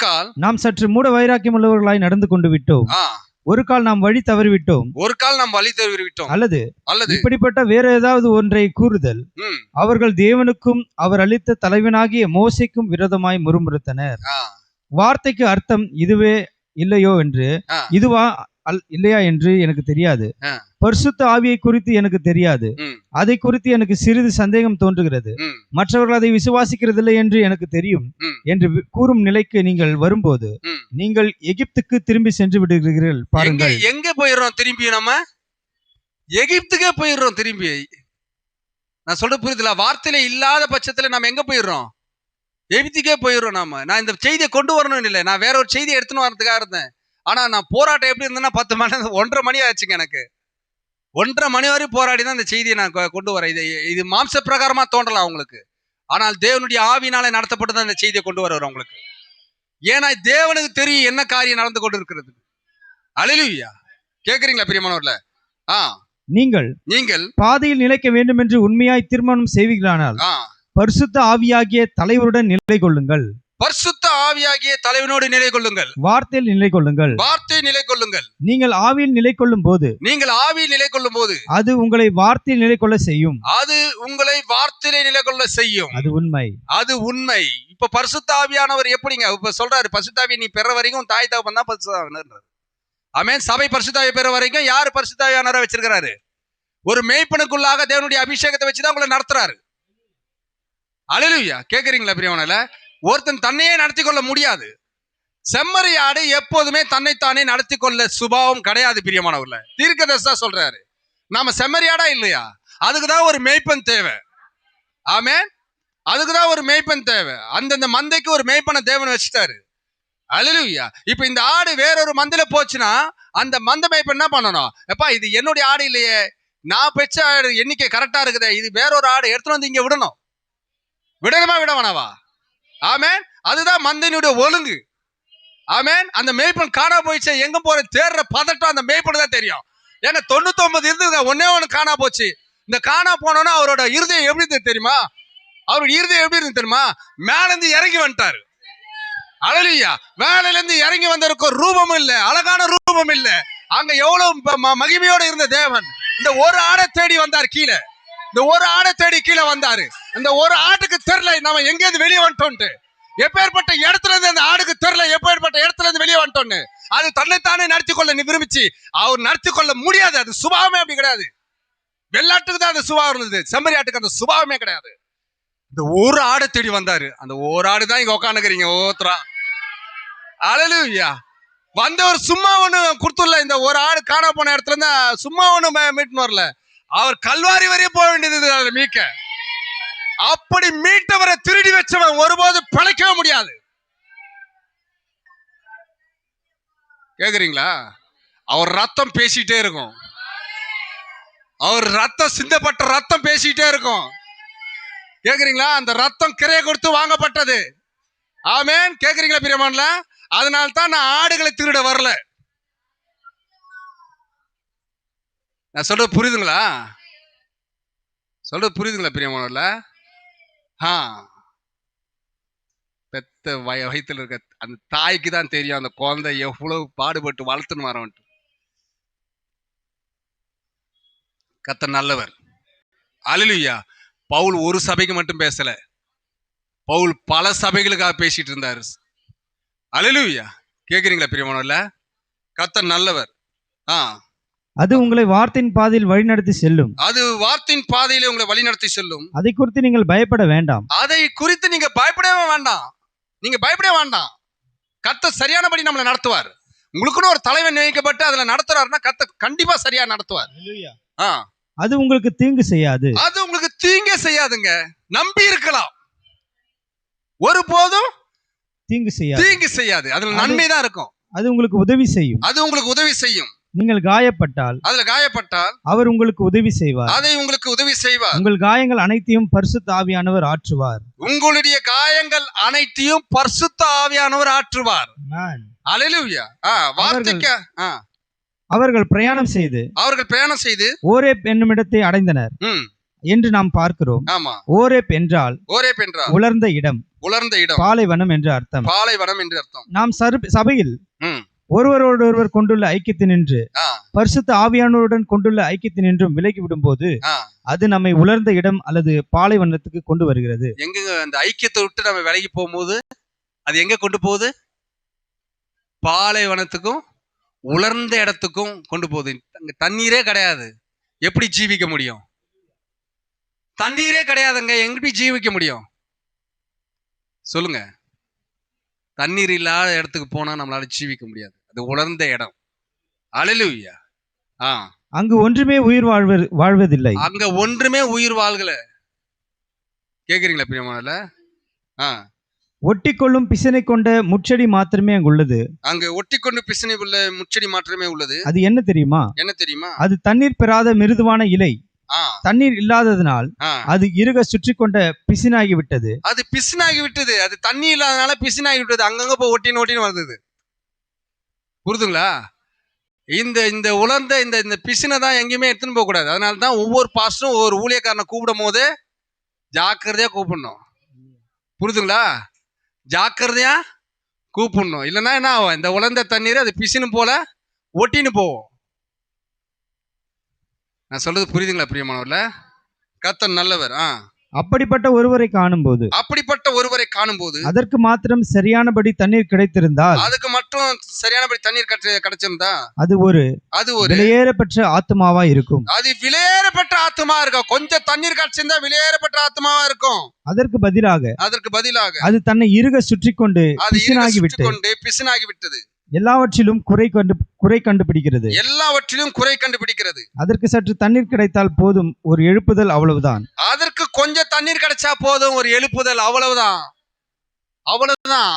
கால் நாம் சற்று மூட வைராக்கியம் உள்ளவர்களாய் நடந்து கொண்டு விட்டோம். ஒரு கால் நாம் வழி தவறிவிட்டோம். அல்லது இப்படிப்பட்ட வேற ஏதாவது ஒன்றை கூறுதல். அவர்கள் தேவனுக்கும் அவர் அளித்த தலைவனாகிய மோசேக்கும் விரோதமாய் முறுமுறுத்தனர். வார்த்தைக்கு அர்த்தம் இதுவே இல்லையோ என்று, இதுவா இல்லையா என்று எனக்கு தெரியாது. பரிசுத்த ஆவியை குறித்து எனக்கு தெரியாது. அதை குறித்து எனக்கு சிறிது சந்தேகம் தோன்றுகிறது. மற்றவர்கள் அதை விசுவாசிக்கிறதில்லை என்று எனக்கு தெரியும் என்று கூறும் நிலைக்கு நீங்கள் வரும்போது நீங்கள் எகிப்துக்கு திரும்பி சென்று விடுகிறீர்கள். பாருங்கள், எங்க போயிடுறோம் திரும்பி? நம்ம எகிப்துக்கே போயிடுறோம் திரும்பி. நான் சொல்ற புரியுதுல? வார்த்தையில இல்லாத பட்சத்துல நம்ம எங்க போயிடுறோம்? எகிப்துக்கே போயிடுறோம் நாம. நான் இந்த செய்தியை கொண்டு வரணும்னு இல்லை, நான் வேற ஒரு செய்தியை எடுத்துன்னு வரதுக்காக இருந்தேன். ஆனா நான் போராட்டம் எப்படி இருந்தேன்னா 10 மணி 1:30 மணி ஆச்சுங்க. எனக்கு 1:30 மணி வரை போராடி தான் இந்த செய்தியை நான் கொண்டு வரேன். இது மாம்ச பிரகாரமா தோன்றலாம் அவங்களுக்கு, ஆனால் தேவனுடைய ஆவியினாலே நடத்தப்பட்டு தான் இந்த செய்தியை கொண்டு வர உங்களுக்கு. ஏன்னா தேவனுக்கு தெரியும் என்ன காரியம் நடந்து கொண்டு இருக்கிறது. அல்லேலூயா. கேக்குறீங்களா பிரியமானவர்களே? நீங்கள் பாதையில் நிலைக்க வேண்டும் என்று உண்மையாய் தீர்மானம் செய்வீர்களானால் பரிசுத்த ஆவியாகிய தலைவருடன் நிலை கொள்ளுங்கள். பரிசுத்த ஆவியாகிய தலைவனோடு நிலை கொள்ளுங்கள். வார்த்தையில் நிலை கொள்ளுங்கள். நீங்கள் ஆவியில் நிலை கொள்ளும் போது அது உங்களை வார்த்தையில் நிலை கொள்ள செய்யும். அது உண்மை. இப்ப பரிசுத்த ஆவியானவர் எப்படிங்க இப்ப சொல்றாரு? பரிசுத்த ஆவியை நீ பெற வரைக்கும் தாய் தகப்பன் தான் பரிசுத்த ஆவியானவர். ஆமென். சபை பரிசுத்த ஆவியை பெற வரைக்கும் யாரு பரிசுத்த ஆவியானவரை வச்சிருக்கிறாரு? ஒரு மேய்ப்பனுக்குள்ளாக தேவனுடைய அபிஷேகத்தை வச்சுதான் உங்களை நடத்துறாரு. அல்லேலூயா. கேக்குறீங்களா பிரியமானவர்களே? ஒருத்தன் தன்னையே நடத்தி கொள்ள முடியாது. செம்மறி ஆடு எப்போதுமே தன்னைத்தானே நடத்தி கொள்ள சுபாவம் கிடையாது பிரியமானவர்களே. தீர்க்கதரிசி சொல்றாரு, நாம செம்மறி ஆடா இல்லையா? அதுக்குதான் ஒரு மேய்ப்பன் தேவை. ஆமென். அதுக்குதான் ஒரு மேய்ப்பன் தேவை. அந்தந்த மந்தைக்கு ஒரு மேய்ப்பனை தேவன் வச்சுட்டாரு. அல்லேலூயா. இப்ப இந்த ஆடு வேறொரு மந்தையில போச்சுன்னா அந்த மந்த மேய்ப்பன் என்ன பண்ணணும்? எப்பா இது என்னுடைய ஆடு இல்லையே, நான் பெற்ற ஆடு எண்ணிக்கை கரெக்டா இருக்குதே, இது வேறொரு ஆடு எடுத்துட்டு வந்து இங்க விடணும். விடணுமா விட வேணாவா? ஆமென். அதுதான் மந்தையினுடைய ஒழுங்கு. ஆமென். அந்த மேய்ப்பன் காணா போயிடுச்சு, எங்க போற தேடுற பதட்டம் அந்த மேய்ப்பனு தான் தெரியும். ஏன்னா 99 இருந்ததுங்க, ஒன்னே ஒண்ணு காணா போச்சு. இந்த காணா போனோன்னா அவரோட இருதயம் எப்படி இருந்து தெரியுமா? அவரோட இருதயம் எப்படி இருந்து தெரியுமா? மேல இருந்து இறங்கி வந்துட்டாரு. அல்லேலூயா. மேலையில இருந்து இறங்கி வந்தவருக்கு ரூபமும் இல்ல, அழகான ரூபம் இல்ல. அங்க எவ்வளவு மகிமையோட இருந்த தேவன் இந்த ஒரு ஆடை தேடி வந்தார் கீழே. இந்த ஒரு ஆடை தேடி கீழே வந்தாரு. இந்த ஒரு ஆட்டுக்கு தெரியல நம்ம எங்க இருந்து வெளியே வந்துட்டோம்ட்டு. எப்பேற்பட்ட இடத்துல இருந்து அந்த ஆடுக்கு தெரியல எப்பேற்பட்ட இடத்துல இருந்து வெளியே வந்துட்டோன்னு. அது தன்னைத்தானே நடத்தி கொள்ள விரும்பிச்சு. அவர் நடத்தி கொள்ள முடியாது. அது சுபாவமே அப்படி கிடையாது. வெள்ளாட்டுக்கு தான் அந்த சுபாவம் இருந்தது, செம்மறி ஆட்டுக்கு அந்த சுபாவமே கிடையாது. இந்த ஒரு ஆடை தேடி வந்தாரு. அந்த ஒரு ஆடு தான் இங்க உட்காந்துக்கிறீங்க ஓத்துறா. அல்லேலூயா. வந்தவர் சும்மா ஒண்ணு கொடுத்துடல. இந்த ஒரு ஆடு காணா போன இடத்துல இருந்து சும்மா ஒண்ணு மீட்னு வரல. அவர் கல்வாரி வரையும் போக வேண்டியது மீட்க. அப்படி மீட்டவரை திருடி வச்சவன் ஒருபோது பிழைக்கவே முடியாது. கேக்குறீங்களா? அவர் ரத்தம் பேசிட்டே இருக்கும். அவர் ரத்தம் சிந்தப்பட்ட ரத்தம் பேசிட்டே இருக்கும். கேக்குறீங்களா? அந்த ரத்தம் கிரைய கொடுத்து வாங்கப்பட்டது. ஆமென். கேக்குறீங்களா பிரியமானல? அதனால தான் நான் ஆடுகளை திருட வரல. நான் சொல்றது புரியுதுங்களா? சொல்றது புரியுதுங்களா பிரியமானல? பெத்த வயிற்றுல இருக்க அந்த தாய்க்கு தான் தெரியும் அந்த குழந்தை எவ்வளவு பாடுபட்டு வளர்த்துன்னு வரவன்ட்டு. கர்த்தர் நல்லவர். அல்லேலூயா. பவுல் ஒரு சபைக்கு மட்டும் பேசல, பவுல் பல சபைகளுக்காக பேசிட்டு இருந்தாரு. அல்லேலூயா. கேக்குறீங்களா பிரியமானவர்களே? கர்த்தர் நல்லவர். அது உங்களை வார்த்தையின் பாதையில் வழிநடத்தி செல்லும். அது வார்த்தையின் பாதையிலே உங்களை வழிநடத்தி செல்லும். அதை குறித்து நீங்கள் பயப்பட வேண்டாம். அதை குறித்து நீங்க பயப்படவே வேண்டாம். நீங்க பயப்படவே வேண்டாம். கர்த்தர் சரியானபடி நம்மளை நடத்துவார். உங்களுக்குன்னு ஒரு தலைவன் நியமிக்கப்பட்டு அதுல நடத்துறாருன்னா கர்த்தர் கண்டிப்பா சரியா நடத்துவார். அது உங்களுக்கு தீங்கு செய்யாது. அது உங்களுக்கு தீங்கே செய்யாதுங்க. நம்பி இருக்கலாம். ஒருபோதும் தீங்கு செய்யாது. தீங்கு செய்யாது. அதுல நன்மை தான் இருக்கும். அது உங்களுக்கு உதவி செய்யும். அது உங்களுக்கு உதவி செய்யும். நீங்கள் காயப்பட்டால் அவர் உங்களுக்கு உதவி செய்வார். அதை உங்களுக்கு உதவி செய்வார். உங்கள் காயங்கள் அனைத்தையும் பரிசுத்த ஆவியானவர் ஆற்றுவார். உங்களுடைய காயங்கள் அனைத்தையும் பரிசுத்த ஆவியானவர் ஆற்றுவார். அல்லேலூயா. வார்த்தைக்கு அவர்கள் பிரயாணம் செய்து ஓரேப் என்னும் இடத்தை அடைந்தனர் என்று நாம் பார்க்கிறோம். ஓரேப் என்றால் உலர்ந்த இடம், பாலைவனம் என்று அர்த்தம். நாம் சபையில் ஒருவரோடொருவர் கொண்டுள்ள ஐக்கியத்தினின்று பரிசுத்த ஆவியானவருடன் கொண்டுள்ள ஐக்கியத்தினின்றும் விலகி விடும் போது அது நம்மை உலர்ந்த இடம் அல்லது பாலைவனத்துக்கு கொண்டு வருகிறது. எங்க அந்த ஐக்கியத்தை விட்டு நம்ம விலகி போகும்போது அது எங்க கொண்டு போகுது? பாலைவனத்துக்கும் உலர்ந்த இடத்துக்கும் கொண்டு போகுது. தண்ணீரே கிடையாது, எப்படி ஜீவிக்க முடியும்? தண்ணீரே கிடையாதுங்க, எப்படி ஜீவிக்க முடியும் சொல்லுங்க? தண்ணீர் இல்லாத இடத்துக்கு போனா நம்மளால ஜீவிக்க முடியாது. அது உலர்ந்த இடம். அல்லேலூயா. அங்கு ஒன்றுமே உயிர் வாழ்வதில்லை. அங்க ஒன்றுமே உயிர் வாழ்கல. கேக்குறீங்களா பிரியமானல? ஒட்டிக்கொள்ளும் பிசினை கொண்ட முச்செடி மாத்திரமே அங்கு உள்ளது. அங்க ஒட்டிக்கொண்டு பிசினை உள்ள முச்செடி மாத்திரமே உள்ளது. அது என்ன தெரியுமா? அது தண்ணீர் பெறாத மிருதுவான இலை. தண்ணீர் இல்லாததனால் அது இறுக சுற்றி கொண்ட பிசினாகி விட்டது. அது பிசினாகி விட்டது. அது தண்ணி இல்லாதனால பிசினாகி விட்டது. அங்கங்க போய் ஒட்டின்னு வந்தது. புரிதுங்களா? இந்த உலர்ந்த இந்த பிசினை தான் எங்கேயுமே எடுத்துன்னு போக கூடாது. அதனால தான் ஒவ்வொரு பாஸ்டரும் ஒவ்வொரு ஊழியக்காரனை கூப்பிடும் போது ஜாக்கிரதையா கூப்பிடணும். புரிதுங்களா? ஜாக்கிரதையா கூப்பிடணும். இல்லைன்னா என்ன ஆகும்? இந்த உலர்ந்த தண்ணீர் அது பிசினு போல ஒட்டின்னு போவோம். நான் சொல்றது புரியுதுங்களா பிரியமானவர்களே? கர்த்தர் நல்லவர். அப்படிப்பட்ட ஒருவரை காணும்போது அதற்கு மாத்திரம் சரியானபடி தண்ணீர் கிடைத்திருந்தால் மட்டும் சரியானபடி தண்ணீர் கிடைச்சிருந்தா அது ஒரு விலையேறப்பட்ட ஆத்மாவா இருக்கும். அது விலையேறப்பட்ட ஆத்மா இருக்கும். கொஞ்சம் தண்ணீர் கிடைச்சிருந்தா விலையேறப்பட்ட ஆத்மாவா இருக்கும். அதற்கு பதிலாக அது தன்னை இறுக சுற்றி கொண்டு பிசினாகி விட்டது. எல்லாவற்றிலும் குறை கண்டுபிடிக்கிறது. அதற்கு சற்று தண்ணீர் கிடைத்தால் போதும், ஒரு எழுப்புதல், அவ்வளவுதான். அதற்கு கொஞ்சம் தண்ணீர் கிடைச்சா போதும், ஒரு எழுப்புதல், அவ்வளவுதான்.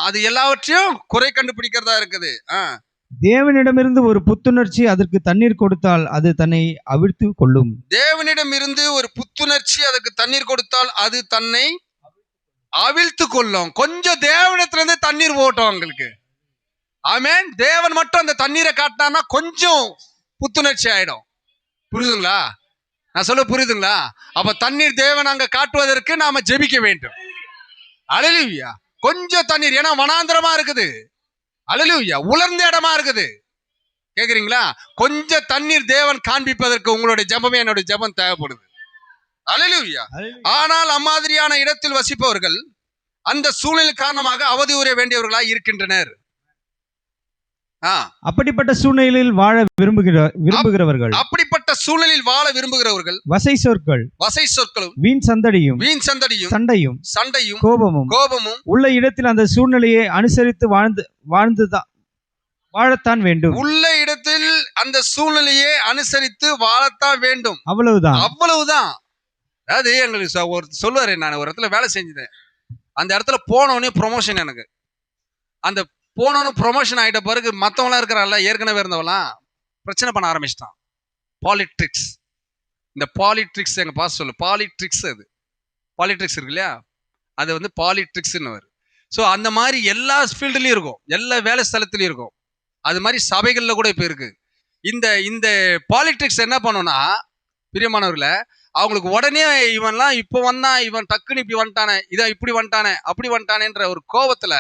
அது எல்லாவற்றையும் குறை கண்டுபிடிக்கிறதா இருக்குது. தேவனிடமிருந்து ஒரு புத்துணர்ச்சி அதற்கு தண்ணீர் கொடுத்தால் அது தன்னை அவிழ்த்து கொள்ளும். தேவனிடமிருந்து ஒரு புத்துணர்ச்சி அதற்கு தண்ணீர் கொடுத்தால் அது தன்னை அவிழ்த்து கொள்ளும். கொஞ்சம் தேவனிடத்திலிருந்து தண்ணீர் போட்டோம் உங்களுக்கு. ஆமென். தேவன் மட்டும் அந்த தண்ணீரை காட்டினா கொஞ்சம் புத்துணர்ச்சி ஆயிடும். புரியுதுங்களா? நான் சொல்ல புரியுதுங்களா? அப்ப தண்ணீர் தேவன் அங்க காட்டுவதற்கு நாம ஜெபிக்க வேண்டும். அல்லேலூயா. கொஞ்சம் தண்ணீர், ஏன்னா வனாந்திரமா இருக்குது. அல்லேலூயா. உலர்ந்த இடமா இருக்குது. கேக்குறீங்களா? கொஞ்சம் தண்ணீர் தேவன் காண்பிப்பதற்கு உங்களுடைய ஜெபமே என்னுடைய ஜெபம் தேவைப்படுது. அல்லேலூயா. ஆனால் அம்மாதிரியான இடத்தில் வசிப்பவர்கள் அந்த சூழ்நிலை காரணமாக அவதியுற வேண்டியவர்களாய் இருக்கின்றனர். அப்படிப்பட்ட சூழ்நிலையில் வாழ விரும்புகிறவர்கள் வசை சொற்களும் வீண் சண்டையும் கோபமும் உள்ள இடத்தில் அந்த சூழ்நிலையை அனுசரித்து வாழத்தான் வேண்டும். உள்ள இடத்தில் அந்த சூழ்நிலையை அனுசரித்து வாழத்தான் வேண்டும். அவ்வளவுதான். அதாவது எங்களுக்கு ஒரு சொல்லுவாரு, நான் ஒரு இடத்துல வேலை செஞ்சேன். அந்த இடத்துல போனோடனே ப்ரொமோஷன். எனக்கு அந்த போனோன்னு ப்ரொமோஷன் ஆகிட்ட பிறகு மற்றவங்களாம் இருக்கிறாள்ல, ஏற்கனவே இருந்தவங்களாம் பிரச்சனை பண்ண ஆரம்பிச்சிட்டான். பாலிட்ரிக்ஸ். இந்த பாலிட்ரிக்ஸ் எங்க பாஸ் சொல்லு. பாலிட்ரிக்ஸ் இருக்கு இல்லையா, அது வந்து பாலிட்ரிக்ஸ்ன்னு வரும். ஸோ அந்த மாதிரி எல்லா ஃபீல்டுலையும் இருக்கும், எல்லா வேலை ஸ்தலத்துலையும் இருக்கும். அது மாதிரி சபைகளில் கூட இப்போ இருக்கு. இந்த பாலிட்ரிக்ஸ் என்ன பண்ணோம்னா, பிரியமானவர்களே, அவங்களுக்கு உடனே இவன்லாம் இப்போ வந்தான், இவன் டக்குன்னு இப்படி வந்துட்டானே, இதான் இப்படி வந்துட்டானே, அப்படி வந்துட்டானேன்ற ஒரு கோபத்துல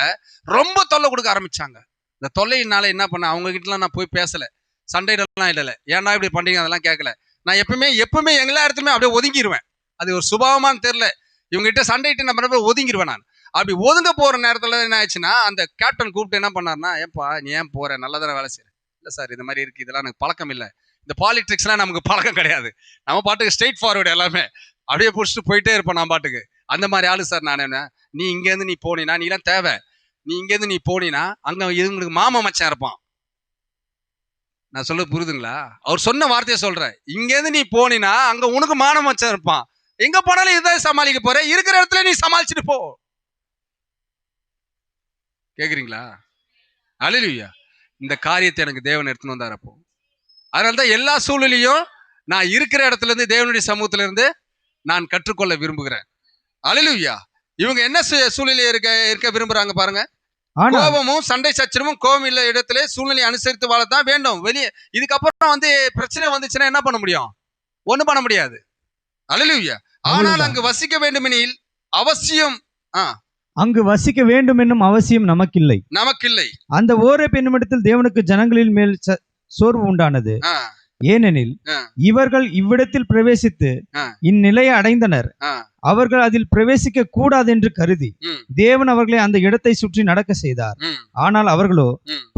ரொம்ப தொல்லை கொடுக்க ஆரம்பிச்சாங்க. இந்த தொல்லையினால என்ன பண்ண, அவங்க கிட்டலாம் நான் போய் பேசல, சண்டைலாம் இல்லை, ஏன்னா இப்படி பண்றீங்க அதெல்லாம் கேட்கல. நான் எப்பவுமே எல்லா இடத்துலையுமே அப்படியே ஒதுங்கிடுவேன். அது ஒரு சுபாவமானு தெரியல, இவங்ககிட்ட சண்டையிட்டு நம்ம போய் ஒதுங்கிடுவேன். நான் அப்படி ஒதுங்க போற நேரத்துல என்ன ஆச்சுன்னா, அந்த கேப்டன் கூப்பிட்டு என்ன பண்ணாருன்னா, ஏப்பா நீ ஏன் போற, நல்லதான வேலை செய்யற. இல்லை சார், இந்த மாதிரி இருக்கு, இதெல்லாம் எனக்கு பழக்கம் இல்லை. இந்த பாலிட்ரிக்ஸ்லாம் நமக்கு பழக்கம் கிடையாது. நம்ம பாட்டுக்கு ஸ்ட்ரெயிட் ஃபார்வர்டு, எல்லாமே அப்படியே பிடிச்சிட்டு போயிட்டே இருப்போம் நான் பாட்டுக்கு. அந்த மாதிரி ஆளு சார் நான். என்ன, நீ இங்கேருந்து நீ போனீனா, நீலாம் தேவை, நீ இங்கேருந்து நீ போனீனா அங்க இவங்களுக்கு மாமா மச்சான் இருப்பான். நான் சொல்ல புரியுதுங்களா? அவர் சொன்ன வார்த்தையை சொல்றேன். இங்கேருந்து நீ போனீனா அங்க உனக்கு மாமா மச்சான் இருப்பான். எங்க போனாலும் இதுதான் சமாளிக்க போற, இருக்கிற இடத்துல நீ சமாளிச்சுட்டு போ. கேக்குறீங்களா? அல்லேலூயா. இந்த காரியத்தை எனக்கு தேவன் எடுத்துன்னு வந்தார். அப்போ அதனால்தான் எல்லா சூழ்நிலையும் நான் இருக்கிற இடத்துல இருந்து, தேவனுடைய சமூகத்துல இருந்து நான் கற்றுக்கொள்ள விரும்புகிறேன். அல்லேலூயா. இவங்க என்ன சூழ்நிலையை இருக்க விரும்புறாங்க பாருங்க. கோபமும் சண்டை சச்சரவும் கோபம் இல்ல இடத்துல சூழ்நிலையை அனுசரித்து வாழத்தான் வேண்டும். வெளியே இதுக்கப்புறம் வந்து பிரச்சனை வந்துச்சுன்னா என்ன பண்ண முடியும்? ஒண்ணும் பண்ண முடியாது. அல்லேலூயா. ஆனால் அங்கு வசிக்க வேண்டுமெனில் அவசியம், அங்கு வசிக்க வேண்டும் என்னும் அவசியம் நமக்கில்லை. அந்த ஓரே பெண்ணிடத்தில் தேவனுக்கு ஜனங்களின் மேல் சோர்வு உண்டானது. ஏனெனில் இவர்கள் இவ்விடத்தில் பிரவேசித்து இந்நிலையை அடைந்தனர். அவர்கள் அதில் பிரவேசிக்க கூடாது என்று கருதி தேவன் அவர்களை அந்த இடத்தை சுற்றி நடக்க செய்தார். ஆனால் அவர்களோ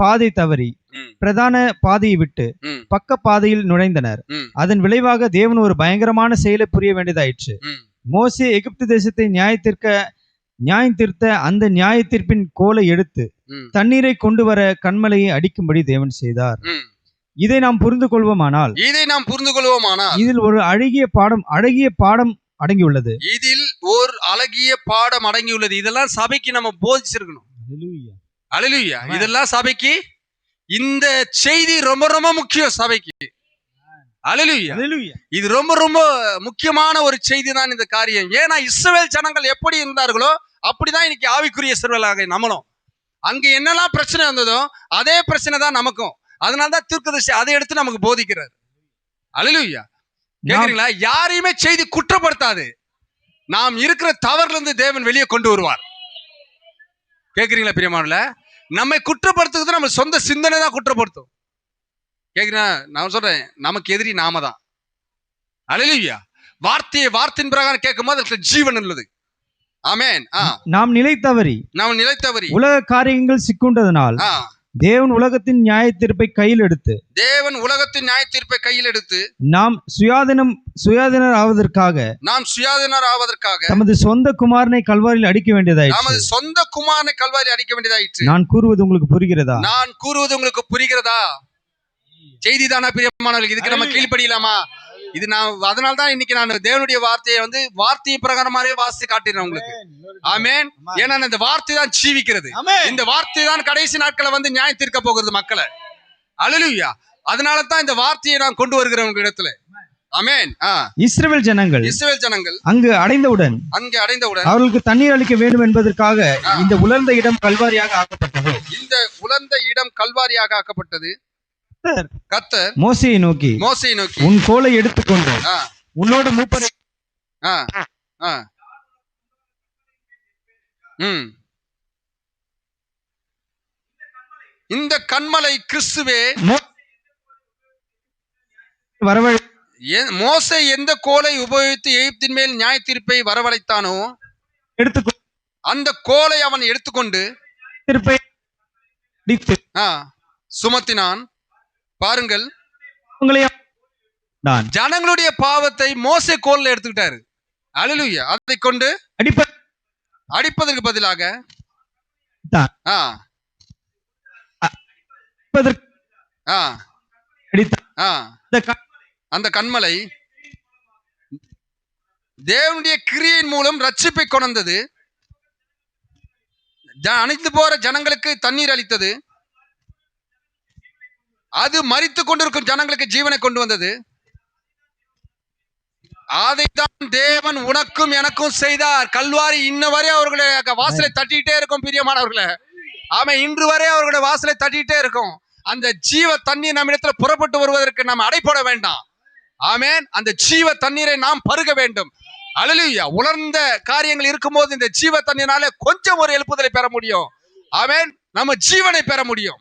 பாதை தவறி பிரதான பாதையை விட்டு பக்க பாதையில் நுழைந்தனர். அதன் விளைவாக தேவன் ஒரு பயங்கரமான செயலை புரிய வேண்டியதாயிற்று. மோசே எகிப்து தேசத்தை நியாயத்தீர்த்த அந்த நியாயத்தீர்ப்பின் கோலை எடுத்து தண்ணீரை கொண்டு வர கண்மலையை அடிக்கும்படி தேவன் செய்தார். இதை நாம் புரிந்து கொள்வோமானால் இதில் ஒரு அழகிய பாடம் அடங்கியுள்ளது. இதெல்லாம் சபைக்கு நம்ம போதிச்சிருக்கணும். அல்லேலூயா. இதெல்லாம் சபைக்கு, இந்த செய்தி ரொம்ப ரொம்ப முக்கியம் சபைக்கு. அல்லேலூயா. இது ரொம்ப ரொம்ப முக்கியமான ஒரு செய்தி தான் இந்த காரியம். ஏன்னா இஸ்ரவேல் ஜனங்கள் எப்படி இருந்தார்களோ அப்படிதான் இன்னைக்கு ஆவிக்குரிய இஸ்ரவேலாக நம்மளும். அங்க என்னெல்லாம் பிரச்சனை வந்ததோ அதே பிரச்சனை தான் நமக்கும். அதனால்தான் தீர்க்கதரிசி அதை எடுத்து நமக்கு போதிக்கிறார். அல்லேலூயா. கேக்குறீங்களா? யாரையுமே செய்தி குற்றப்படுத்தாது. நாம் இருக்கிற தவறுல இருந்து தேவன் வெளியே கொண்டு வருவார். கேக்குறீங்களா பிரியமானவர்களே? நம்மை குற்றப்படுத்துறது நம்ம சொந்த சிந்தனை தான் குற்றப்படுத்தும். கேக்குறீங்களா? நான் சொல்றேன், நமக்கு எதிரி நாம தான். அல்லேலூயா. வார்த்தையின் பிரகாரம் கேட்கும் போது அதுக்கு ஜீவன் உள்ளது. ஆமென். நாம் நிலை தவறி உலக காரியங்கள் சிக்குண்டதனால் தேவன் உலகத்தின் நியாய தீர்ப்பை கையில் எடுத்து நாம் சுயாதீனர் ஆவதற்காக தமது சொந்த குமாரனை கல்வாரியில் அடிக்க வேண்டியதாயிற்று. நான் கூறுவது உங்களுக்கு புரிகிறதா? செய்திதானா பிரியமானவர்களே? இதுக்கு நம்ம கீழ்ப்படியலாமா? இது நான் அதனால்தான் இன்னைக்கு நான் தேவனுடைய வார்த்தையை வார்த்தை பிரகாரமாவே வாசித்து காட்டினேன் உங்களுக்கு. ஆமென். ஏன்னா இந்த வார்த்தை தான் ஜீவிக்கிறது. இந்த வார்த்தை தான் கடைசி நாட்களை நியாயம் தீர்க்க போகிறது மக்களை. அல்லேலூயா. அதனால தான் இந்த வார்த்தையை நான் கொண்டு வருகிறேன் உங்க இடத்துல. ஆமென். இஸ்ரவேல் ஜனங்கள் அங்கு அடைந்தவுடன் அவர்களுக்கு தண்ணீர் அளிக்க வேண்டும் என்பதற்காக இந்த உலர்ந்த இடம் கல்வாரியாக ஆக்கப்பட்டது. கர்த்தர் மோசேயை நோக்கி உன் கோலை எடுத்துக்கொண்டு உன்னோடு மூப்பரை இந்த கன்மலை கிறிஸ்துவே மோசே எந்த கோலை உபயோகித்து எகிப்தின் மேல் நியாய தீர்ப்பை வரவழைத்தானோ அந்த கோலை அவன் எடுத்துக்கொண்டு சுமத்தினான். பாருங்கள், ஜனங்களுடைய பாவத்தை மோசே கோல்ல எடுத்துக்கிட்டாரு. அல்லேலூயா. அதை கொண்டு அடிப்பதற்கு பதிலாக அந்த கன்மலை தேவனுடைய கிரியின் மூலம் ரட்சிப்பை கொண்டது. அணைந்து போற ஜனங்களுக்கு தண்ணீர் அளித்தது. அது மரித்து கொண்டிருக்கும் ஜனங்களுக்கு ஜீவனை கொண்டு வந்தது. அதைத்தான் தேவன் உனக்கும் எனக்கும் செய்தார். கல்வாரி இன்ன வரை அவர்களுடைய வாசலை தட்டிட்டே இருக்கும் பிரியமானவர்களே. ஆமா, இன்று வரை அவர்களுடைய வாசலை தட்டிட்டே இருக்கும். அந்த ஜீவ தண்ணீர் நம்ம இடத்துல புறப்பட்டு வருவதற்கு நாம் அடைபட வேண்டாம். ஆமென். அந்த ஜீவ தண்ணீரை நாம் பருக வேண்டும். அல்லேலூயா. உலர்ந்த காரியங்கள் இருக்கும்போது இந்த ஜீவ தண்ணீரால கொஞ்சம் ஒரு எழுப்புதலை பெற முடியும். ஆமென். நம்ம ஜீவனை பெற முடியும்.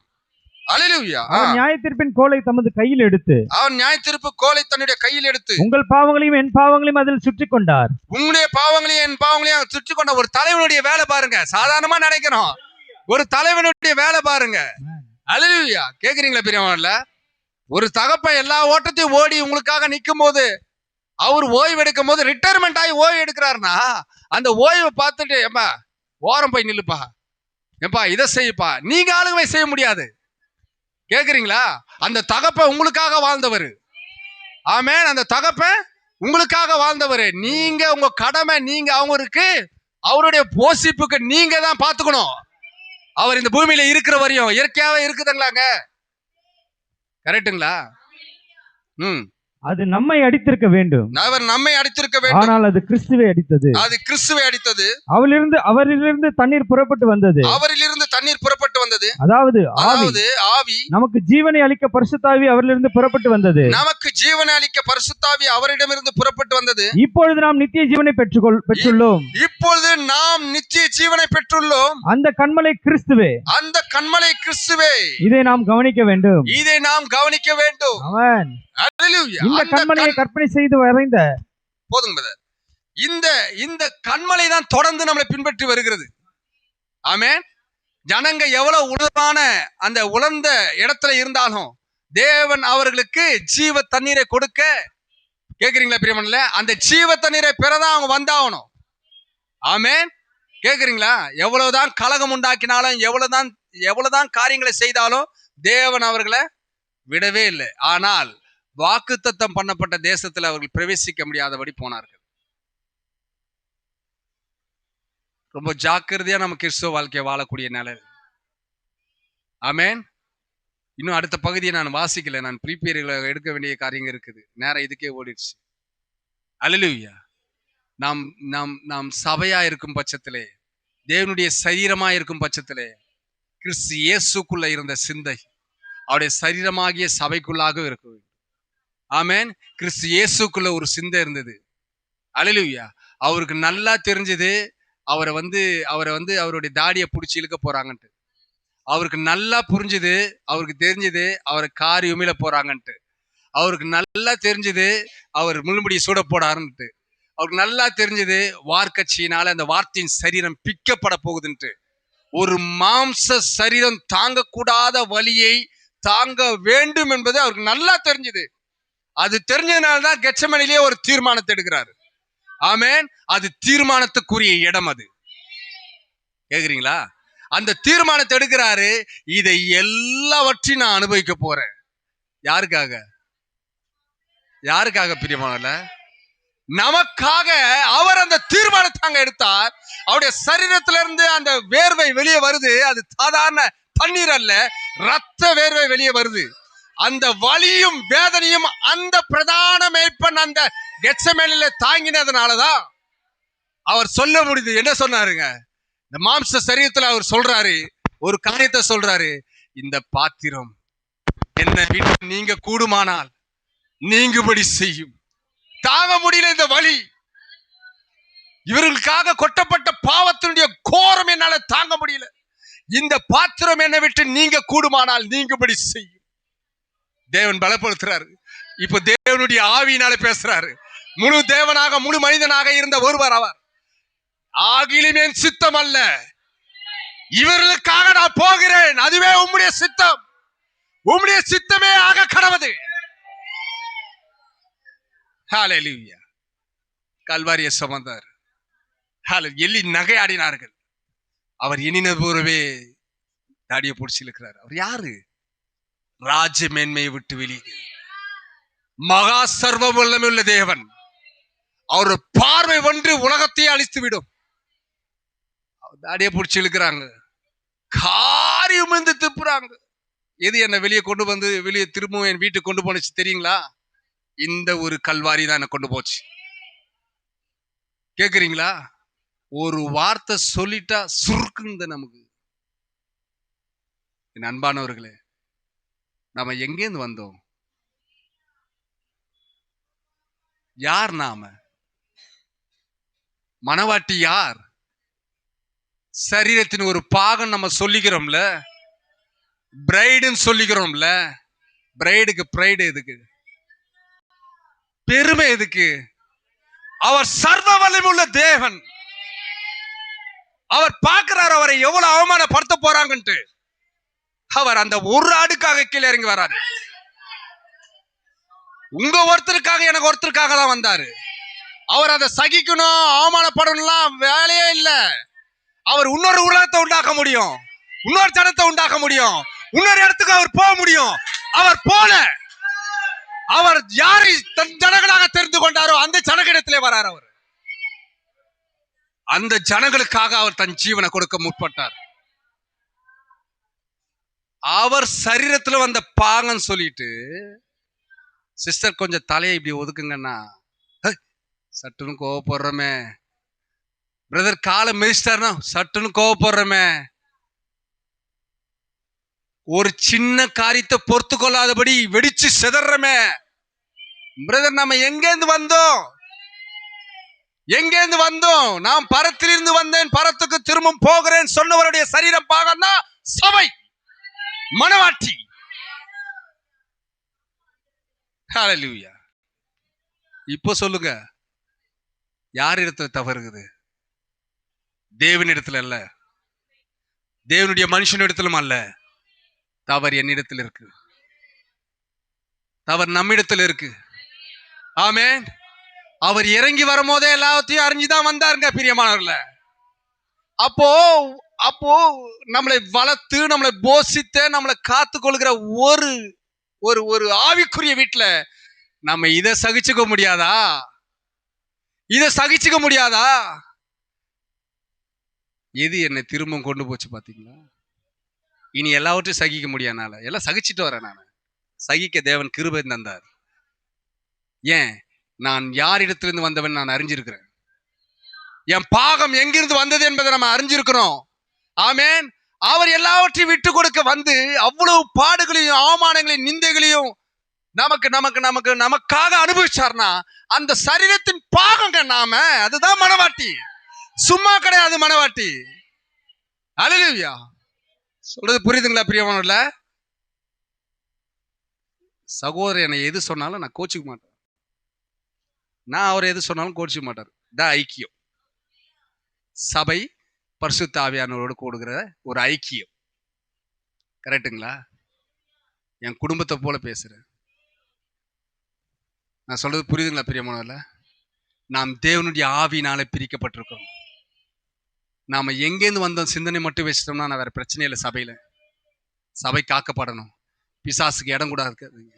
அல்லேலூயா. அவன் நியாயத்தீர்ப்பின் கோலை தமது கையில் எடுத்து தன்னுடைய கையில் எடுத்து உங்கள் பாவங்களையும் என் பாவங்களையும் அதில் சுற்றி கொண்டார். உங்களுடைய பாவங்களையும் என் பாவங்களையும் சுற்றி கொண்ட ஒரு தலைவனுடைய வேலை பாருங்க. சாதாரணமா நினைக்கணும். ஒரு தலைவனுடைய வேலை பாருங்க. அல்லேலூயா. கேக்குறீங்களா பிரியமானவர்களே? ஒரு தகப்பன் எல்லா ஓட்டத்தையும் ஓடி உங்களுக்காக நிற்கும் போது, அவர் ஓய்வு எடுக்கும் போது, ரிட்டையர்மெண்ட் ஆகி ஓய்வு எடுக்கிறாருன்னா அந்த ஓய்வை பார்த்துட்டு ஏப்பா ஓரம் போய் நில்லுப்பா, ஏப்பா இதை செய்யப்பா, நீங்க ஆளுமை செய்ய முடியாது. கேக்குறீங்களா? அந்த தகப்பன் உங்களுக்காக வாழ்ந்தவர். ஆமென். அந்த தகப்பன் உங்களுக்காக வாழ்ந்தவர். நீங்க உங்க கடமை, நீங்க அவருக்கு அவருடைய போஷிப்புக்கு நீங்க தான் பாத்துக்கணும். அவர் இந்த பூமியில இருக்கிற வரையும் இயற்கையாவே இருக்குதுங்களாங்க. கரெக்டுங்களா? அது நம்மை அடித்திருக்க வேண்டும். அவர் நம்மை அடித்திருக்க வேண்டும். ஆனால் அது கிறிஸ்துவை அடித்தது. அவரிலிருந்து தண்ணீர் புறப்பட்டு வந்தது. அதாவது ஆவி நமக்கு ஜீவனை அளிக்க பரிசுத்தாவி அவரிலிருந்து புறப்பட்டு வந்தது. அவரிடமிருந்து புறப்பட்டு வந்தது. இப்பொழுது நாம் நித்திய ஜீவனை பெற்றுள்ளோம். அந்த கன்மலை கிறிஸ்துவே. இதை நாம் கவனிக்க வேண்டும். ஆமென். இந்த கன்மலையை கற்பனை செய்து வரைந்த போதுங்க. இந்த கன்மலை தான் தொடர்ந்து நம்மளை பின்பற்றி வருகிறது. ஆமென். ஜனங்க எவ்வளவு உணர்வான அந்த உலர்ந்த இடத்துல இருந்தாலும் தேவன் அவர்களுக்கு ஜீவ தண்ணீரை கொடுக்க, கேக்குறீங்களா பிரியமானவர்களே? அந்த ஜீவ தண்ணீரை பெறதான் அவங்க வந்தாகணும். ஆமென். கேக்குறீங்களா? எவ்வளவுதான் கலகம் உண்டாக்கினாலும், எவ்வளவுதான் காரியங்களை செய்தாலும் தேவன் அவர்களை விடவே இல்லை. ஆனால் வாக்குத்தத்தம் பண்ணப்பட்ட தேசத்தில் அவர்கள் பிரவேசிக்க முடியாதபடி போனார்கள். ரொம்ப ஜாக்கிரதையா நம்ம கிறிஸ்துவ வாழ்க்கையை வாழக்கூடிய நிலை. ஆமென். இன்னும் அடுத்த பகுதியை நான் வாசிக்கல. நான் ப்ரீபியர்ல எடுக்க வேண்டிய காரியங்கள் இருக்குது. நேரம் இதுக்கே ஓடிடுச்சு. அல்லேலூயா. நாம் சபையா இருக்கும் பட்சத்திலே, தேவனுடைய சரீரமா இருக்கும் பட்சத்திலே, கிறிஸ்து இயேசுக்குள்ள இருந்த சிந்தை அவருடைய சரீரமாகிய சபைக்குள்ளாக இருக்கும். ஆமென். கிறிஸ்து இயேசுக்குள்ள ஒரு சிந்தை இருந்தது. அல்லேலூயா. அவருக்கு நல்லா தெரிஞ்சது அவரை அவருடைய தாடியை பிடிச்சி இழுக்க போறாங்கன்ட்டு. அவருக்கு நல்லா புரிஞ்சுது, அவருக்கு தெரிஞ்சது அவரை காரி உமிழ போறாங்கன்ட்டு. அவருக்கு நல்லா தெரிஞ்சது அவர் முள்முடி சூட போடாருன்ட்டு. அவருக்கு நல்லா தெரிஞ்சது வார்க்கட்சியினால அந்த வார்த்தையின் சரீரம் பிக்கப்பட போகுதுன்ட்டு. ஒரு மாம்ச சரீரம் தாங்கக்கூடாத வலியை தாங்க வேண்டும் என்பது அவருக்கு நல்லா தெரிஞ்சது. அது தெரிஞ்சதுனால்தான் கெத்செமனிலே ஒரு தீர்மானத்தை எடுக்கிறாரு. ஆமென். அது தீர்மானத்துக்குரிய இடம். அது கேக்குறீங்களா? அந்த தீர்மானத்தை எடுக்கிறாரு. இதை எல்லாவற்றையும் நான் அனுபவிக்க போறேன். யாருக்காக? யாருக்காக பிரியமானவர்களே? நமக்காக. அவர் அந்த தீர்மானத்தை அங்க எடுத்தார். அவருடைய சரீரத்திலிருந்து அந்த வேர்வை வெளியே வருது. அது சாதாரண தண்ணீர் அல்ல, ரத்த வேர்வை வெளியே வருது. அந்த வலியும் வேதனையும் அந்த பிரதான மேய்ப்பன் அந்த கெத்செமனிலே தாங்கினதுனாலதான் அவர் சொல்ல முடியுது. என்ன சொன்னாருங்க? இந்த மாம்ச சரீரத்துல அவர் சொல்றாரு, ஒரு காரியத்தை சொல்றாரு. இந்த பாத்திரம் என்னை விட்டு நீங்க கூடுமானால் நீங்கும்படி செய்யும். தாங்க முடியல இந்த வலி. இவர்களுக்காக கொட்டப்பட்ட பாவத்தினுடைய கோரம் என்னால தாங்க முடியல. இந்த பாத்திரம் என்னை விட்டு நீங்க கூடுமானால் நீங்கும்படி செய்யும். தேவன் பலப்படுத்துறாரு. இப்ப தேவனுடைய ஆவியினால பேசுறாரு. முழு தேவனாக முழு மனிதனாக இருந்த ஒருவர் அவர். ஆகிலும் என் சித்தம் அல்ல, இவர்களுக்காக நான் போகிறேன். அதுவே உம்முடைய சித்தம். உம்முடைய சித்தமே ஆக கடவுது. ஹல்லேலூயா. கல்வாரியை சுமந்தார். எள்ளி நகையாடினார்கள். அவர் எண்ணினது போலவே தாடியை பிடிச்சி இழுக்கிறார். அவர் யாரு? ராஜ்ய மேன்மையை விட்டு வெளியே மகா சர்வ வல்லமையுள்ள தேவன். அவர் பார்வை ஒன்று உலகத்தையே அழித்து விடும். தாடியை பிடிச்சி இழுக்கிறாங்க. காரியம் வந்து திருப்புறாங்க. எது என்ன வெளியே கொண்டு வந்து வெளியே திரும்பவும் என் வீட்டுக்கு கொண்டு போனுச்சு தெரியுங்களா? இந்த ஒரு கல்வாரி தான் என்ன கொண்டு போச்சு. கேக்குறீங்களா? ஒரு வார்த்தை சொல்லிட்டா சுருக்குங்க நமக்கு. என் அன்பானவர்களே, நாம எங்கேருந்து வந்தோம்? யார் நாம? மனவாட்டி யார்? சரீரத்தின் ஒரு பாகம் நம்ம சொல்லிக்கிறோம்ல, பிரைடுன்னு சொல்லிக்கிறோம்ல. பிரைடுக்கு பிரைடு எதுக்கு? பெருமை எதுக்கு? அவர் சர்வ வல்லமையுள்ள தேவன். அவர் பார்க்கிறார் அவரை எவ்வளவு அவமானப்படுத்த போறாங்கன்ட்டு. அவர் அந்த ஒரு அடுக்காக கீழே இறங்கி வராரு. உங்க ஒருத்தருக்காக எனக்கு ஒருத்தருக்காக தான் வந்தாரு. அவர் அதை சகிக்கணும், அவமானப்படணும்லாம் வேலையே இல்லை. அவர் இன்னொரு உலகத்தை உண்டாக்க முடியும், இன்னொரு ஜனத்தை உண்டாக்க முடியும், இன்னொரு இடத்துக்கு அவர் போக முடியும். அவர் போல அவர் யாரை தன் ஜனங்களாக தெரிந்து கொண்டாரோ அந்த ஜனகிடத்திலே வரார். அவர் அந்த ஜனங்களுக்காக அவர் தன் ஜீவனை கொடுக்க முற்பட்டார். அவர் சரீரத்துல வந்த பாங்கன்னு சொல்லிட்டு, சிஸ்டர் கொஞ்சம் தலையை இப்படி ஒதுக்குங்கன்னா சட்டுன்னு கோவப்படுறோமே, பிரதர் காலை மிதிச்சிட்டாருன்னா சட்டுன்னு கோவப்படுறோமே, ஒரு சின்ன காரியத்தை பொறுத்து கொள்ளாதபடி வெடிச்சு செதறமே. பிரதர் நம்ம எங்கேருந்து வந்தோம்? எங்கேருந்து வந்தோம்? நான் பரத்திலிருந்து வந்தேன், பரத்துக்கு திரும்பவும் போகிறேன் சொன்னவருடைய சரீரம் பாகம்னா சபை, மனவாட்டி. ஹல்லேலூயா. இப்போ சொல்லுங்க, யார் இடத்துல தவறுகுது? தேவனிடத்துல அல்ல, தேவனுடைய மனுஷனிடத்திலும் அல்ல. தவறு என்னிடத்தில் இருக்கு, தவறு நம்மிடத்தில் இருக்கு. ஆமென். அவர் இறங்கி வரும்போதே எல்லாத்தையும் அறிஞ்சுதான் வந்தாருங்க பிரியமானவர்களே. அப்போ அப்போ நம்மளை வளர்த்து நம்மளை போஷித்த நம்மளை காத்து கொள்கிற ஒரு ஒரு ஒரு ஆவிக்குரிய வீட்டுல நம்ம இதை சகிச்சுக்க முடியாதா? இதை சகிச்சுக்க முடியாதா? எது என்னை திரும்பவும் கொண்டு போச்சு பாத்தீங்களா? இனி எல்லாவற்றையும் சகிக்க முடியாதனால எல்லாம் சகிச்சுட்டு வரேன். நான் சகிக்க தேவன் கிருபை தந்தார். ஏன்? நான் யாரிடத்திலிருந்து வந்தவன் நான் அறிஞ்சிருக்கிறேன். என் பாகம் எங்கிருந்து வந்தது என்பதை நம்ம அறிஞ்சிருக்கிறோம். ஆமென். அவர் எல்லாவற்றையும் விட்டு கொடுக்க வந்து அவ்வளவு பாடுகளையும் அவமானங்களையும் நிந்தைகளையும் நமக்கு நமக்கு நமக்கு நமக்காக அனுபவிச்சார்னா அந்த சரீரத்தின் பாகங்க நாம. அதுதான் மனவாட்டி, சும்மா கிடையாது மனவாட்டி. அல்லேலூயா. சொல்றது புரியுதுங்களா பிரியமானவர்கள? சகோதரர் என்னை எது சொன்னாலும் நான் கோச்சிக்க மாட்டேன், நான் அவர் எது சொன்னாலும் கோச்சிக்க மாட்டார். தான் ஐக்கியம். சபை பரிசுத்த ஆவியானவரோடு கூடுகிற ஒரு ஐக்கியம். கரெக்டுங்களா? என் குடும்பத்தை போல பேசுறேன். நான் சொல்றது புரியுதுங்களா பிரியமானவர்களே? நாம் தேவனுடைய ஆவியினால பிரிக்கப்பட்டிருக்கிறோம். நாம எங்கேருந்து வந்தோம் சிந்தனை மட்டும் வச்சிட்டோம்னா நான் வேற பிரச்சனை இல்லை. சபை காக்கப்படணும். பிசாசுக்கு இடம் கொடுக்காதீங்க.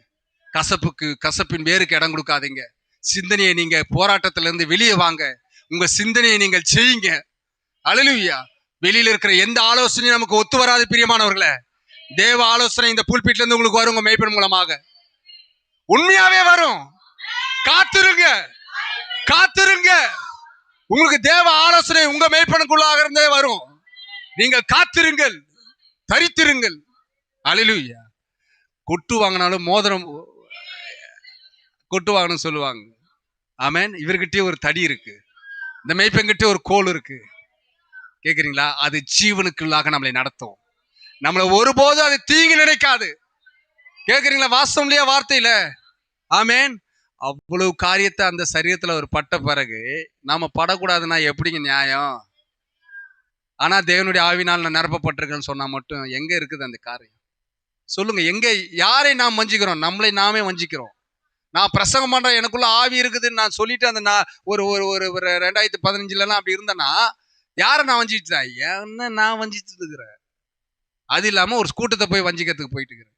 கசப்பின் வேருக்கு இடம் கொடுக்காதீங்க. சிந்தனையை நீங்க போராட்டத்துல இருந்து வெளியே வாங்க. உங்க சிந்தனையை நீங்கள் செய்யுங்க. அல்லேலூயா. வெளியில இருக்கிற எந்த ஆலோசனையும் நமக்கு ஒத்து வராது பிரியமானவர்களே. தேவ ஆலோசனை இந்த புல்பிட்ல இருந்து உங்களுக்கு வரும், உங்க மேய்ப்பன் மூலமாக உண்மையாவே வரும். காத்திருங்க. உங்களுக்கு தேவ ஆலோசனை உங்க மேய்ப்பனுக்குள்ளாக இருந்தே வரும். நீங்கள் காத்திருங்கள், தரித்திருங்கள். அல்லேலூயா. கொட்டு வாங்கினாலும் மோதிரம் கொட்டு வாங்கணும் சொல்லுவாங்க. ஆமென். இவர்கிட்டயே ஒரு தடி இருக்கு, இந்த மேய்ப்பன்கிட்ட ஒரு கோல் இருக்கு. கேக்குறீங்களா? அது ஜீவனுக்குள்ளாக நம்மளை நடத்தும். நம்மளை ஒருபோதும் அது தீங்கு நினைக்காது. கேக்குறீங்களா? வாசம் இல்லையா வார்த்தையில? ஆமென். அவ்வளவு காரியத்தை அந்த சரீரத்துல ஒரு பட்ட பிறகு நாம படக்கூடாதுன்னா எப்படிங்க நியாயம்? ஆனா தேவனுடைய ஆவினால் நான் நிரப்பப்பட்டிருக்கேன்னு சொன்னா மட்டும் எங்க இருக்குது அந்த காரியம்? சொல்லுங்க. எங்க யாரை நாம் வஞ்சிக்கிறோம்? நம்மளை நாமே வஞ்சிக்கிறோம். நான் பிரசங்கம் பண்றேன், எனக்குள்ள ஆவி இருக்குதுன்னு நான் சொல்லிட்டு அந்த நான் ஒரு 2015 அப்படி இருந்தேன்னா யாரை நான் வஞ்சிட்டேன்? என்ன நான் வஞ்சிட்டு இருக்கிறேன்? அது இல்லாம ஒரு கூட்டத்தை போய் வஞ்சிக்கிறதுக்கு போயிட்டு இருக்கிறேன்.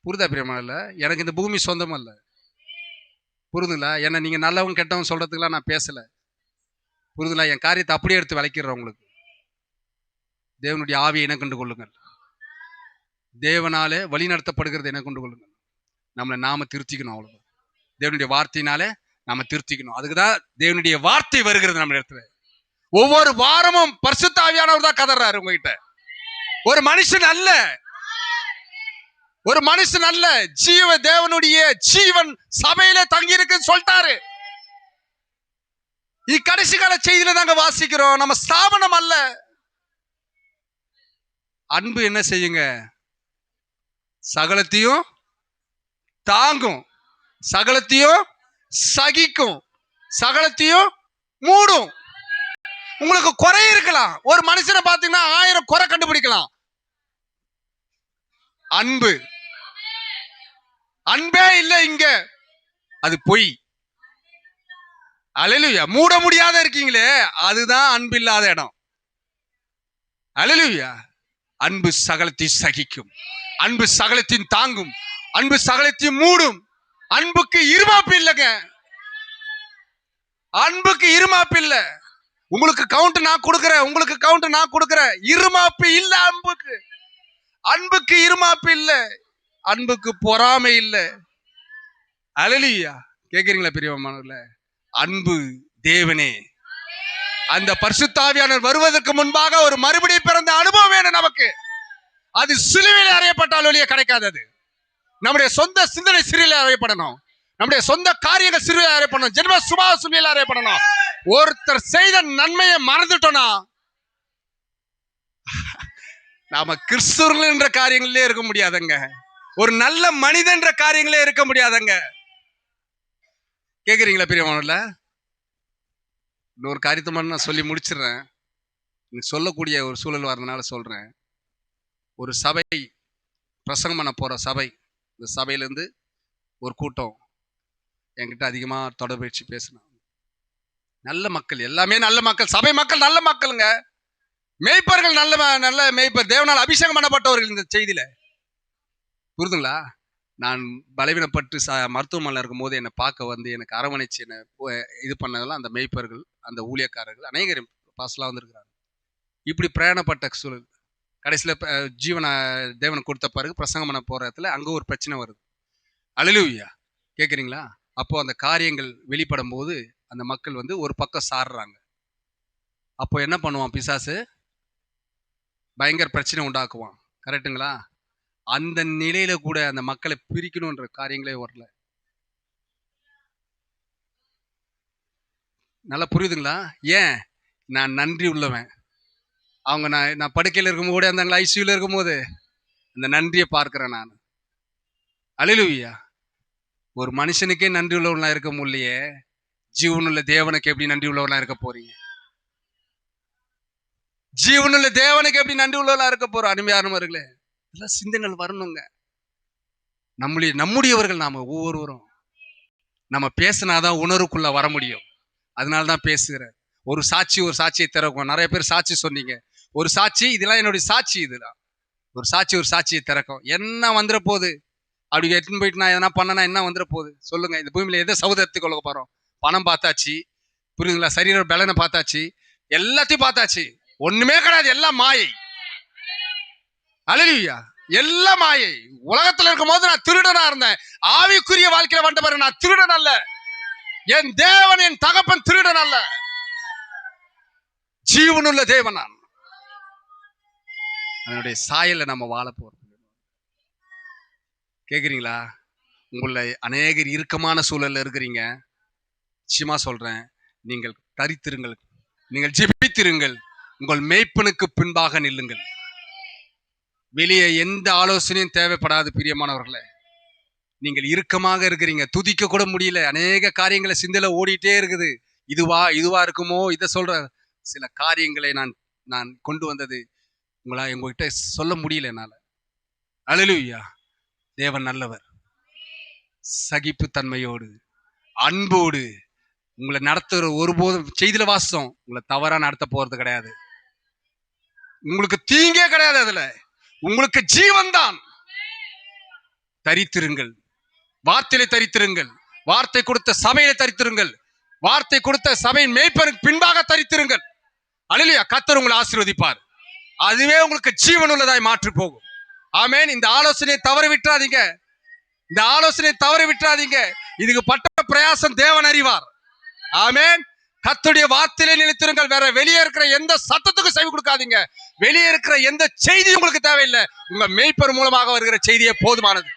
புரிதா பிரியமானல்ல? எனக்கு இந்த பூமி சொந்தம் அல்ல. புரிதுங்களா? என்ன நீங்க நல்லவங்க கெட்டவங்க சொல்றதுக்குலாம் நான் பேசல. புரிதுங்களா? என் காரியத்தை அப்படியே எடுத்து விளக்கிறேன் உங்களுக்கு. தேவனுடைய ஆவியை என கண்டு கொள்ளுங்கள். தேவனாலே வழி நடத்தப்படுகிறது என கொண்டு கொள்ளுங்கள். நம்மளை நாம திருத்திக்கணும். அவ்வளவு தேவனுடைய வார்த்தையினாலே நாம திருத்திக்கணும். அதுக்குதான் தேவனுடைய வார்த்தை வருகிறது நம்ம இடத்துல. ஒவ்வொரு வாரமும் பரிசுத்த ஆவியானவர் தான் கதறாரு உங்ககிட்ட. ஒரு மனுஷன் அல்ல, தேவனுடைய ஜீவன் சபையில தங்கி இருக்குன்னு சொல்லிட்டாரு. கடைசி கால செய்தியில தாங்க வாசிக்கிறோம். நம்ம ஸ்தாபனம் அல்ல. அன்பு என்ன செய்யுங்க? சகலத்தையும் தாங்கும், சகலத்தையும் சகிக்கும், சகலத்தையும் மூடும். உங்களுக்கு குறை இருக்கலாம். ஒரு மனுஷனை பார்த்தீங்கன்னா 1000 குறை கண்டுபிடிக்கலாம். அன்பே இல்லை இங்க, அது பொய். அல்லேலூயா. மூட முடியாத இருக்கீங்களே, அதுதான் அன்பு இல்லாத இடம். அல்லேலூயா. அன்பு சகலத்தையும் சகிக்கும், அன்பு சகலத்தையும் தாங்கும், அன்பு சகலத்தையும் மூடும். அன்புக்கு இருமாப்பு இல்லைங்க. அன்புக்கு இருமாப்பு இல்ல. உங்களுக்கு கவுண்ட் நான் கொடுக்கிறேன், இருமாப்பு இல்ல. அன்புக்கு இருமாப்பு இல்ல. அன்புக்கு பொறாமை இல்ல. அல்லேலூயா. கேக்குறீங்களா பிரியமானவர்களே? அன்பு தேவனே. அந்த பரிசுத்த ஆவியானவர் வருவதற்கு முன்பாக ஒரு மறுபடியும் பிறந்த அனுபவம் வேணும் நமக்கு. அது சிலுவையில் அறையப்பட்டால் ஒழிய கிடைக்காதது. நம்முடைய சொந்த சிந்தனை சிலுவையில் அறையப்படணும். நம்முடைய சொந்த காரியங்கள் சிலுவையில் அறையப்படணும். ஜென்ம சுபாவ சிலுவையில் அறையப்படணும். ஒருத்தர் செய்த நன்மையை மறந்துட்டோம்னா நாம கிறிஸ்துவர்கள் என்ற காரியங்களே இருக்க முடியாதுங்க. ஒரு நல்ல மனிதன் என்ற காரியங்களே இருக்க முடியாதுங்க. கேக்குறீங்களா பிரியமானவர்களே? இன்னொரு காரியத்தை மட்டும் நான் சொல்லி முடிச்சிடுறேன். சொல்லக்கூடிய ஒரு சூழல் வரதுனால சொல்றேன். ஒரு சபை பிரசங்கம் பண்ண போற சபை, இந்த சபையிலேருந்து ஒரு கூட்டம் என்கிட்ட அதிகமா தொடர்பு பேசினாங்க. நல்ல மக்கள், எல்லாமே நல்ல மக்கள், சபை மக்கள் நல்ல மக்களுங்க. மேய்ப்பர்கள் நல்ல மேய்ப்பர், தேவனால் அபிஷேகம் பண்ணப்பட்டவர்கள். இந்த செய்தியில புரிதுங்களா? நான் பலவீனப்பட்டு மருத்துவமனையில் இருக்கும் போது என்னை பார்க்க வந்து எனக்கு அரவணைச்சு என்னை இது பண்ணதெல்லாம் அந்த மேய்ப்பர்கள், அந்த ஊழியக்காரர்கள், அநேகர் பாஸ்லாம் வந்திருக்கிறாங்க. இப்படி பிரயாணப்பட்ட சூழல் கடைசியில் தேவனை கொடுத்த பிறகு பிரசங்கம் பண்ண போற இடத்துல அங்கே ஒரு பிரச்சனை வருது. அல்லேலூயா. கேட்குறீங்களா? அப்போ அந்த காரியங்கள் வெளிப்படும் போது அந்த மக்கள் வந்து ஒரு பக்கம் சாடுறாங்க. அப்போ என்ன பண்ணுவான் பிசாசு? பயங்கர பிரச்சனை உண்டாக்குவான். கரெக்டுங்களா? அந்த நிலையில கூட அந்த மக்களை பிரிக்கணும்ன்ற காரியங்களே வரல. நல்லா புரியுதுங்களா? ஏன்? நான் நன்றி உள்ளவன். அவங்க நான் படுக்கையில் இருக்கும்போது கூட அந்த ஐசியூல இருக்கும்போது அந்த நன்றியை பார்க்கிறேன் நான். அல்லேலூயா. ஒரு மனுஷனுக்கே நன்றி உள்ளவர்களா இருக்க முடியலையே, ஜீவனுள்ள தேவனுக்கு எப்படி நன்றி உள்ளவர்களா இருக்க போறீங்க? ஜீவனுள்ள தேவனுக்கு எப்படி நன்றி உள்ளவர்களா இருக்க போறோம்? அருமையானவர்களே, இதெல்லாம் சிந்தனைகள் வரணுங்க. நம்முடையவர்கள் நாம ஒவ்வொருவரும் நம்ம பேசினாதான் உணர்வுக்குள்ள வர முடியும். அதனாலதான் பேசுகிறேன். ஒரு சாட்சியை திறக்கும். நிறைய பேர் சாட்சி சொன்னீங்க. ஒரு சாட்சி, இதெல்லாம் என்னுடைய சாட்சி. இதெல்லாம் ஒரு சாட்சியை திறக்கும். என்ன வந்துட போகுது? அப்படி எடுத்துன்னு போயிட்டு நான் எதனா பண்ணனா என்ன வந்துட போகுது சொல்லுங்க? இந்த பூமியில எதை சௌதத்துக்கு கொள்ள போறோம்? பணம் பார்த்தாச்சு, புரியுதுங்களா? சரீர பலனை பார்த்தாச்சு, எல்லாத்தையும் பார்த்தாச்சு. ஒண்ணுமே கிடையாது, எல்லாம் மாயை. அல்லேலூயா. எல்லாம் மாயை. உலகத்துல இருக்கும் போது நான் திருடனா இருந்தேன். ஆவிக்குரிய வாழ்க்கையில வந்த பாரு, நான் திருடன் அல்ல. என் தேவன், என் தகப்பன் திருடன் அல்ல. ஜீவனுள்ள தேவன் நான். அதனுடைய சாயல்ல நம்ம வாழ போறோம். கேக்குறீங்களா? உங்களை அநேகர் இறுக்கமான சூழல்ல இருக்கிறீங்க. நிச்சயமா சொல்றேன், நீங்கள் தரித்திருங்கள், நீங்கள் ஜெபித்திருங்கள், உங்கள் மேய்ப்பனுக்கு பின்பாக நில்லுங்கள். வெளியே எந்த ஆலோசனையும் தேவைப்படாது. பிரியமானவர்களே, நீங்கள் இறுக்கமாக இருக்கிறீங்க, துதிக்க கூட முடியல. அநேக காரியங்களை சிந்தையில ஓடிட்டே இருக்குது. இதுவா இருக்குமோ, இதை சொல்ற சில காரியங்களை நான் கொண்டு வந்தது உங்ககிட்ட சொல்ல முடியல என்னால. அல்லேலூயா. தேவன் நல்லவர். சகிப்பு தன்மையோடு, அன்போடு உங்களை நடத்துற ஒருபோதும் செய்தில வாசம் உங்களை தவறா நடத்த போறது கிடையாது. உங்களுக்கு தீங்கே கிடையாது. அதுல உங்களுக்கு ஜீவன் தான். தரித்திருங்கள், வார்த்தையில தரித்திருங்கள், வார்த்தை கொடுத்த சபையில தரித்திருங்கள், வார்த்தை கொடுத்த சபையின் மேய்ப்பனுக்கு பின்பாக தரித்திருங்கள். அல்லேலூயா. கர்த்தர் உங்களை ஆசீர்வதிப்பார். அதுவே உங்களுக்கு ஜீவன் உள்ளதாய் மாற்றி போகும். ஆமென். இந்த ஆலோசனையை தவற விட்டுறாதீங்க. இந்த ஆலோசனையை தவற விட்டுறாதீங்க. இதுக்கு பட்ட பிரயாசம் தேவன் அறிவார். ஆமென். கர்த்தருடைய வார்த்தையிலே நிலைத்திருங்கள். வேற வெளியே இருக்கிற எந்த சத்தத்துக்கும் செவி கொடுக்காதீங்க. வெளியே இருக்கிற எந்த செய்தியும் உங்களுக்கு தேவையில்லை. உங்க மேய்ப்பர் மூலமாக வருகிற செய்தியே போதுமானது.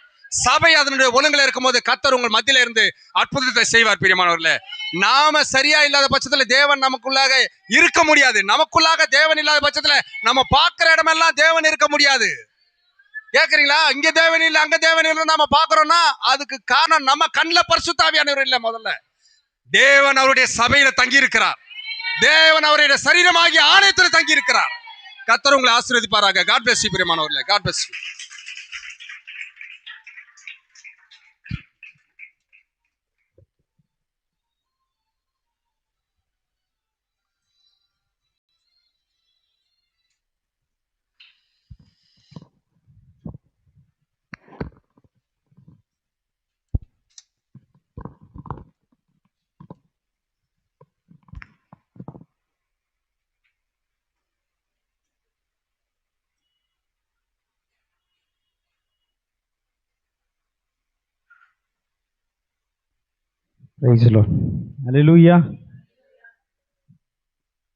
சபை அதனுடைய ஒழுங்குல இருக்கும் போது கர்த்தர் உங்கள் மத்தியில இருந்து அற்புதத்தை செய்வார். பிரியமானவர்களே, நாம சரியா இல்லாத பட்சத்துல தேவன் நமக்குள்ளாக இருக்க முடியாது. நமக்குள்ளாக தேவன் இல்லாத பட்சத்துல நம்ம பார்க்கிற இடமெல்லாம் தேவன் இருக்க முடியாது. கேக்குறீங்களா? இங்க தேவன் இல்லை, அங்க தேவன் இல்லை நாம பாக்குறோம்னா அதுக்கு காரணம் நம்ம கண்ணில் பரிசுத்த ஆவியானவர் இல்லை. முதல்ல தேவன் அவருடைய சபையில தங்கி இருக்கிறார். தேவன் அவருடைய சரீரமாகிய ஆலயத்தில் தங்கி இருக்கிறார். கர்த்தர் உங்களை ஆசீர்வதிப்பாராக. காட் பிளஸ் யூ பிரியமானவர்களே. God bless you. Praise the Lord. அல்லேலூயா.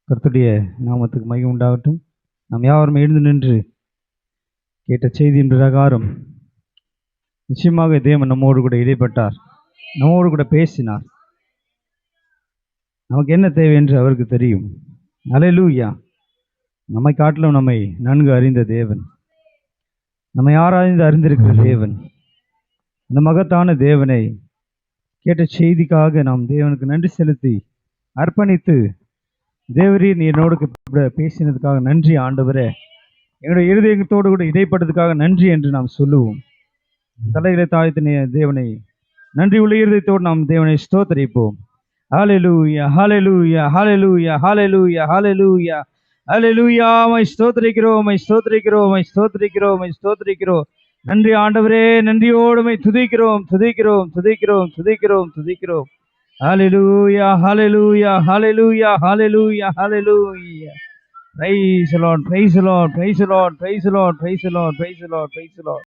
கர்த்தருடைய நாமத்துக்கு மகிமை உண்டாகட்டும். நாம் யாவரும் எழுந்து நின்று கேட்ட செய்தியின் பிரகாரம் நிச்சயமாக தேவன் நம்மோடு கூட இடைப்பட்டார், நம்மோடு கூட பேசினார். நமக்கு என்ன தேவை என்று அவருக்கு தெரியும். அல்லேலூயா. நம்மை காட்டிலும் நம்மை நன்கு அறிந்த தேவன், நம்மை ஆராய்ந்து அறிந்திருக்கிற தேவன், அந்த மகத்தான தேவனை கேட்ட செய்திக்காக நாம் தேவனுக்கு நன்றி செலுத்தி அர்ப்பணித்து, தேவரீர் நீ என்னோடு பேசினதுக்காக நன்றி ஆண்டவரே, எங்களுடைய இருதயத்தோடு கூட இடைப்பட்டதுக்காக நன்றி என்று நாம் சொல்லுவோம். தலைகளை தாழ்த்தின தேவனை நன்றி உள்ள இருதயத்தோடு நாம் தேவனை ஸ்தோத்திரிப்போம். ஹல்லேலூயா, ஹல்லேலூயா, ஹல்லேலூயா, ஹல்லேலூயா, ஹல்லேலூயா, ஹல்லேலூயா. மை ஸ்தோத்திரிக்கிறோம், மை ஸ்தோத்திரிக்கிறோம், மை ஸ்தோத்திரிக்கிறோம், மை ஸ்தோத்திரிக்கிறோம். நன்றி ஆண்டவரே, நன்றியோடுமை துதிக்கிறோம், துதிக்கிறோம், துதிக்கிறோம், துதிக்கிறோம், துதிக்கிறோம். ஹல்லேலூயா, ஹல்லேலூயா, ஹல்லேலூயா, ஹல்லேலூயா, ஹல்லேலூயா. Praise the Lord, praise the Lord, praise the Lord, praise the Lord, praise the Lord, praise the Lord, praise the Lord.